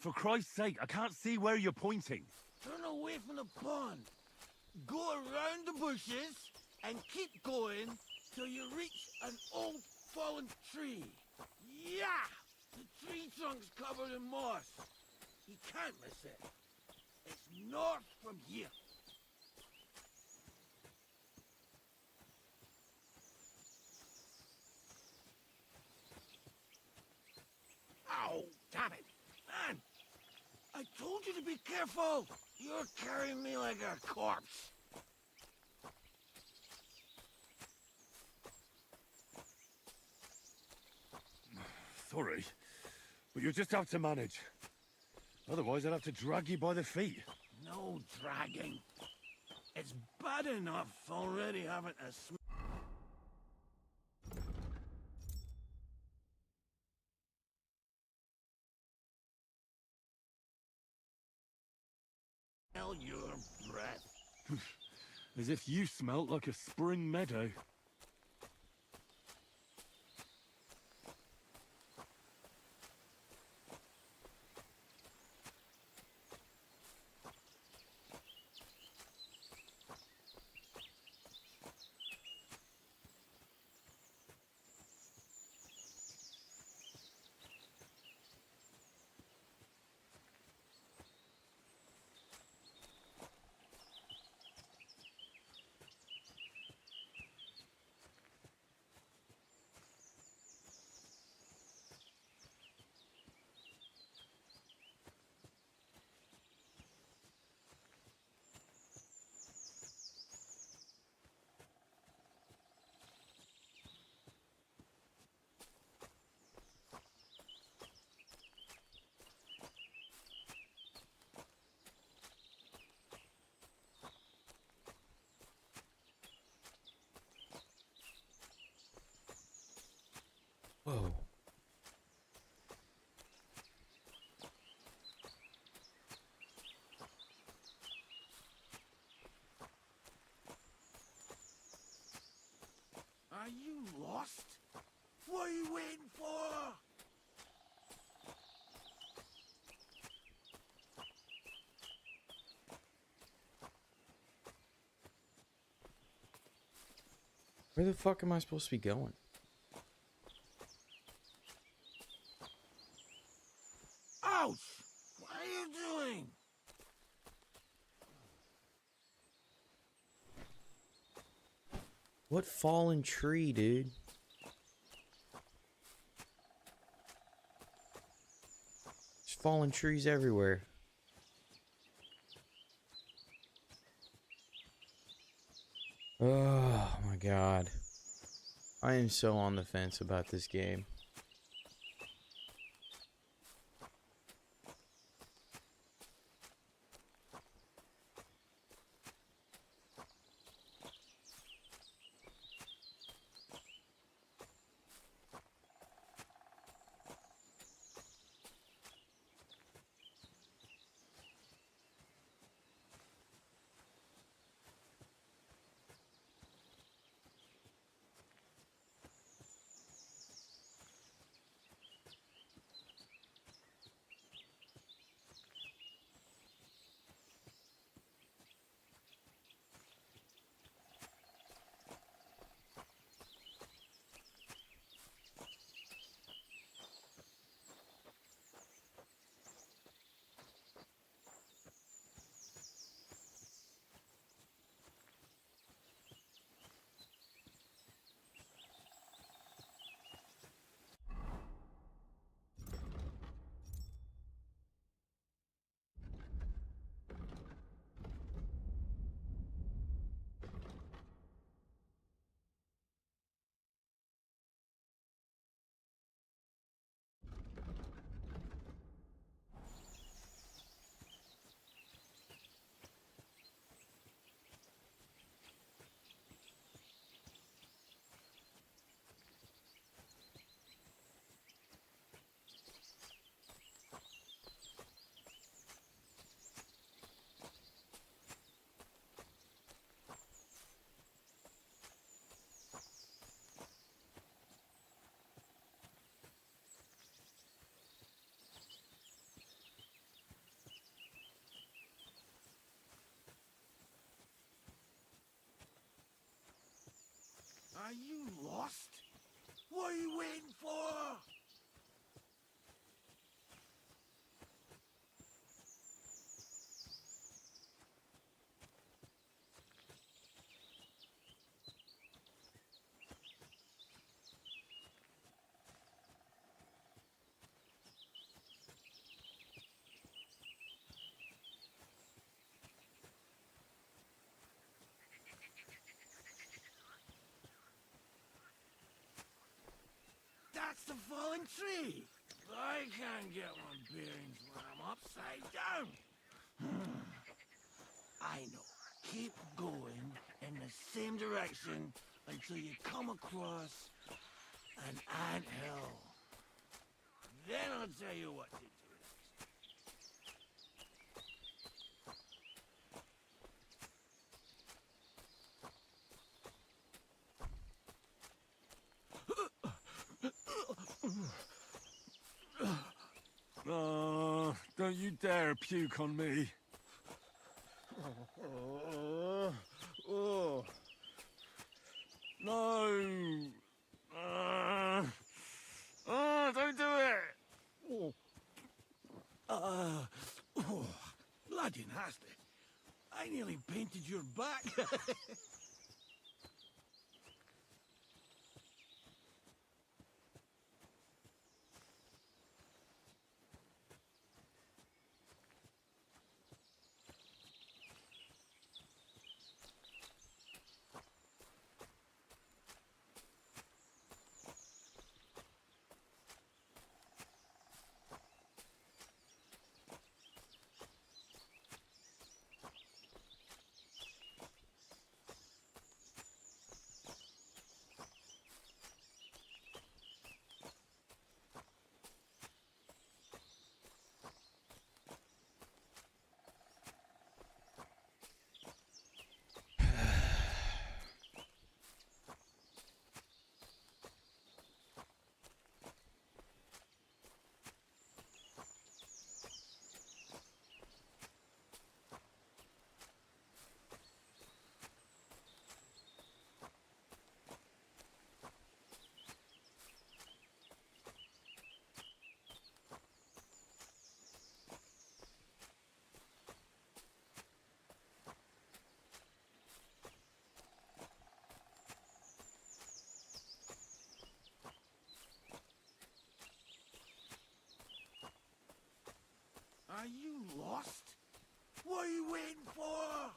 For Christ's sake, I can't see where you're pointing. Turn away from the pond. Go around the bushes and keep going till you reach an old fallen tree. Yeah! The tree trunk's covered in moss. You can't miss it. It's north from here. Oh, damn it. Man, I told you to be careful. You're carrying me like a corpse. Sorry, but you'll just have to manage. Otherwise, I'd have to drag you by the feet. No dragging. It's bad enough already having to smell your breath. As if you smelt like a spring meadow. Whoa. Are you lost? What are you waiting for? Where the fuck am I supposed to be going? Ouch! What are you doing? What fallen tree, dude? There's fallen trees everywhere. Oh my god. I am so on the fence about this game. Are you lost? What are you waiting for? That's the fallen tree. I can't get my bearings when I'm upside down. I know. Keep going in the same direction until you come across an anthill. Then I'll tell you what to do. Oh, don't you dare puke on me. Oh. No. Don't do it. Bloody nasty. I nearly painted your back. Are you lost? What are you waiting for?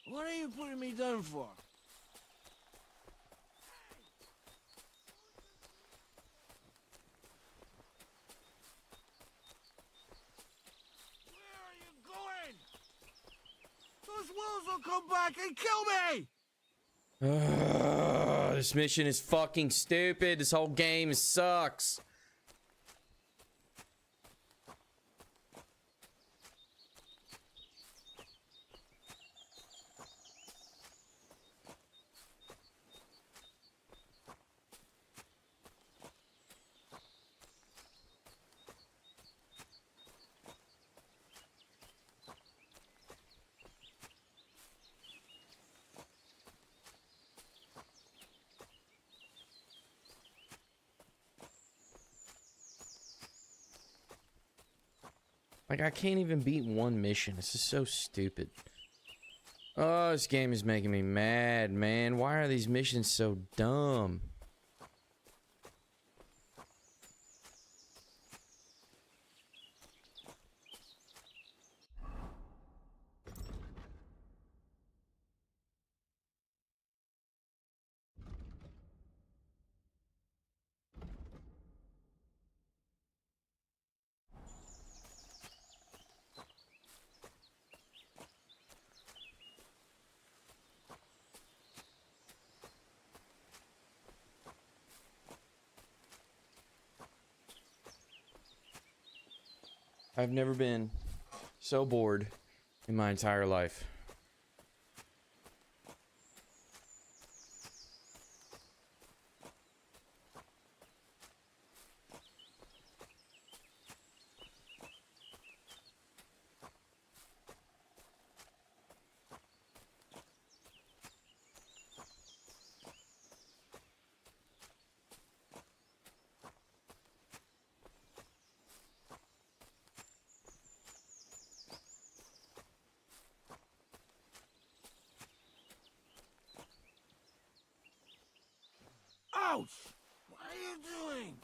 What are you putting me down for? Where are you going? Those wolves will come back and kill me! This mission is fucking stupid. This whole game sucks. Like, I can't even beat one mission. This is so stupid. Oh, this game is making me mad, man. Why are these missions so dumb? I've never been so bored in my entire life. Ouch! What are you doing?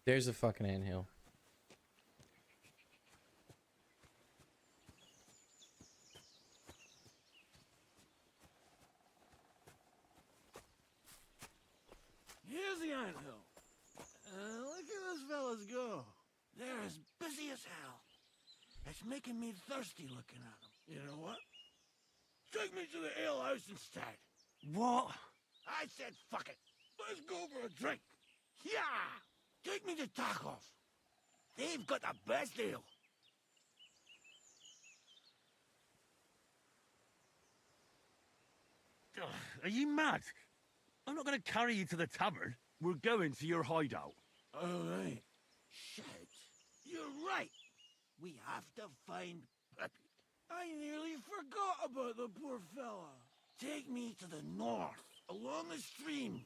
There's a fucking anthill. Here's the anthill. Look at those fellas go. They're as busy as hell. It's making me thirsty looking at them. You know what? Take me to the ale house instead. What? I said fuck it. Let's go for a drink. Yeah! Take me to Tacos. They've got the best ale. Ugh, are you mad? I'm not going to carry you to the tavern. We're going to your hideout. All right. Shit. You're right. We have to find Peppy. I nearly forgot about the poor fella. Take me to the north, along the stream.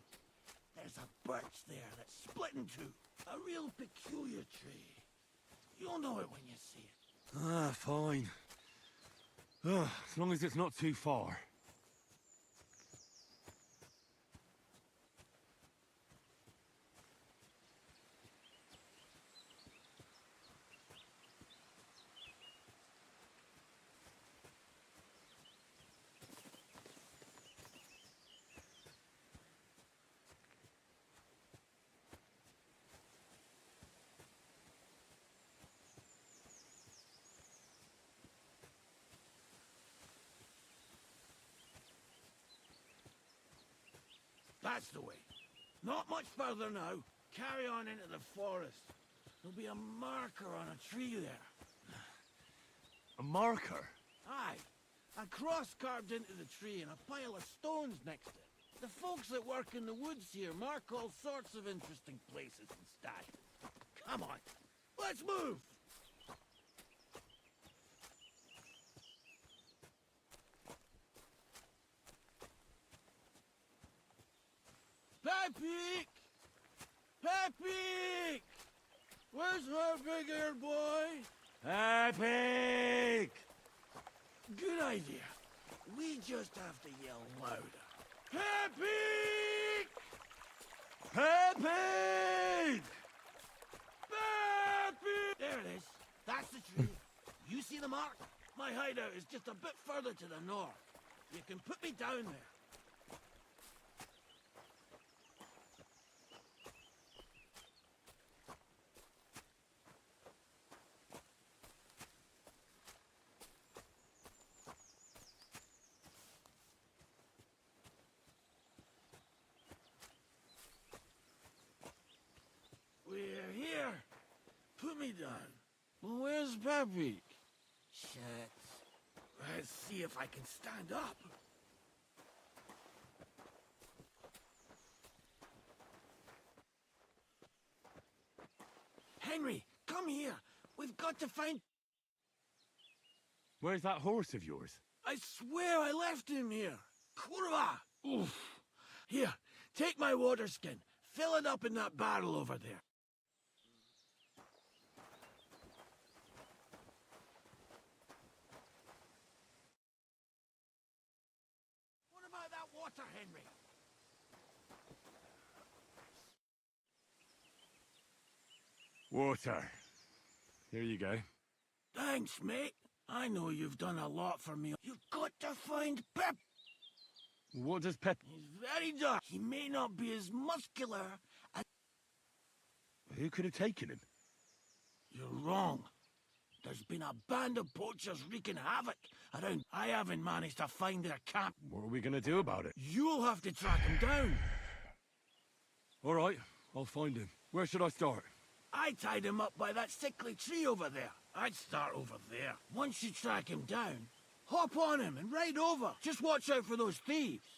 There's a birch there that's split in two. A real peculiar tree. You'll know it when you see it. Ah, fine. Ugh, as long as it's not too far. That's the way. Not much further now. Carry on into the forest. There'll be a marker on a tree there. A marker? Aye. A cross carved into the tree and a pile of stones next to it. The folks that work in the woods here mark all sorts of interesting places instead. Come on. Let's move! Peppy! Peppy! Where's her big-eared boy? Epic! Good idea. We just have to yell louder. Peppy! Peppy! Peppy! There it is. That's the tree. You see the mark? My hideout is just a bit further to the north. You can put me down there. Peppy. Shit. Let's see if I can stand up. Henry, come here. We've got to find... Where's that horse of yours? I swear I left him here. Kurwa! Oof. Here, take my water skin. Fill it up in that barrel over there. What about that water, Henry? Water. Here you go. Thanks, mate. I know you've done a lot for me. You've got to find Pep. What does Pep... He's very dark. He may not be as muscular as... Who could have taken him? You're wrong. There's been a band of poachers wreaking havoc around. I haven't managed to find their camp. What are we going to do about it? You'll have to track him down. All right, I'll find him. Where should I start? I tied him up by that sickly tree over there. I'd start over there. Once you track him down, hop on him and ride over. Just watch out for those thieves.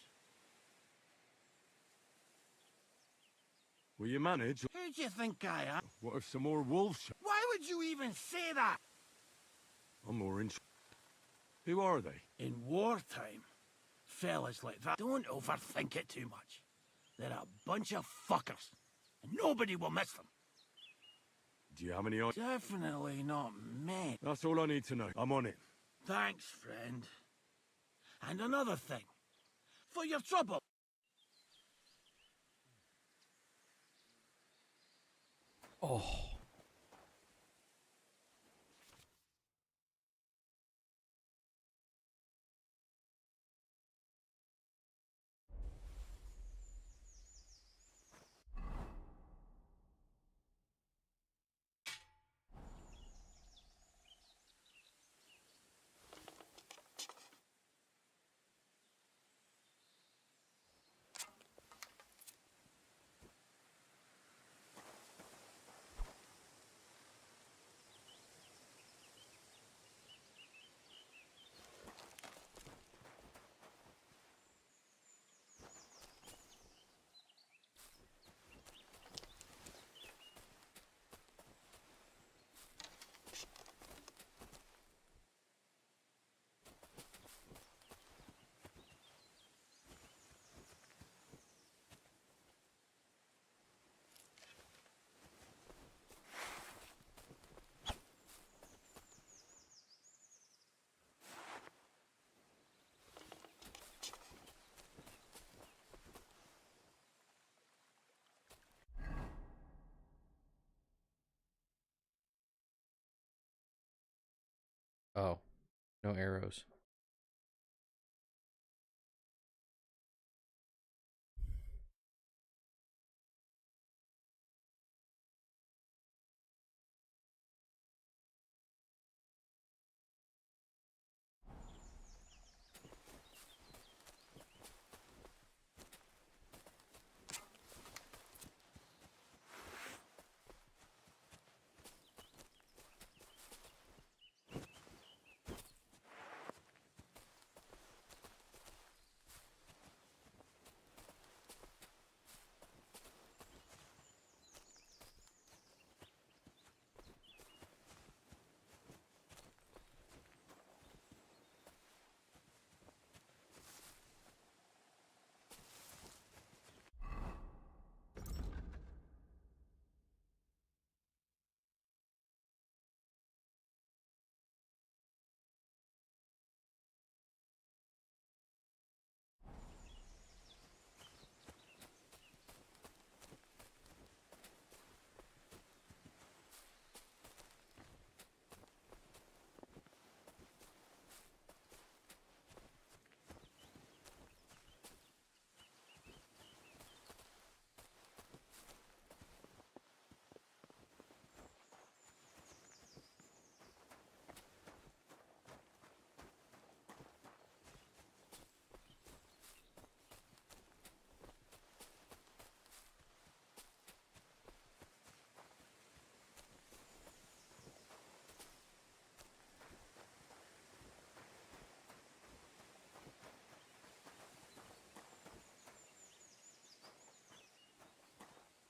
Will you manage? Who do you think I am? What if some more wolves show? Why would you even say that? I'm more interested. Who are they? In wartime, fellas like that don't overthink it too much. They're a bunch of fuckers, and nobody will miss them. Do you have any ideas? Definitely not men. That's all I need to know. I'm on it. Thanks, friend. And another thing. For your trouble. Oh. Oh, no arrows.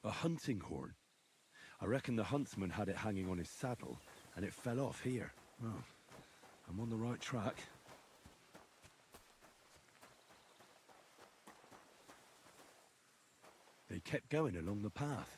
A hunting horn. I reckon the huntsman had it hanging on his saddle, and it fell off here. Oh, I'm on the right track. They kept going along the path.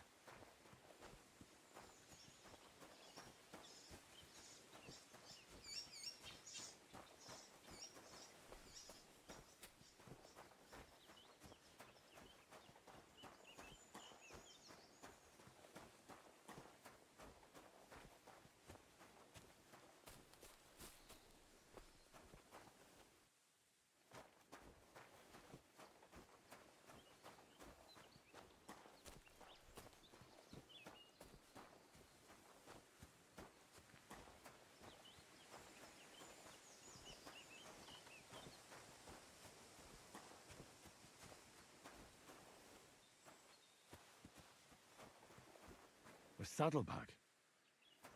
A saddlebag.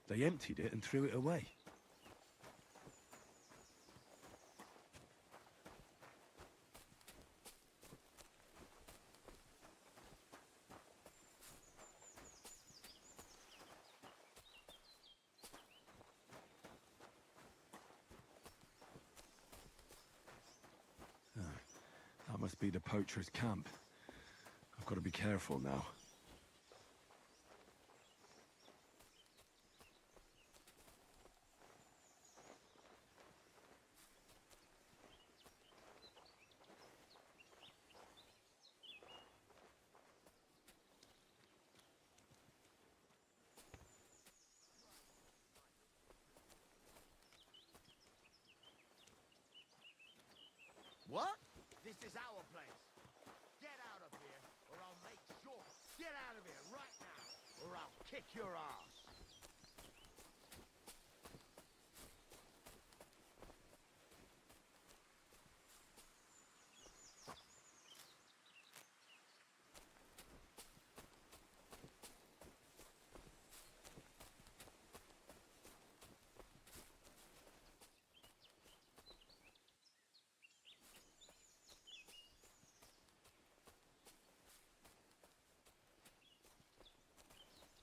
They emptied it and threw it away. Ah, that must be the poacher's camp. I've got to be careful now. What? This is our place. Get out of here, or I'll make sure. Get out of here right now, or I'll kick your ass.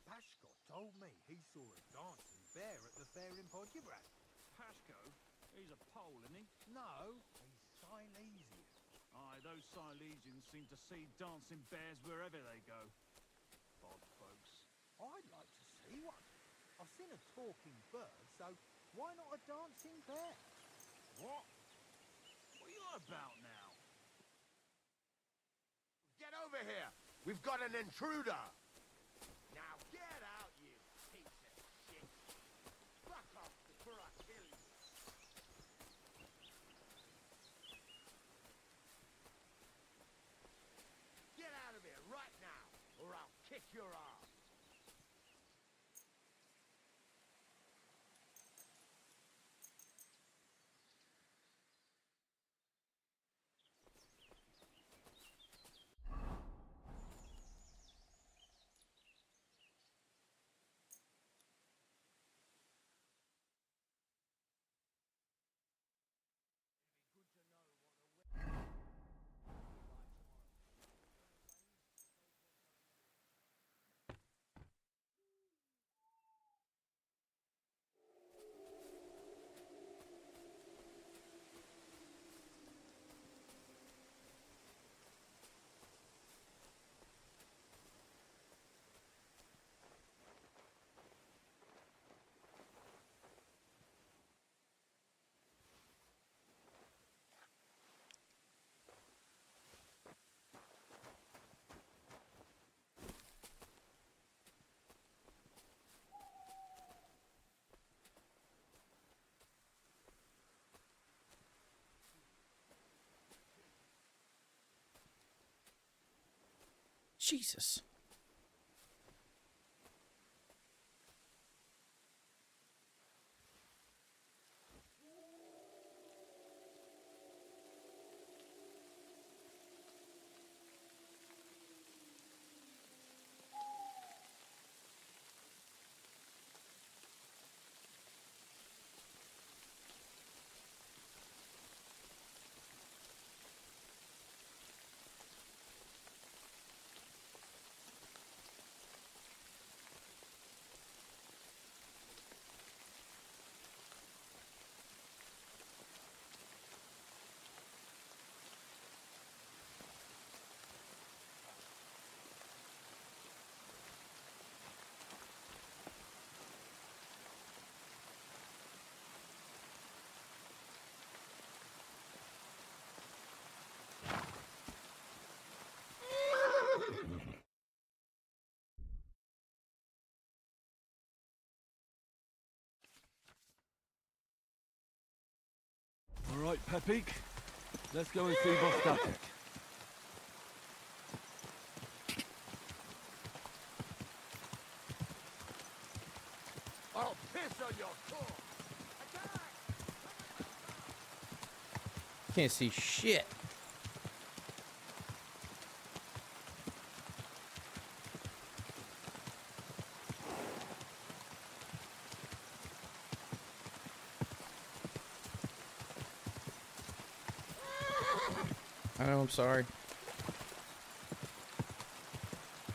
Pashko told me he saw a dancing bear at the fair in Podjabrak. Pashko? He's a Pole, isn't he? No, he's Silesian. Aye, those Silesians seem to see dancing bears wherever they go. Odd folks. I'd like to see one. I've seen a talking bird, so why not a dancing bear? What? What are you on about now? Get over here. We've got an intruder. Now get out, you piece of shit. Fuck off before I kill you. Get out of here right now, or I'll kick your ass. Jesus. Pepik, let's go and see Bostatic. I'll piss on your core. Can't see shit. I know, I'm sorry.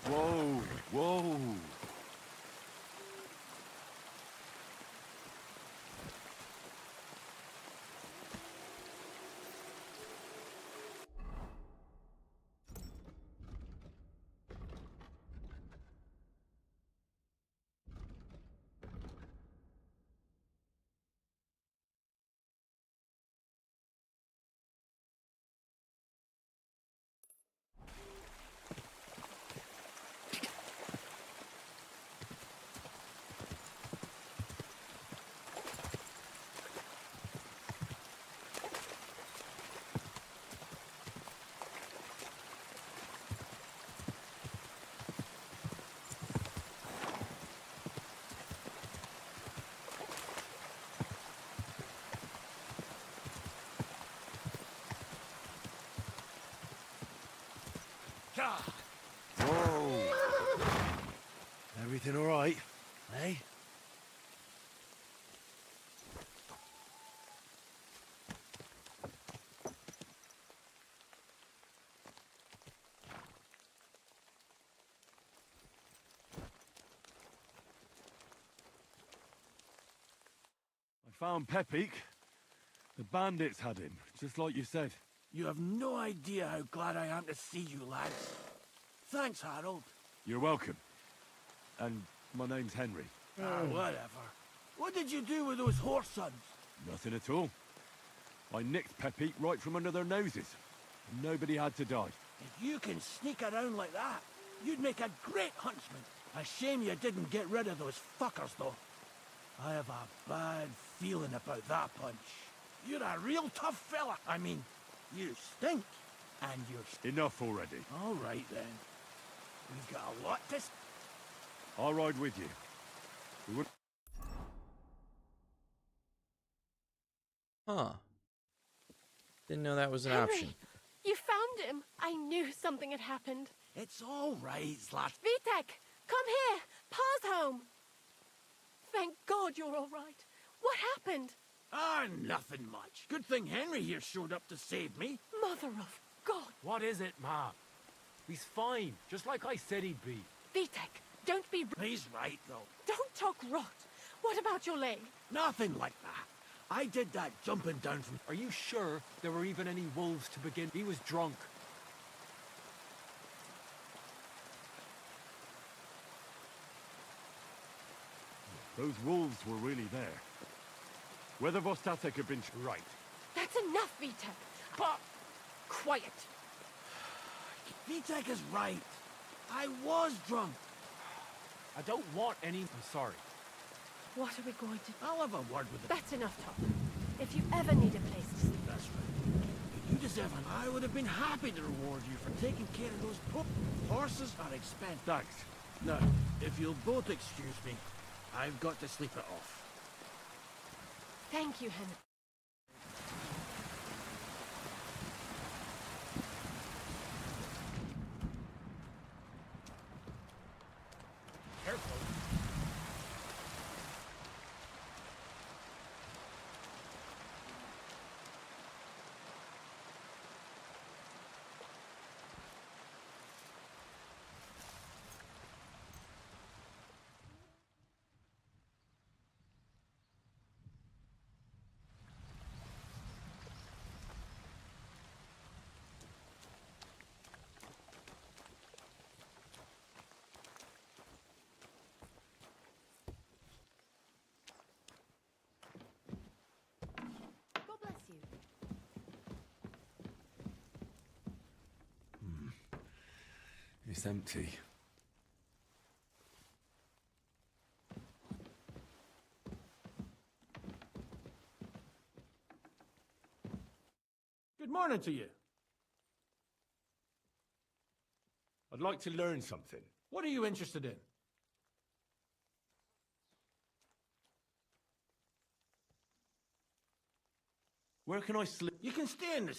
Whoa, whoa. Whoa. Everything all right, eh? I found Pepik. The bandits had him, just like you said. You have no idea how glad I am to see you, lads. Thanks, Harold. You're welcome. And my name's Henry. Whatever. What did you do with those horse sons? Nothing at all. I nicked Pepik right from under their noses. Nobody had to die. If you can sneak around like that, you'd make a great huntsman. A shame you didn't get rid of those fuckers, though. I have a bad feeling about that bunch. You're a real tough fella. I mean, you stink. And you're... Enough already. All right, then. We've got a lot to... I'll ride with you. We would... Huh. Didn't know that was an Henry, option. You found him. I knew something had happened. It's all right, Slat. Vitek, come here. Pa's home. Thank God you're all right. What happened? Ah, nothing much. Good thing Henry here showed up to save me. Mother of God. What is it, Ma? He's fine, just like I said he'd be. Vitek, don't be... He's right, though. Don't talk rot. What about your leg? Nothing like that. I did that jumping down from... Are you sure there were even any wolves to begin? He was drunk. Those wolves were really there. Whether Vostatek had been right. That's enough, Vitek. But... Quiet. Vitek is right. I was drunk. I don't want any... I'm sorry. What are we going to do? I'll have a word with him. That's enough talk. If you ever need a place to sleep... That's right. You deserve it. I would have been happy to reward you for taking care of those poor horses are expensive. Thanks. Now, if you'll both excuse me, I've got to sleep it off. Thank you, Henry. Careful. God bless you. It's empty. happening to you? I'd like to learn something. What are you interested in? Where can I sleep? You can stay in the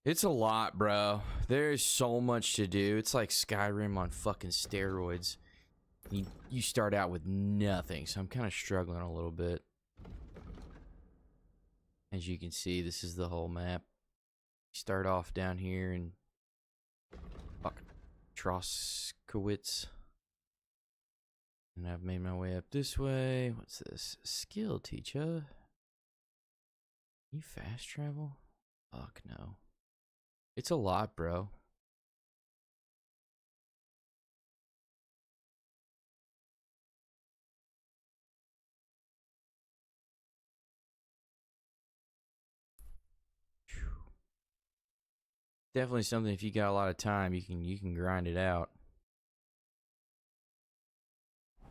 It's a lot, bro. There's so much to do. It's like Skyrim on fucking steroids. You start out with nothing, so I'm kind of struggling a little bit. As you can see, this is the whole map. Start off down here in fucking Troskowitz. And I've made my way up this way. What's this? Skill teacher. Can you fast travel? Fuck no. It's a lot, bro. Definitely something, if you got a lot of time, you can grind it out.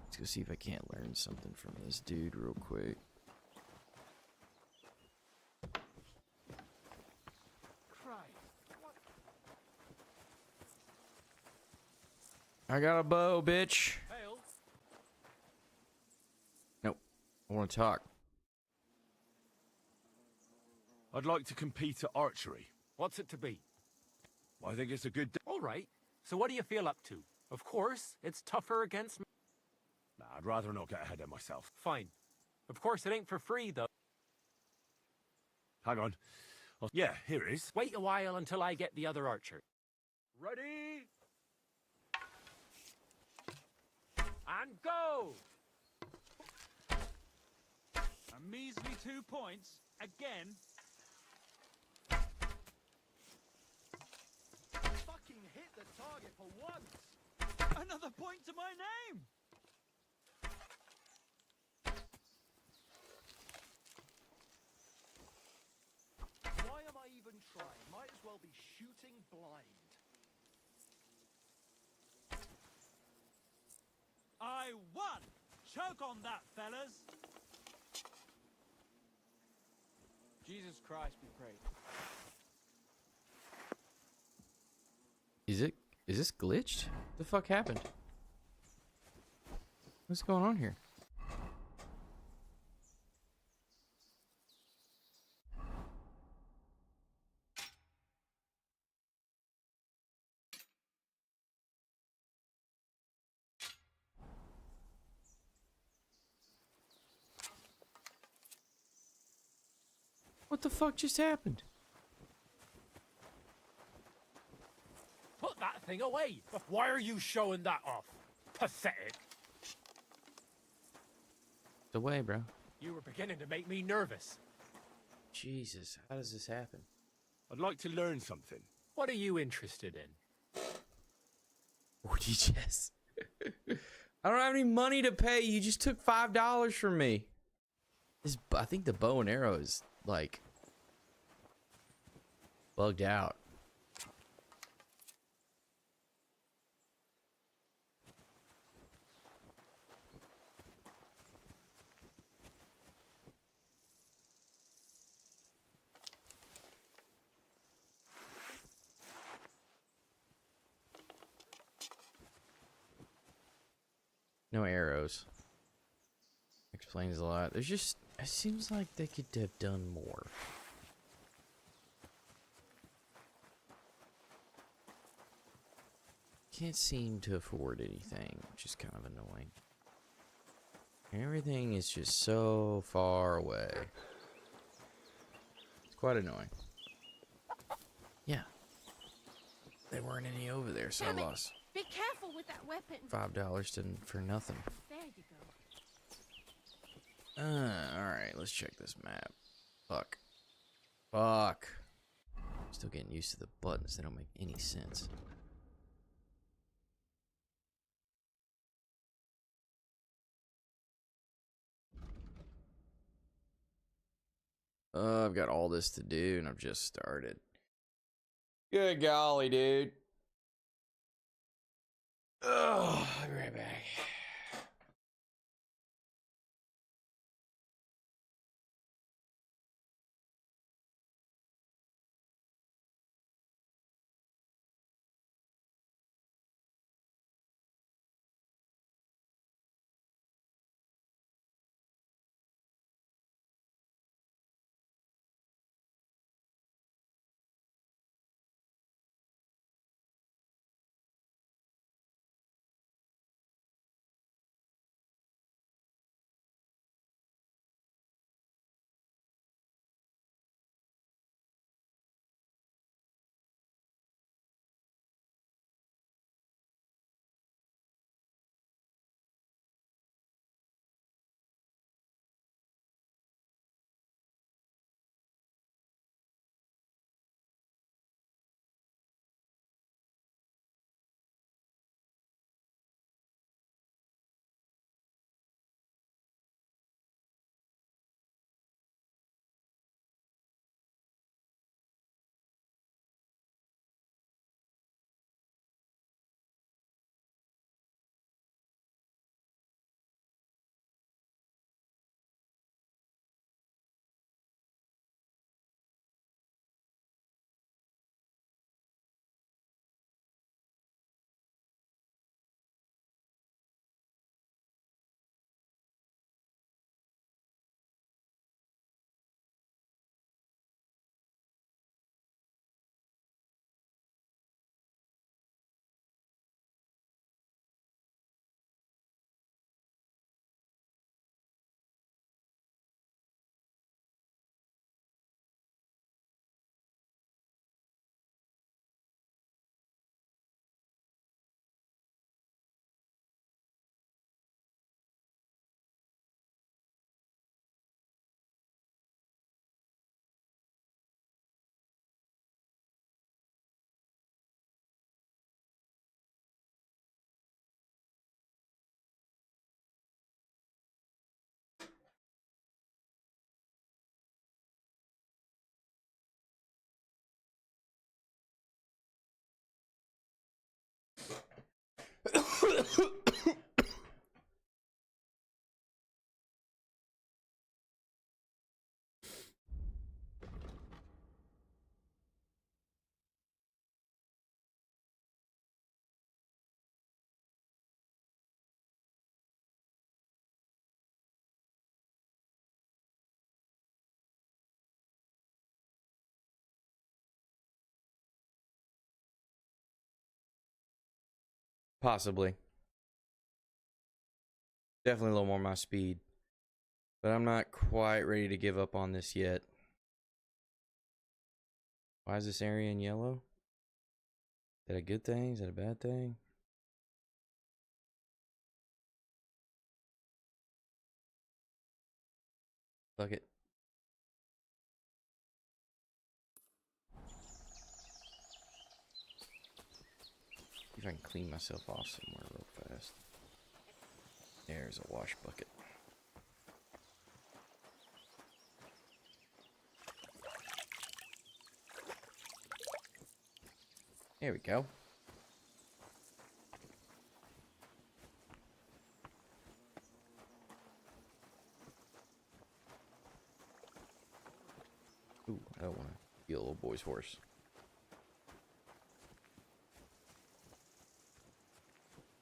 Let's go see if I can't learn something from this dude real quick. I got a bow, bitch. Hail. Nope. I want to talk. I'd like to compete at archery. What's it to be? I think it's a good... All right. So what do you feel up to? Of course, it's tougher against me. Nah, I'd rather not get ahead of myself. Fine. Of course, it ain't for free, though. Hang on. Yeah, here it is. Wait a while until I get the other archer. Ready? And go! A measly 2 points. Again. Fucking hit the target for once. Another point to my name. Why am I even trying? Might as well be shooting blind. I won! Choke on that, fellas! Jesus Christ be praised. Is this glitched? What the fuck happened? What's going on here? What the fuck just happened? Put that thing away! Why are you showing that off? Pathetic. The way, bro. You were beginning to make me nervous. Jesus, how does this happen? I'd like to learn something. What are you interested in? What you just... I don't have any money to pay. You just took $5 from me. I think the bow and arrow is, like, bugged out. No arrows. Explains a lot. There's just... It seems like they could have done more. Can't seem to afford anything, which is kind of annoying. Everything is just so far away. It's quite annoying. Yeah. There weren't any over there, so Damn I it. lost Be careful with that weapon. $5 for nothing. There you go. Alright, let's check this map. Fuck. Fuck. Still getting used to the buttons. They don't make any sense. I've got all this to do, and I've just started. Good golly, dude. I'll be right back. Possibly. Definitely a little more my speed. But I'm not quite ready to give up on this yet. Why is this area in yellow? Is that a good thing? Is that a bad thing? Fuck it. See if I can clean myself off somewhere real fast. There's a wash bucket. There we go. Ooh, I don't want to be a little boy's horse.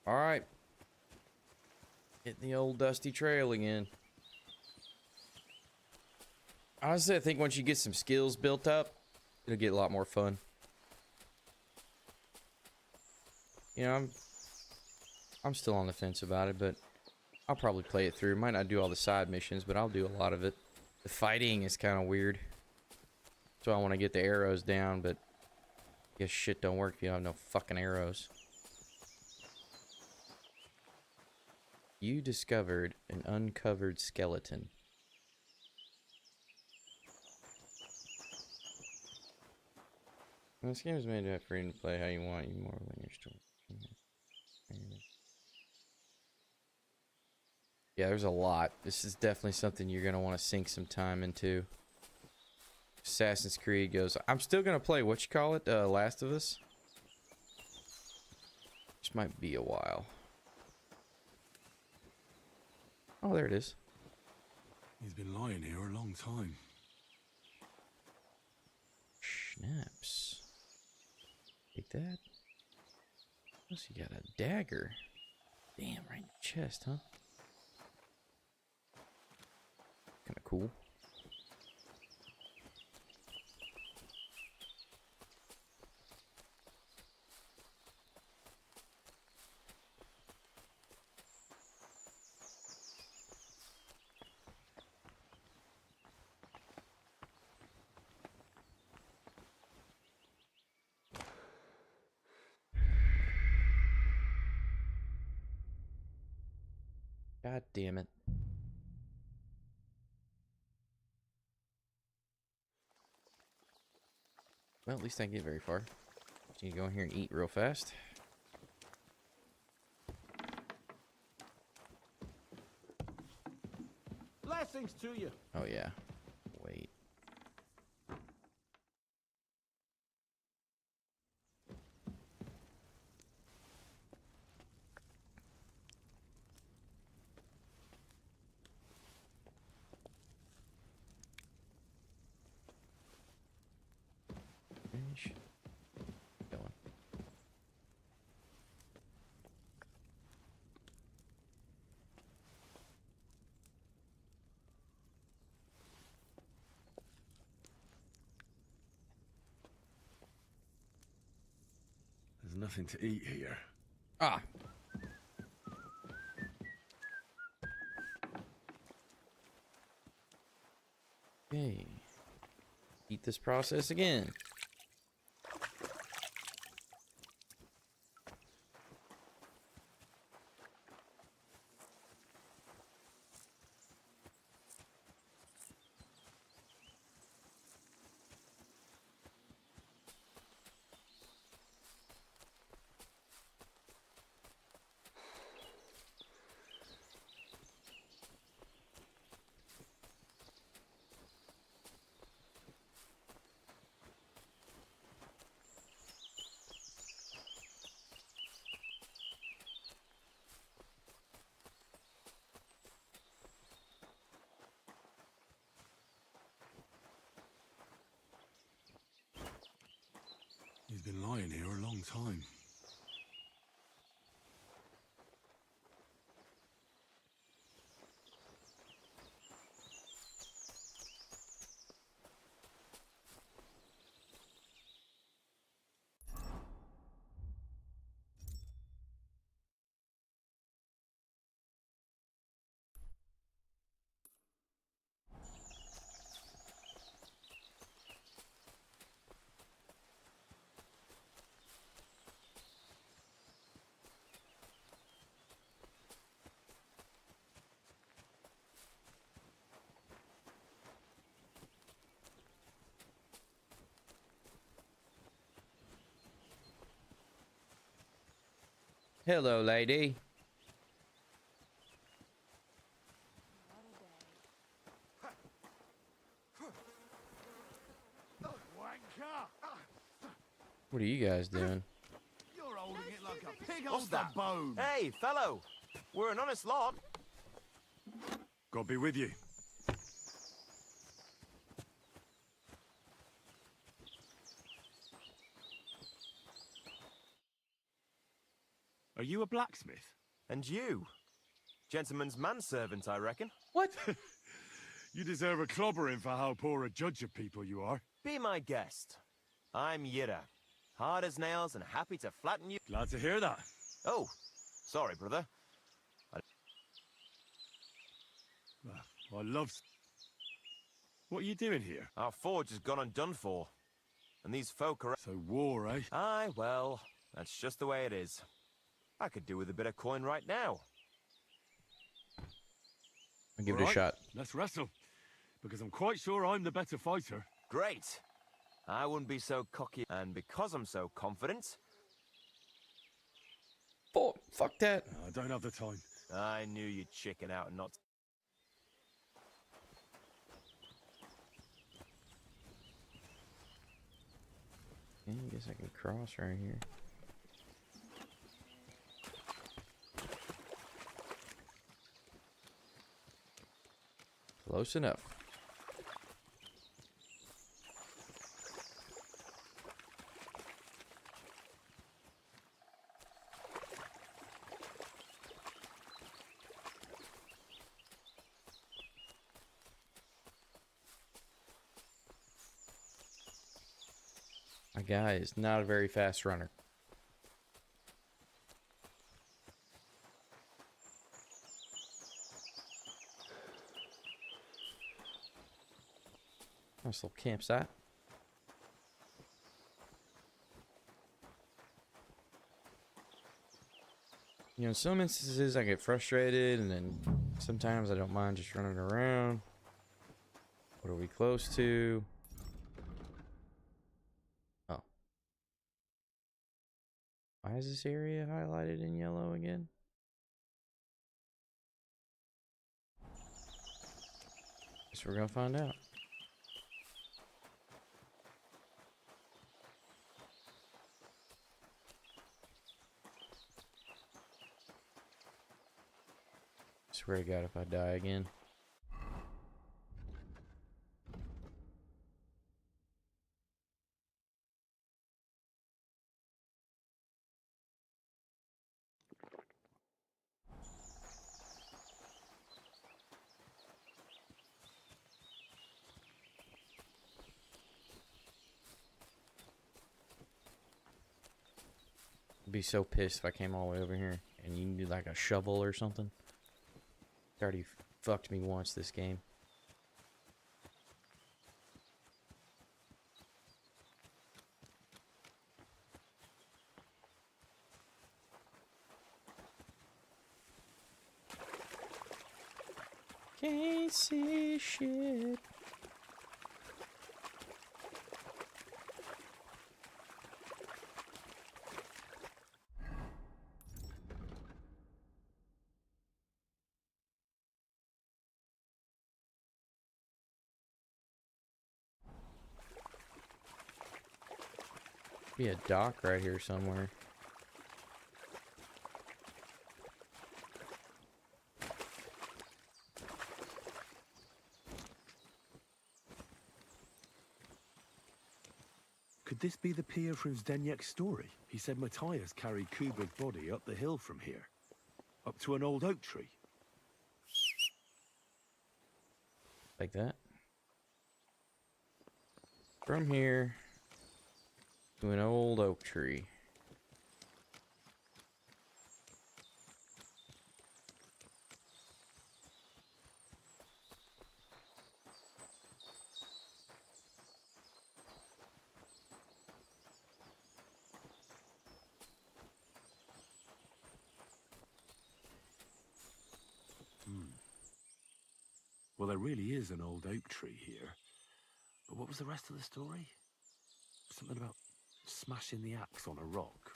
All right. Hitting the old dusty trail again. Honestly, I think once you get some skills built up, it'll get a lot more fun. You know, I'm still on the fence about it, but I'll probably play it through. Might not do all the side missions, but I'll do a lot of it. The fighting is kind of weird. So I want to get the arrows down, but I guess shit don't work if you have no fucking arrows. You discovered an uncovered skeleton. This game is made to have freedom to play how you want. You more linear story. Yeah, there's a lot. This is definitely something you're going to want to sink some time into. Assassin's Creed goes... I'm still going to play, what you call it? Last of Us? This might be a while. Oh, there it is. He's been lying here a long time. Snaps. Take that. Plus you got a dagger. Damn, right in the chest, huh? Kinda cool. God damn it. Well, at least I didn't get very far. Just need to go in here and eat real fast. Blessings to you. Oh, yeah. Wait. Finish. Going. There's nothing to eat here. Ah. Okay. Eat this process again. He's been lying here a long time. Hello, lady. What are you guys doing? You're holding it like a pig What's holds the that? bone. Hey, fellow! We're an honest lot. God be with you. Are you a blacksmith? And you? Gentleman's manservant, I reckon. What? You deserve a clobbering for how poor a judge of people you are. Be my guest. I'm Yira. Hard as nails and happy to flatten you. Glad to hear that. Oh, sorry, brother. I love... What are you doing here? Our forge has gone undone for. And these folk are... So war, eh? Aye, well, that's just the way it is. I could do with a bit of coin right now. I'll give it a shot. Let's wrestle. Because I'm quite sure I'm the better fighter. Great. I wouldn't be so cocky. And because I'm so confident... Oh, fuck that. I don't have the time. I knew you'd chicken out and not... I guess I can cross right here. Close enough. My guy is not a very fast runner. Nice little campsite. You know, in some instances I get frustrated, and then sometimes I don't mind just running around. What are we close to? Oh. Why is this area highlighted in yellow again? Guess we're gonna find out. Swear to God if I die again. I'd be so pissed if I came all the way over here and you need like a shovel or something. It's already fucked me once this game. Can't see shit. Be a dock right here somewhere. Could this be the pier from Zdeněk's story? He said Matthias carried Kuba's body up the hill from here. Up to an old oak tree. Like that. From here to an old oak tree. Well, there really is an old oak tree here. But what was the rest of the story? Something about smashing the axe on a rock.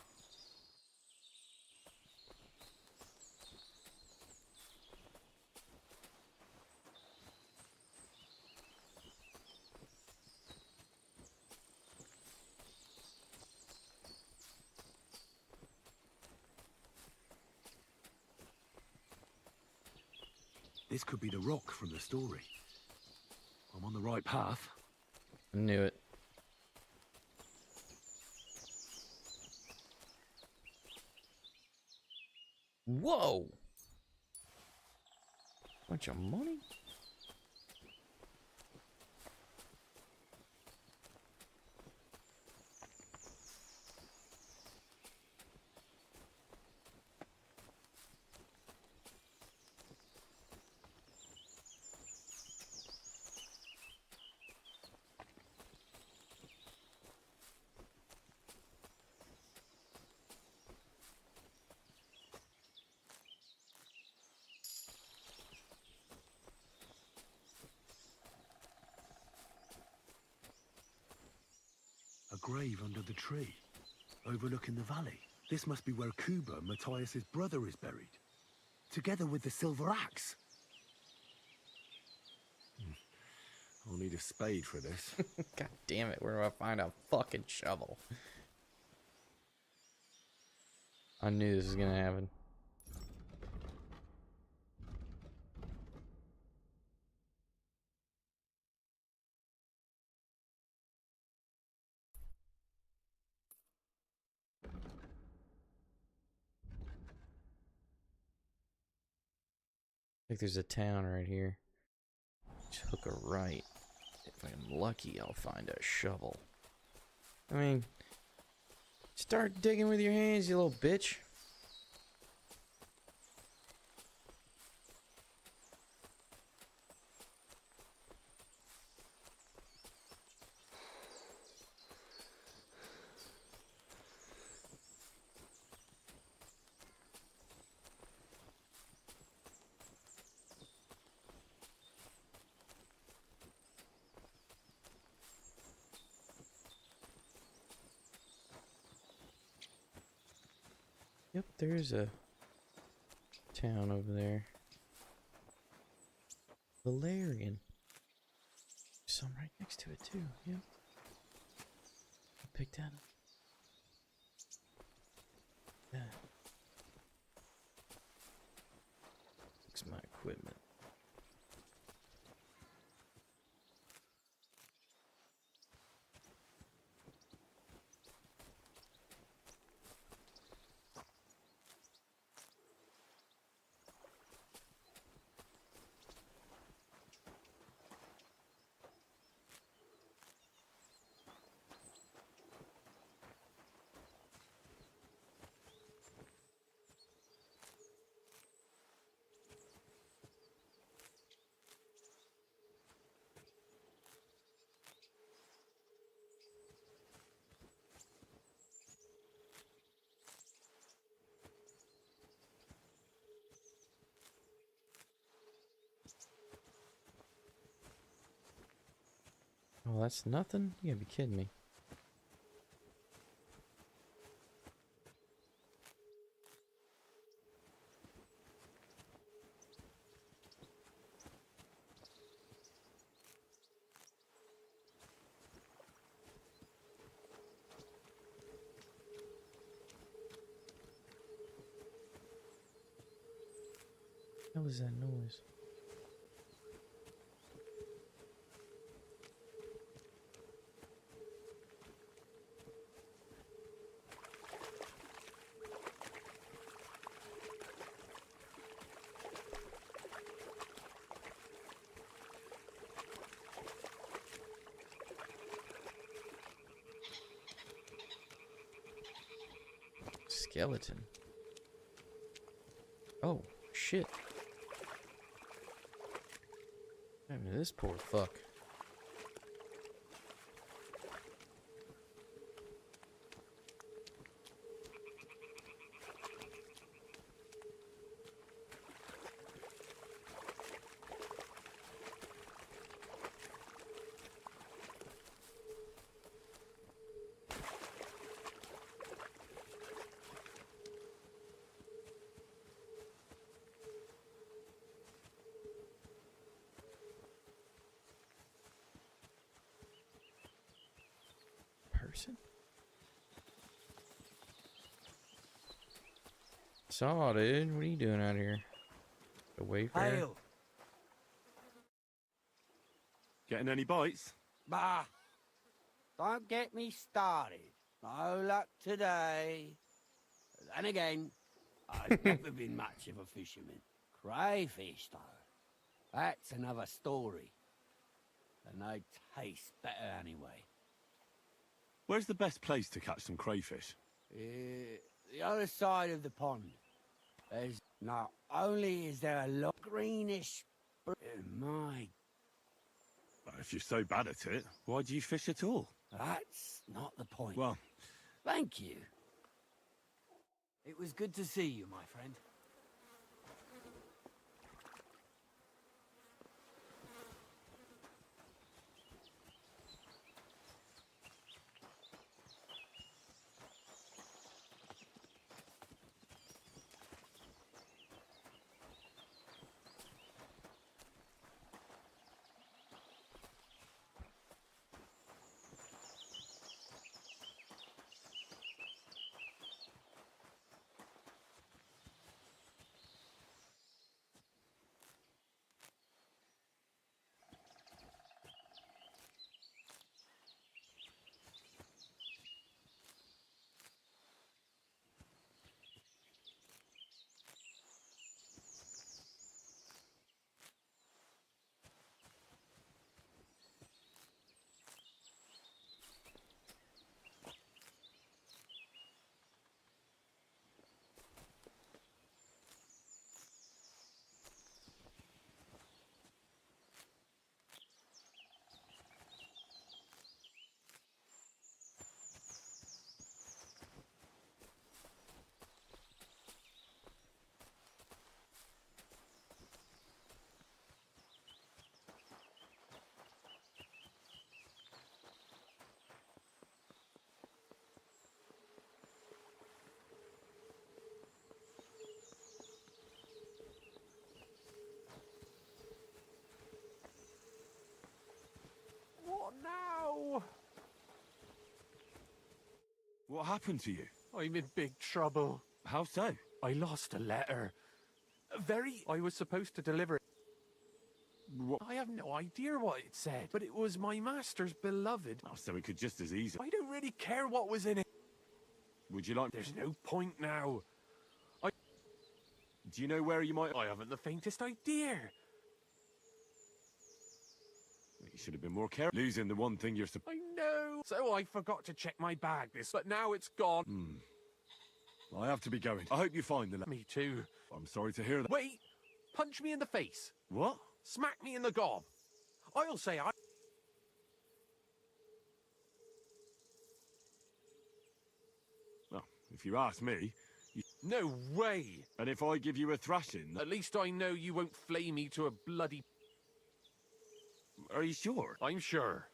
This could be the rock from the story. I'm on the right path. I knew it. Whoa! Bunch of money. A grave under the tree, overlooking the valley. This must be where Kuba, Matthias's brother, is buried, together with the silver axe. I'll need a spade for this. God damn it, where do I find a fucking shovel? I knew this was gonna happen. I think there's a town right here. Just hook a right. If I'm lucky, I'll find a shovel. I mean, start digging with your hands, you little bitch. Yep, there's a town over there. Valerian. Some right next to it too, yep. I picked that up. Yeah. Looks my equipment. Oh, that's nothing? You gotta be kidding me. What was that noise? Skeleton. Oh, shit. I mean, this poor fuck. Person? Saw, dude. What are you doing out here? A wayfarer? Hail! Getting any bites? Bah! Don't get me started. No luck today. Then again, I've never been much of a fisherman. Crayfish, though. That's another story. And they taste better anyway. Where's the best place to catch some crayfish? The other side of the pond. There's not only is there a lot greenish, my. If you're so bad at it, why do you fish at all? That's not the point. Well, thank you. It was good to see you, my friend. What now? what happened to you? I'm in big trouble. How so? I lost a letter. I was supposed to deliver it. What? I have no idea what it said, but it was my master's beloved. Oh, so it could just as easily. I don't really care what was in it. Would you like... There's no point now. Do you know where you might... I haven't the faintest idea. You should have been more careful. Losing the one thing you're... I know. So I forgot to check my bag but now it's gone. I have to be going. I hope you find the... Me too. I'm sorry to hear that. Wait! Punch me in the face. What? Smack me in the gob. I'll say I... Well, if you ask me... No way! And if I give you a thrashing... At least I know you won't flay me to a bloody... Are you sure? I'm sure.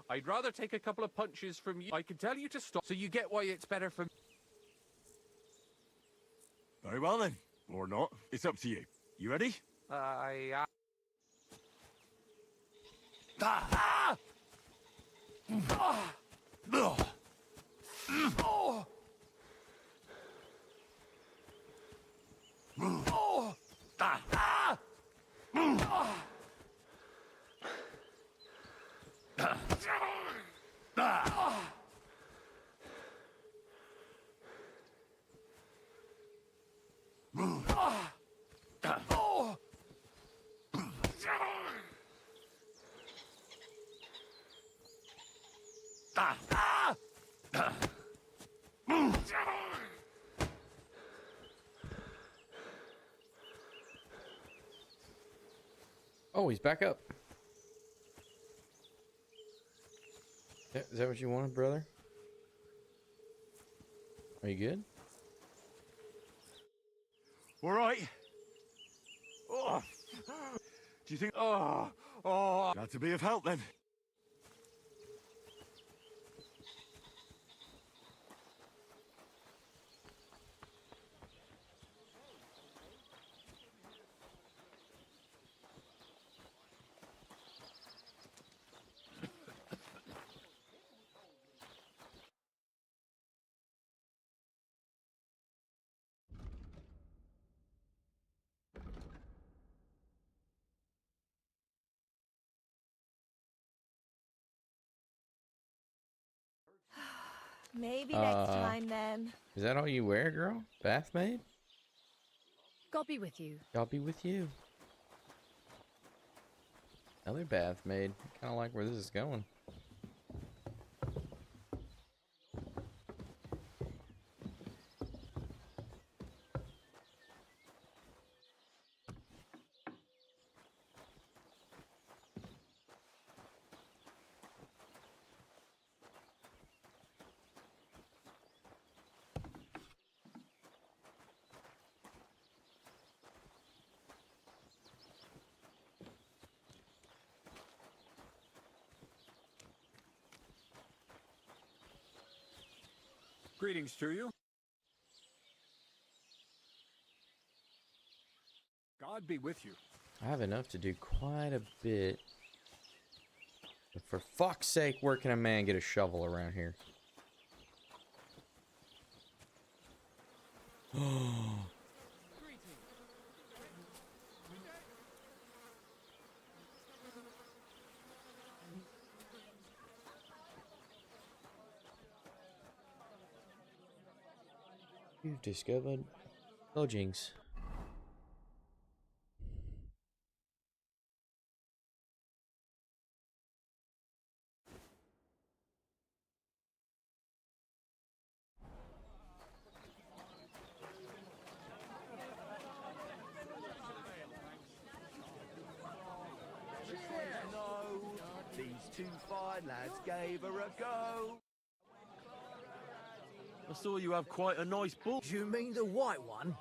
I'd rather take a couple of punches from you. I can tell you to stop, so you get why it's better for... Very well then. Or not. It's up to you. You ready? Ah! Ah! Oh! Oh! Ah! Oh, he's back up. Yeah, is that what you wanted, brother? Are you good? All right. Oh. Do you think... Oh! Glad to be of help then. Maybe next time then. Is that all you wear, girl? Bath maid? God be with you. God be with you. Another bath made. Kind of like where this is going. Greetings to you. God be with you. I have enough to do quite a bit. But for fuck's sake, where can a man get a shovel around here? You've discovered lodgings. These two fine lads gave her a go. I saw you have quite a nice bull. Do you mean the white one?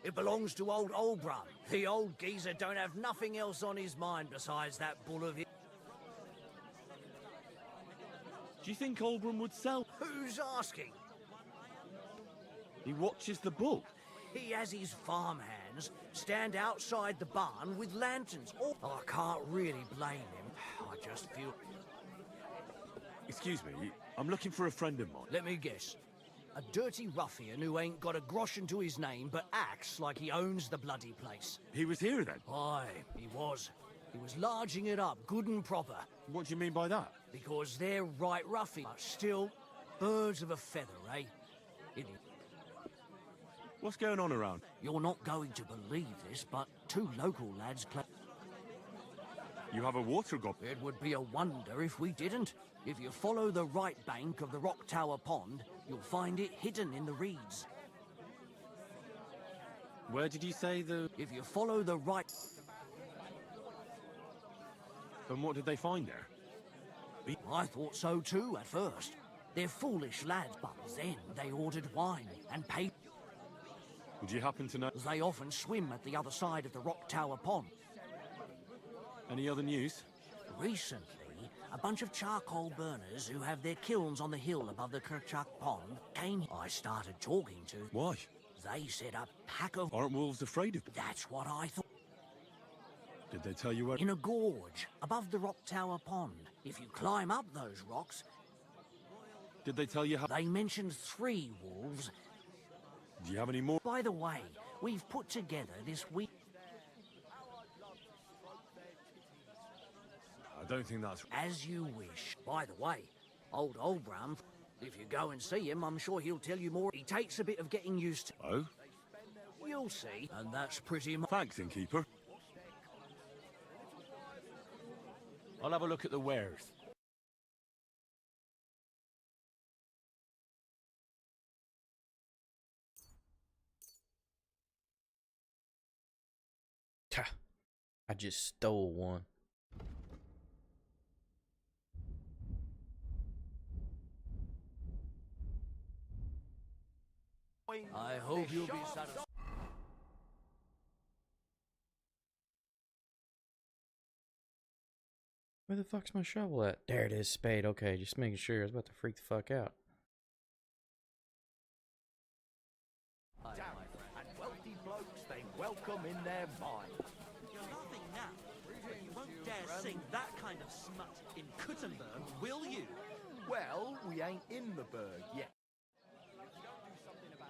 It belongs to old Olbrum. The old geezer don't have nothing else on his mind besides that bull of his. Do you think Olbrum would sell? Who's asking? He watches the bull. He has his farm hands stand outside the barn with lanterns. Oh, I can't really blame him. I just feel... Excuse me, I'm looking for a friend of mine. Let me guess. A dirty ruffian who ain't got a groschen to his name but acts like he owns the bloody place. He was here then? Aye, he was. He was larging it up, good and proper. What do you mean by that? Because they're right ruffians. But still, birds of a feather, eh? What's going on around? You're not going to believe this, but two local lads claim... You have a water goblin? It would be a wonder if we didn't. If you follow the right bank of the Rock Tower Pond, you'll find it hidden in the reeds. Where did you say the... If you follow the right... And what did they find there? I thought so too at first. They're foolish lads, but then they ordered wine and paid... Would you happen to know... They often swim at the other side of the Rock Tower Pond. Any other news? Recently, a bunch of charcoal burners who have their kilns on the hill above the Kerchak Pond came. I started talking to... Why? They said a pack of... Aren't wolves afraid of them? That's what I thought. Did they tell you where... In a gorge, above the Rock Tower Pond. If you climb up those rocks... Did they tell you how... They mentioned 3 wolves. Do you have any more? By the way, we've put together this week... I don't think that's... As you wish. By the way, old Olbram, if you go and see him, I'm sure he'll tell you more. He takes a bit of getting used to. Oh? You'll see. And that's pretty much... Thanks, innkeeper. I'll have a look at the wares. I just stole one. I hope you'll be satisfied. Where the fuck's my shovel at? There it is, spade. Okay, just making sure. I was about to freak the fuck out. And wealthy blokes they welcome in their mind. You're laughing now, but you won't dare sing that kind of smut in Kuttenberg, will you? Well, we ain't in the burg yet.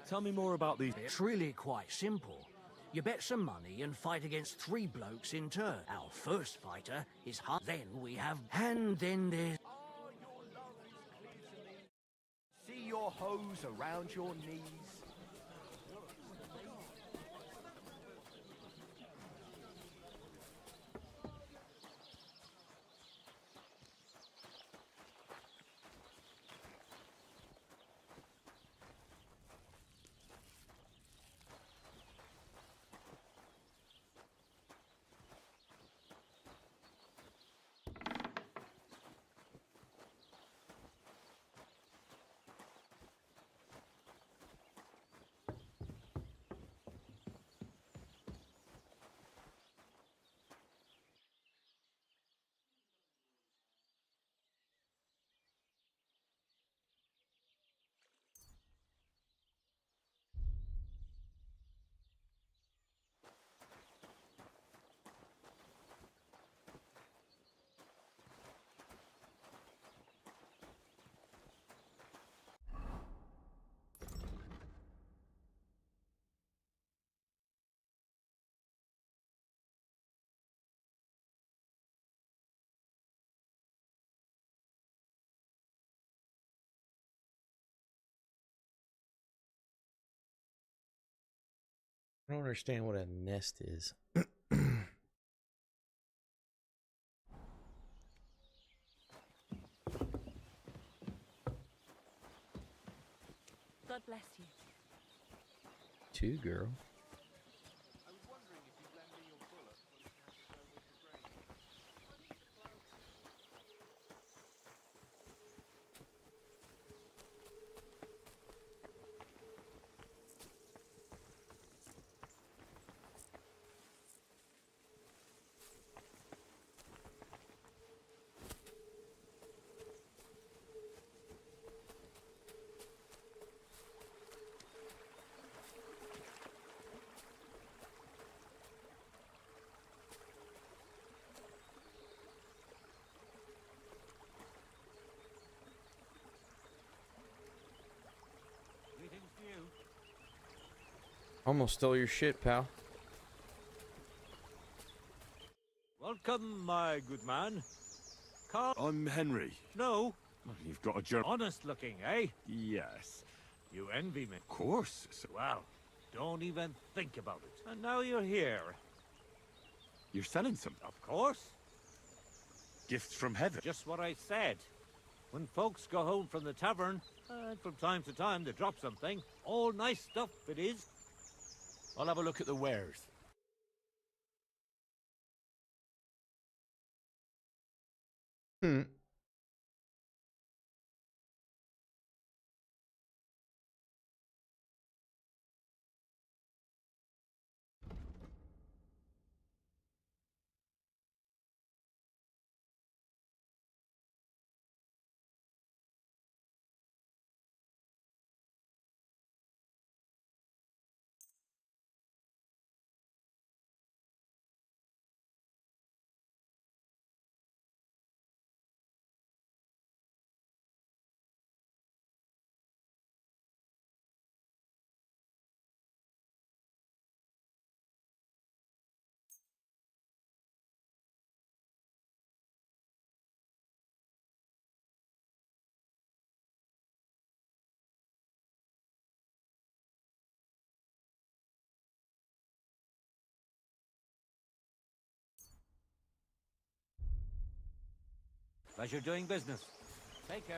Tell me more about these... It's really quite simple. You bet some money and fight against 3 blokes in turn. Our first fighter is hard. Then we have... And then there's... See your hose around your knees. I don't understand what a nest is. God bless you. Two, girl. Greetings to you. Almost stole your shit, pal. Welcome, my good man. Carl. I'm Henry. No. You've got a journal. Honest looking, eh? Yes. You envy me. Of course. So Well, don't even think about it. And now you're here. you're selling something. Of course. Gifts from heaven. Just what I said. When folks go home from the tavern, from time to time they drop something. All nice stuff it is. I'll have a look at the wares. Hmm. Pleasure doing business. Take care.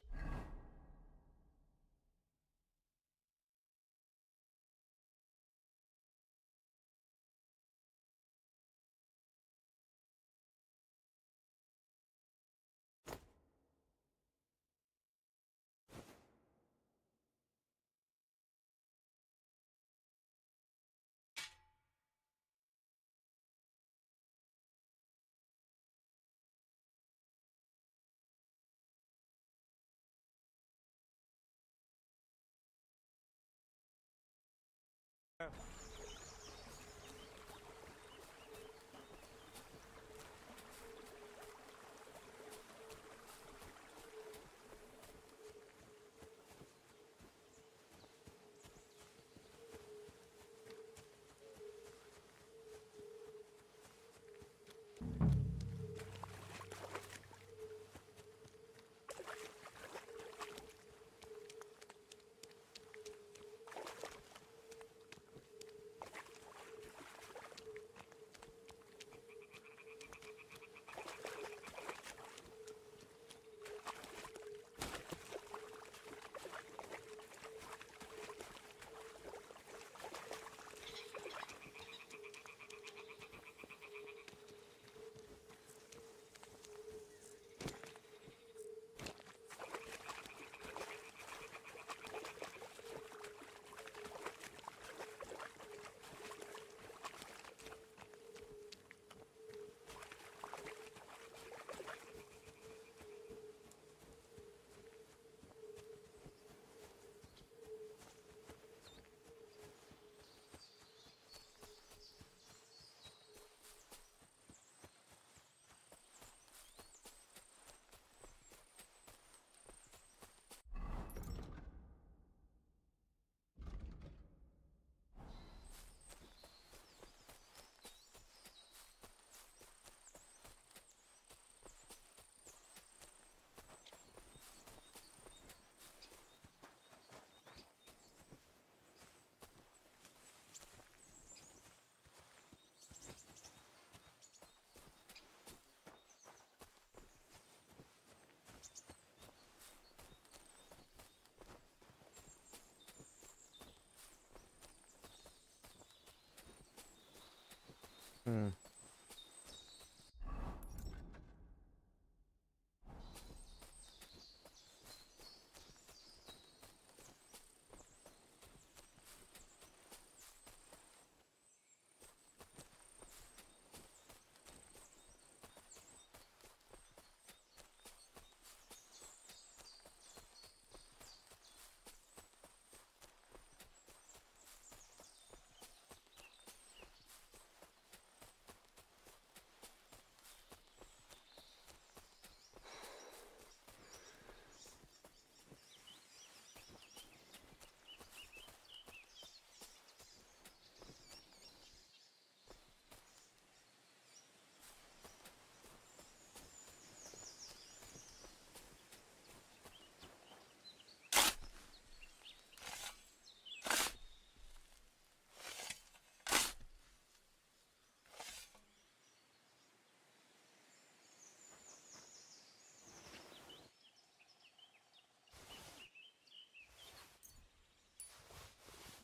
Hmm.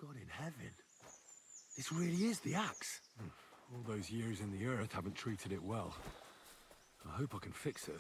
God in heaven. This really is the axe. All those years in the earth haven't treated it well. I hope I can fix it.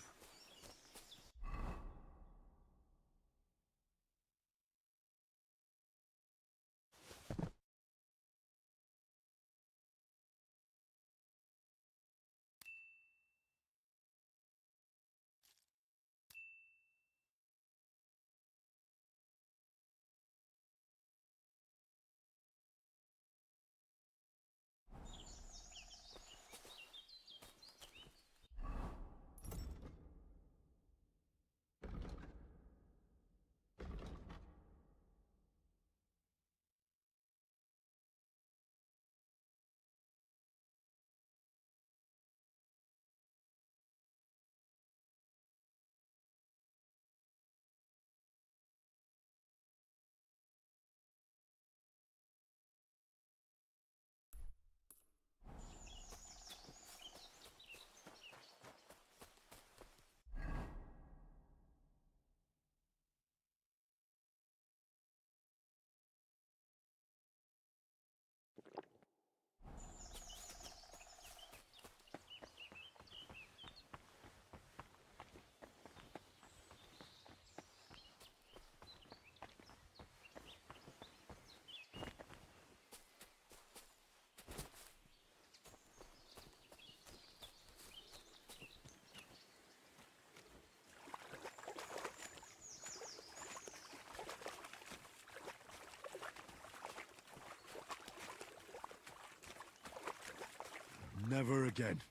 Never again.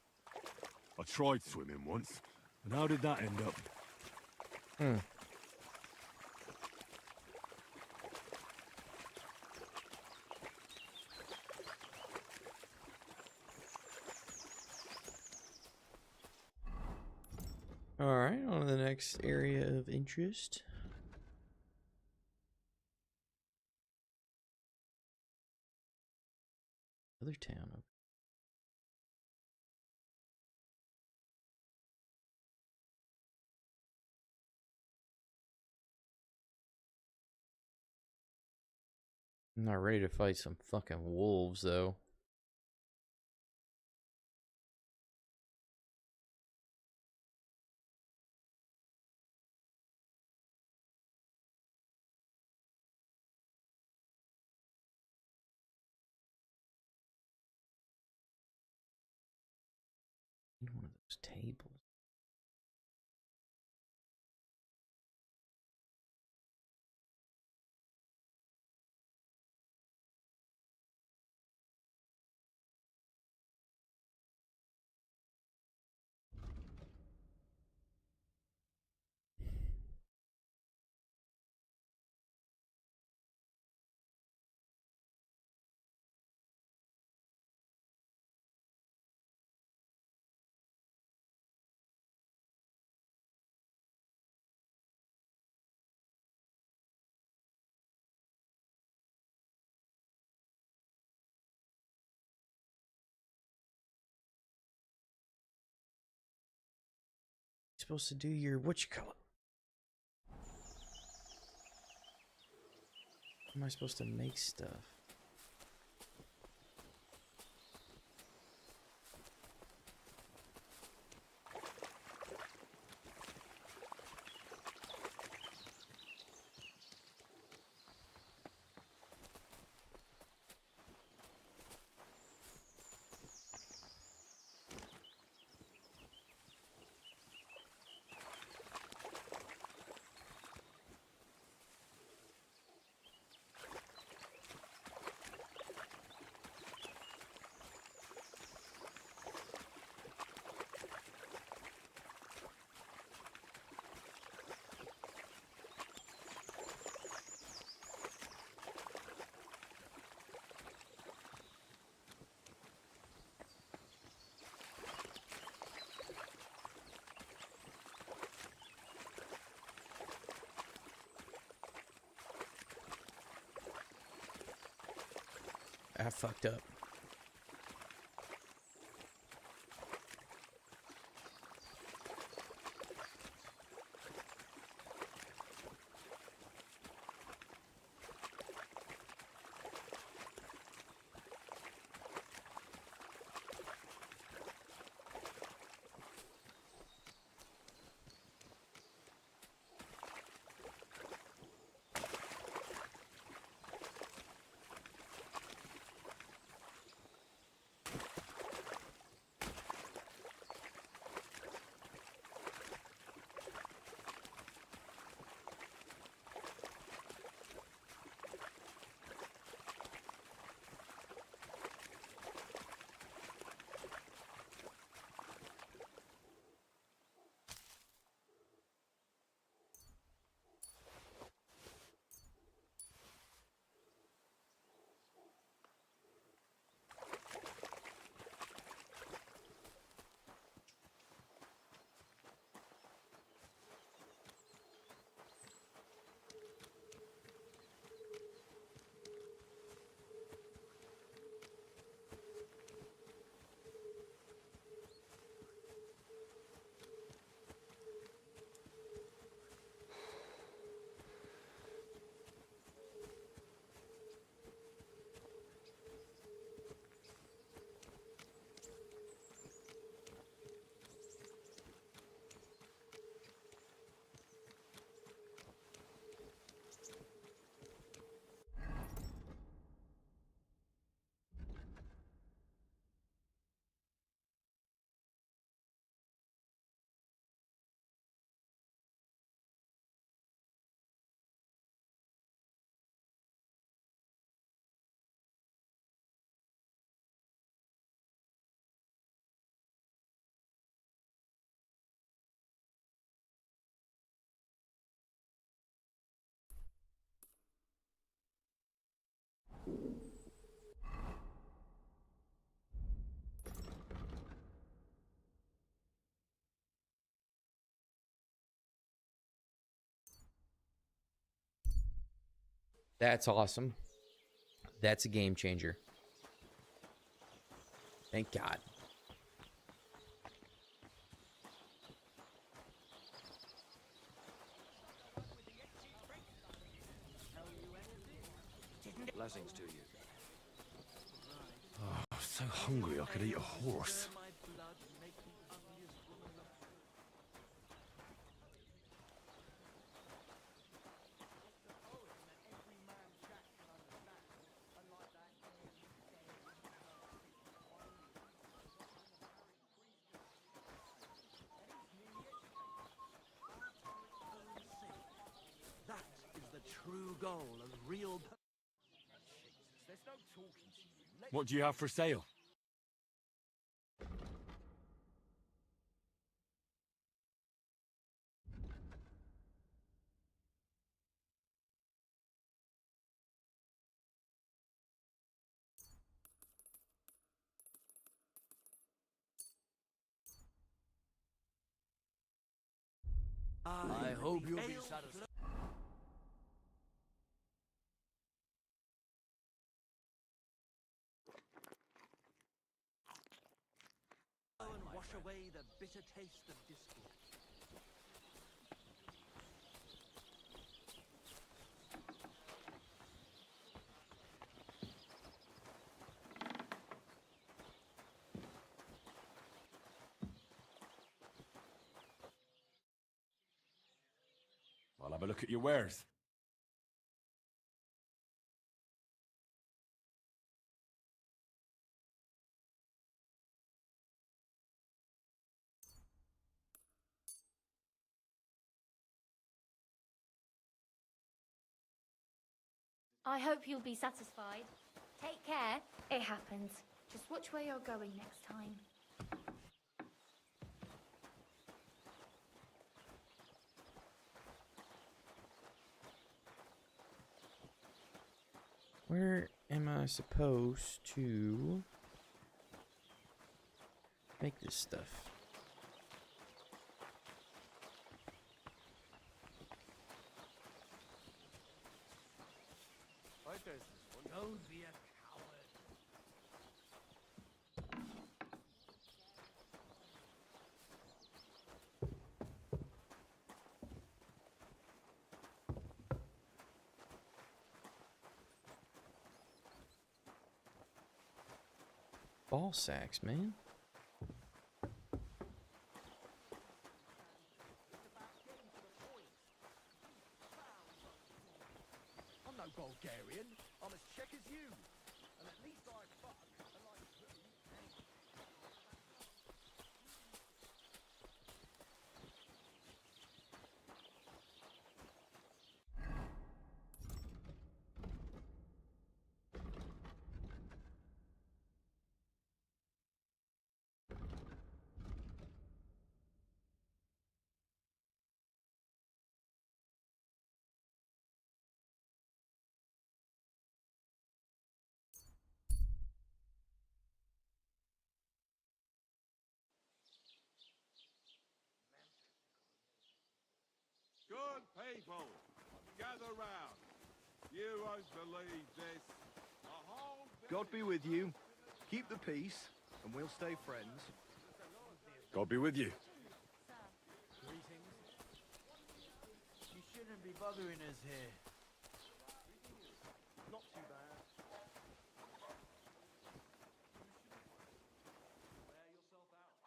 I tried swimming once, and how did that end up? Hmm. Alright, on to the next area of interest. Other town. I'm not ready to fight some fucking wolves, though. One of those tables. You're supposed to do your whatchamacallit. How am I supposed to make stuff? I fucked up. That's awesome. That's a game changer. Thank God. Blessings to you. Oh, I'm so hungry I could eat a horse. That is the true goal of real. There's no talking to you. What do you have for sale? I hope you'll be satisfied. And wash away the bitter taste of discord. I'll have a look at your wares. I hope you'll be satisfied. Take care. It happens. Just watch where you're going next time. Where am I supposed to make this stuff? Don't be a coward. Ball sacks, man. I'm no Bulgarian. I'm as Czech as you. And at least I fuck and like food. Good people, gather round. You won't believe this. The whole God be with you. Keep the peace, and we'll stay friends. God be with you. Greetings. You shouldn't be bothering us here. Not too bad. Wear yourself out.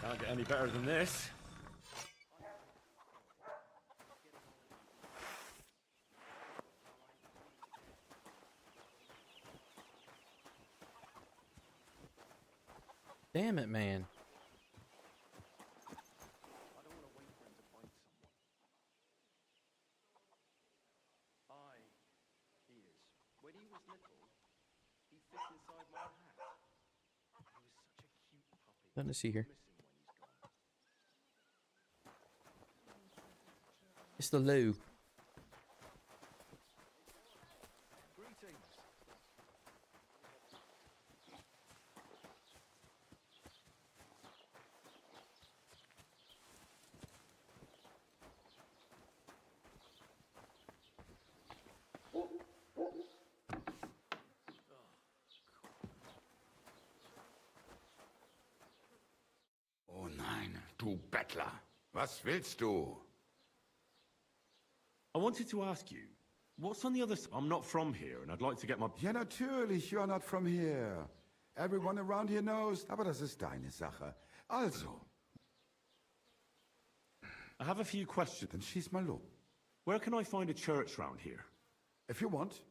Can't get any better than this. Damn it, man. When he was little, he fit inside my hat. He was such a cute puppy. Nothing to see here. It's the loo. Greetings. Oh nein, du Bettler. Was willst du? I wanted to ask you, what's on the other side? I'm not from here, and I'd like to get my... Ja, natürlich, you're not from here. Everyone around here knows, aber das ist deine Sache. Also. I have a few questions. Dann schieß mal los. Where can I find a church round here? If you want.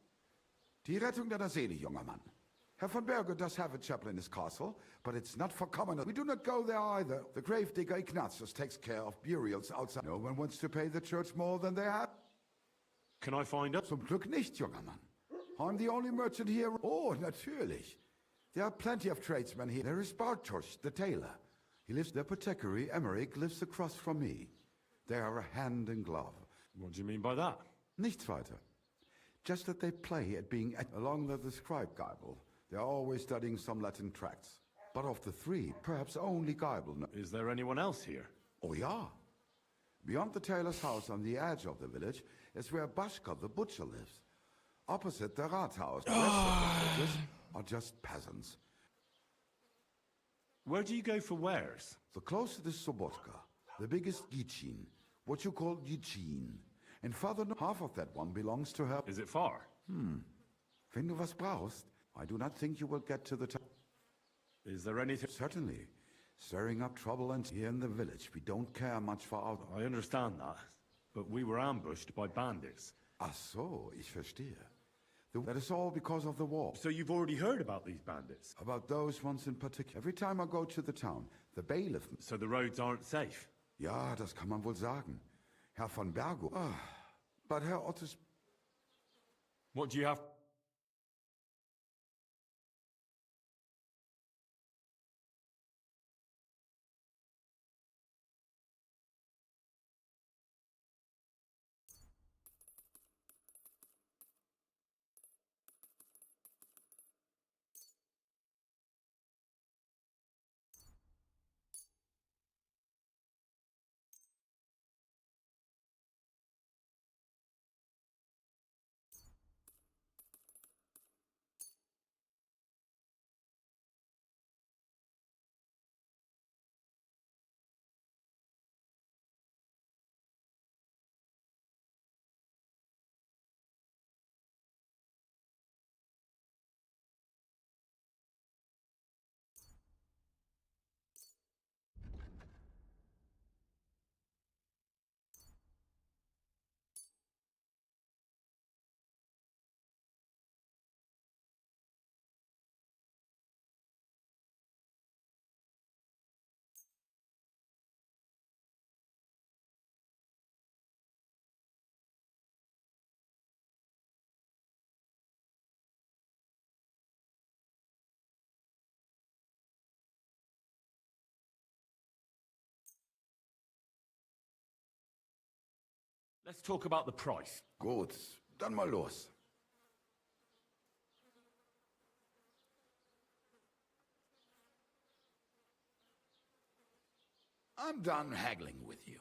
Die Rettung deiner Seele, junger Mann. Herr von Berger does have a chapel in his castle, but it's not for commoners. We do not go there either. The gravedigger Ignatius takes care of burials outside. No one wants to pay the church more than they have. Can I find out? Zum Glück nicht, junger Mann. I'm the only merchant here. Oh, natürlich. There are plenty of tradesmen here. There is Bartosz, the tailor. He lives the apothecary. Emmerich lives across from me. They are a hand and glove. What do you mean by that? Nichts weiter. Just that they play at being along the described Geibel. They are always studying some Latin tracts. But of the three, perhaps only Geibel knows. Is there anyone else here? Oh, yeah. Beyond the tailor's house on the edge of the village is where Bashka the butcher lives. Opposite the Rathaus. The rest of the villagers are just peasants. Where do you go for wares? The closest is Sobotka, the biggest Gichin, what you call Gichin. And further north, half of that one belongs to her. Is it far? Wenn du was brauchst, I do not think you will get to the town. Is there anything? Certainly. Stirring up trouble and here in the village, we don't care much for our... I understand that, but we were ambushed by bandits. Ach so, ich verstehe. That is all because of the war. So you've already heard about these bandits? About those ones in particular. Every time I go to the town, the bailiff... So the roads aren't safe? Ja, das kann man wohl sagen. Herr von Bergo. But Herr Otto's... What do you have... Let's talk about the price. Gut, dann mal los. I'm done haggling with you.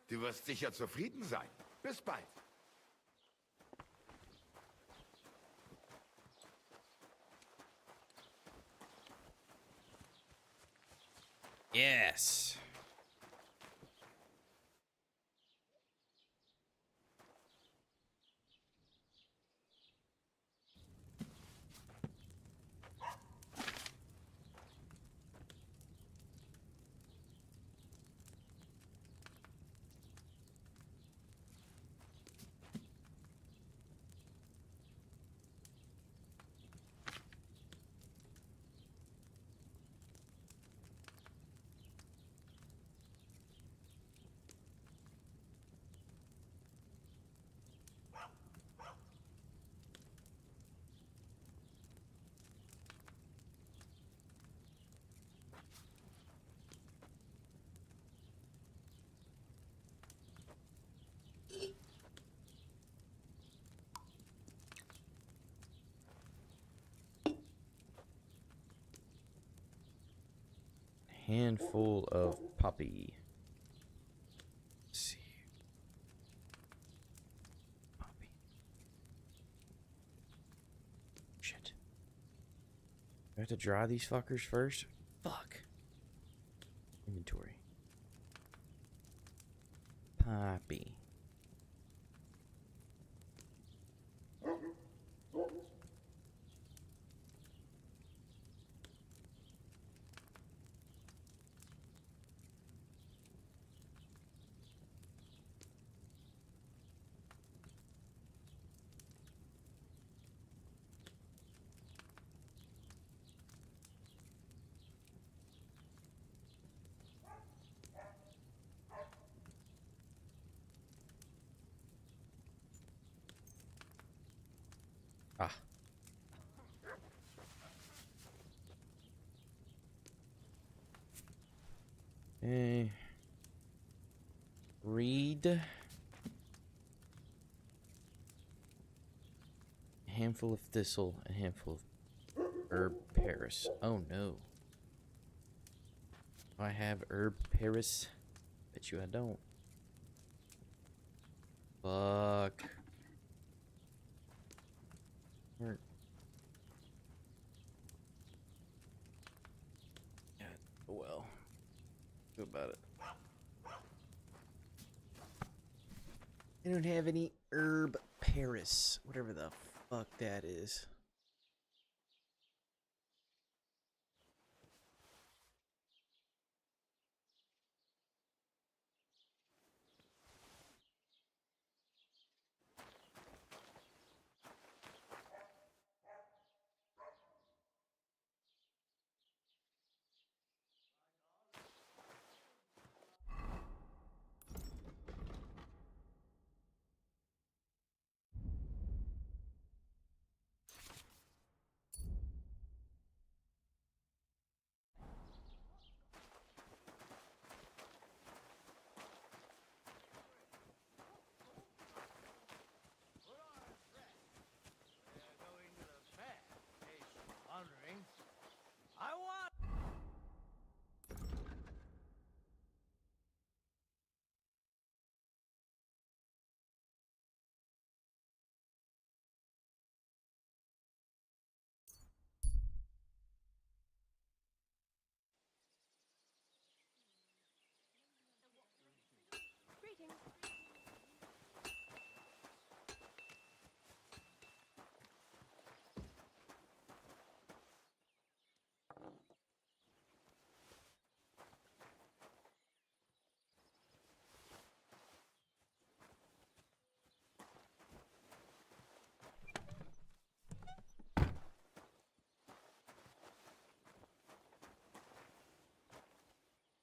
Du wirst sicher zufrieden sein. Bis bald. Yes. Handful of poppy. Let's see. Poppy. Shit. Do I have to dry these fuckers first? Fuck. Inventory. Poppy. Ah. Okay. Read. A handful of thistle, a handful of herb Paris. Oh no. Do I have herb Paris? Bet you I don't. Fuck. Where? Yeah, well. Do about it. I don't have any herb Paris. Whatever the fuck that is.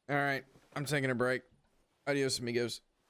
All right. I'm taking a break. Adios, amigos.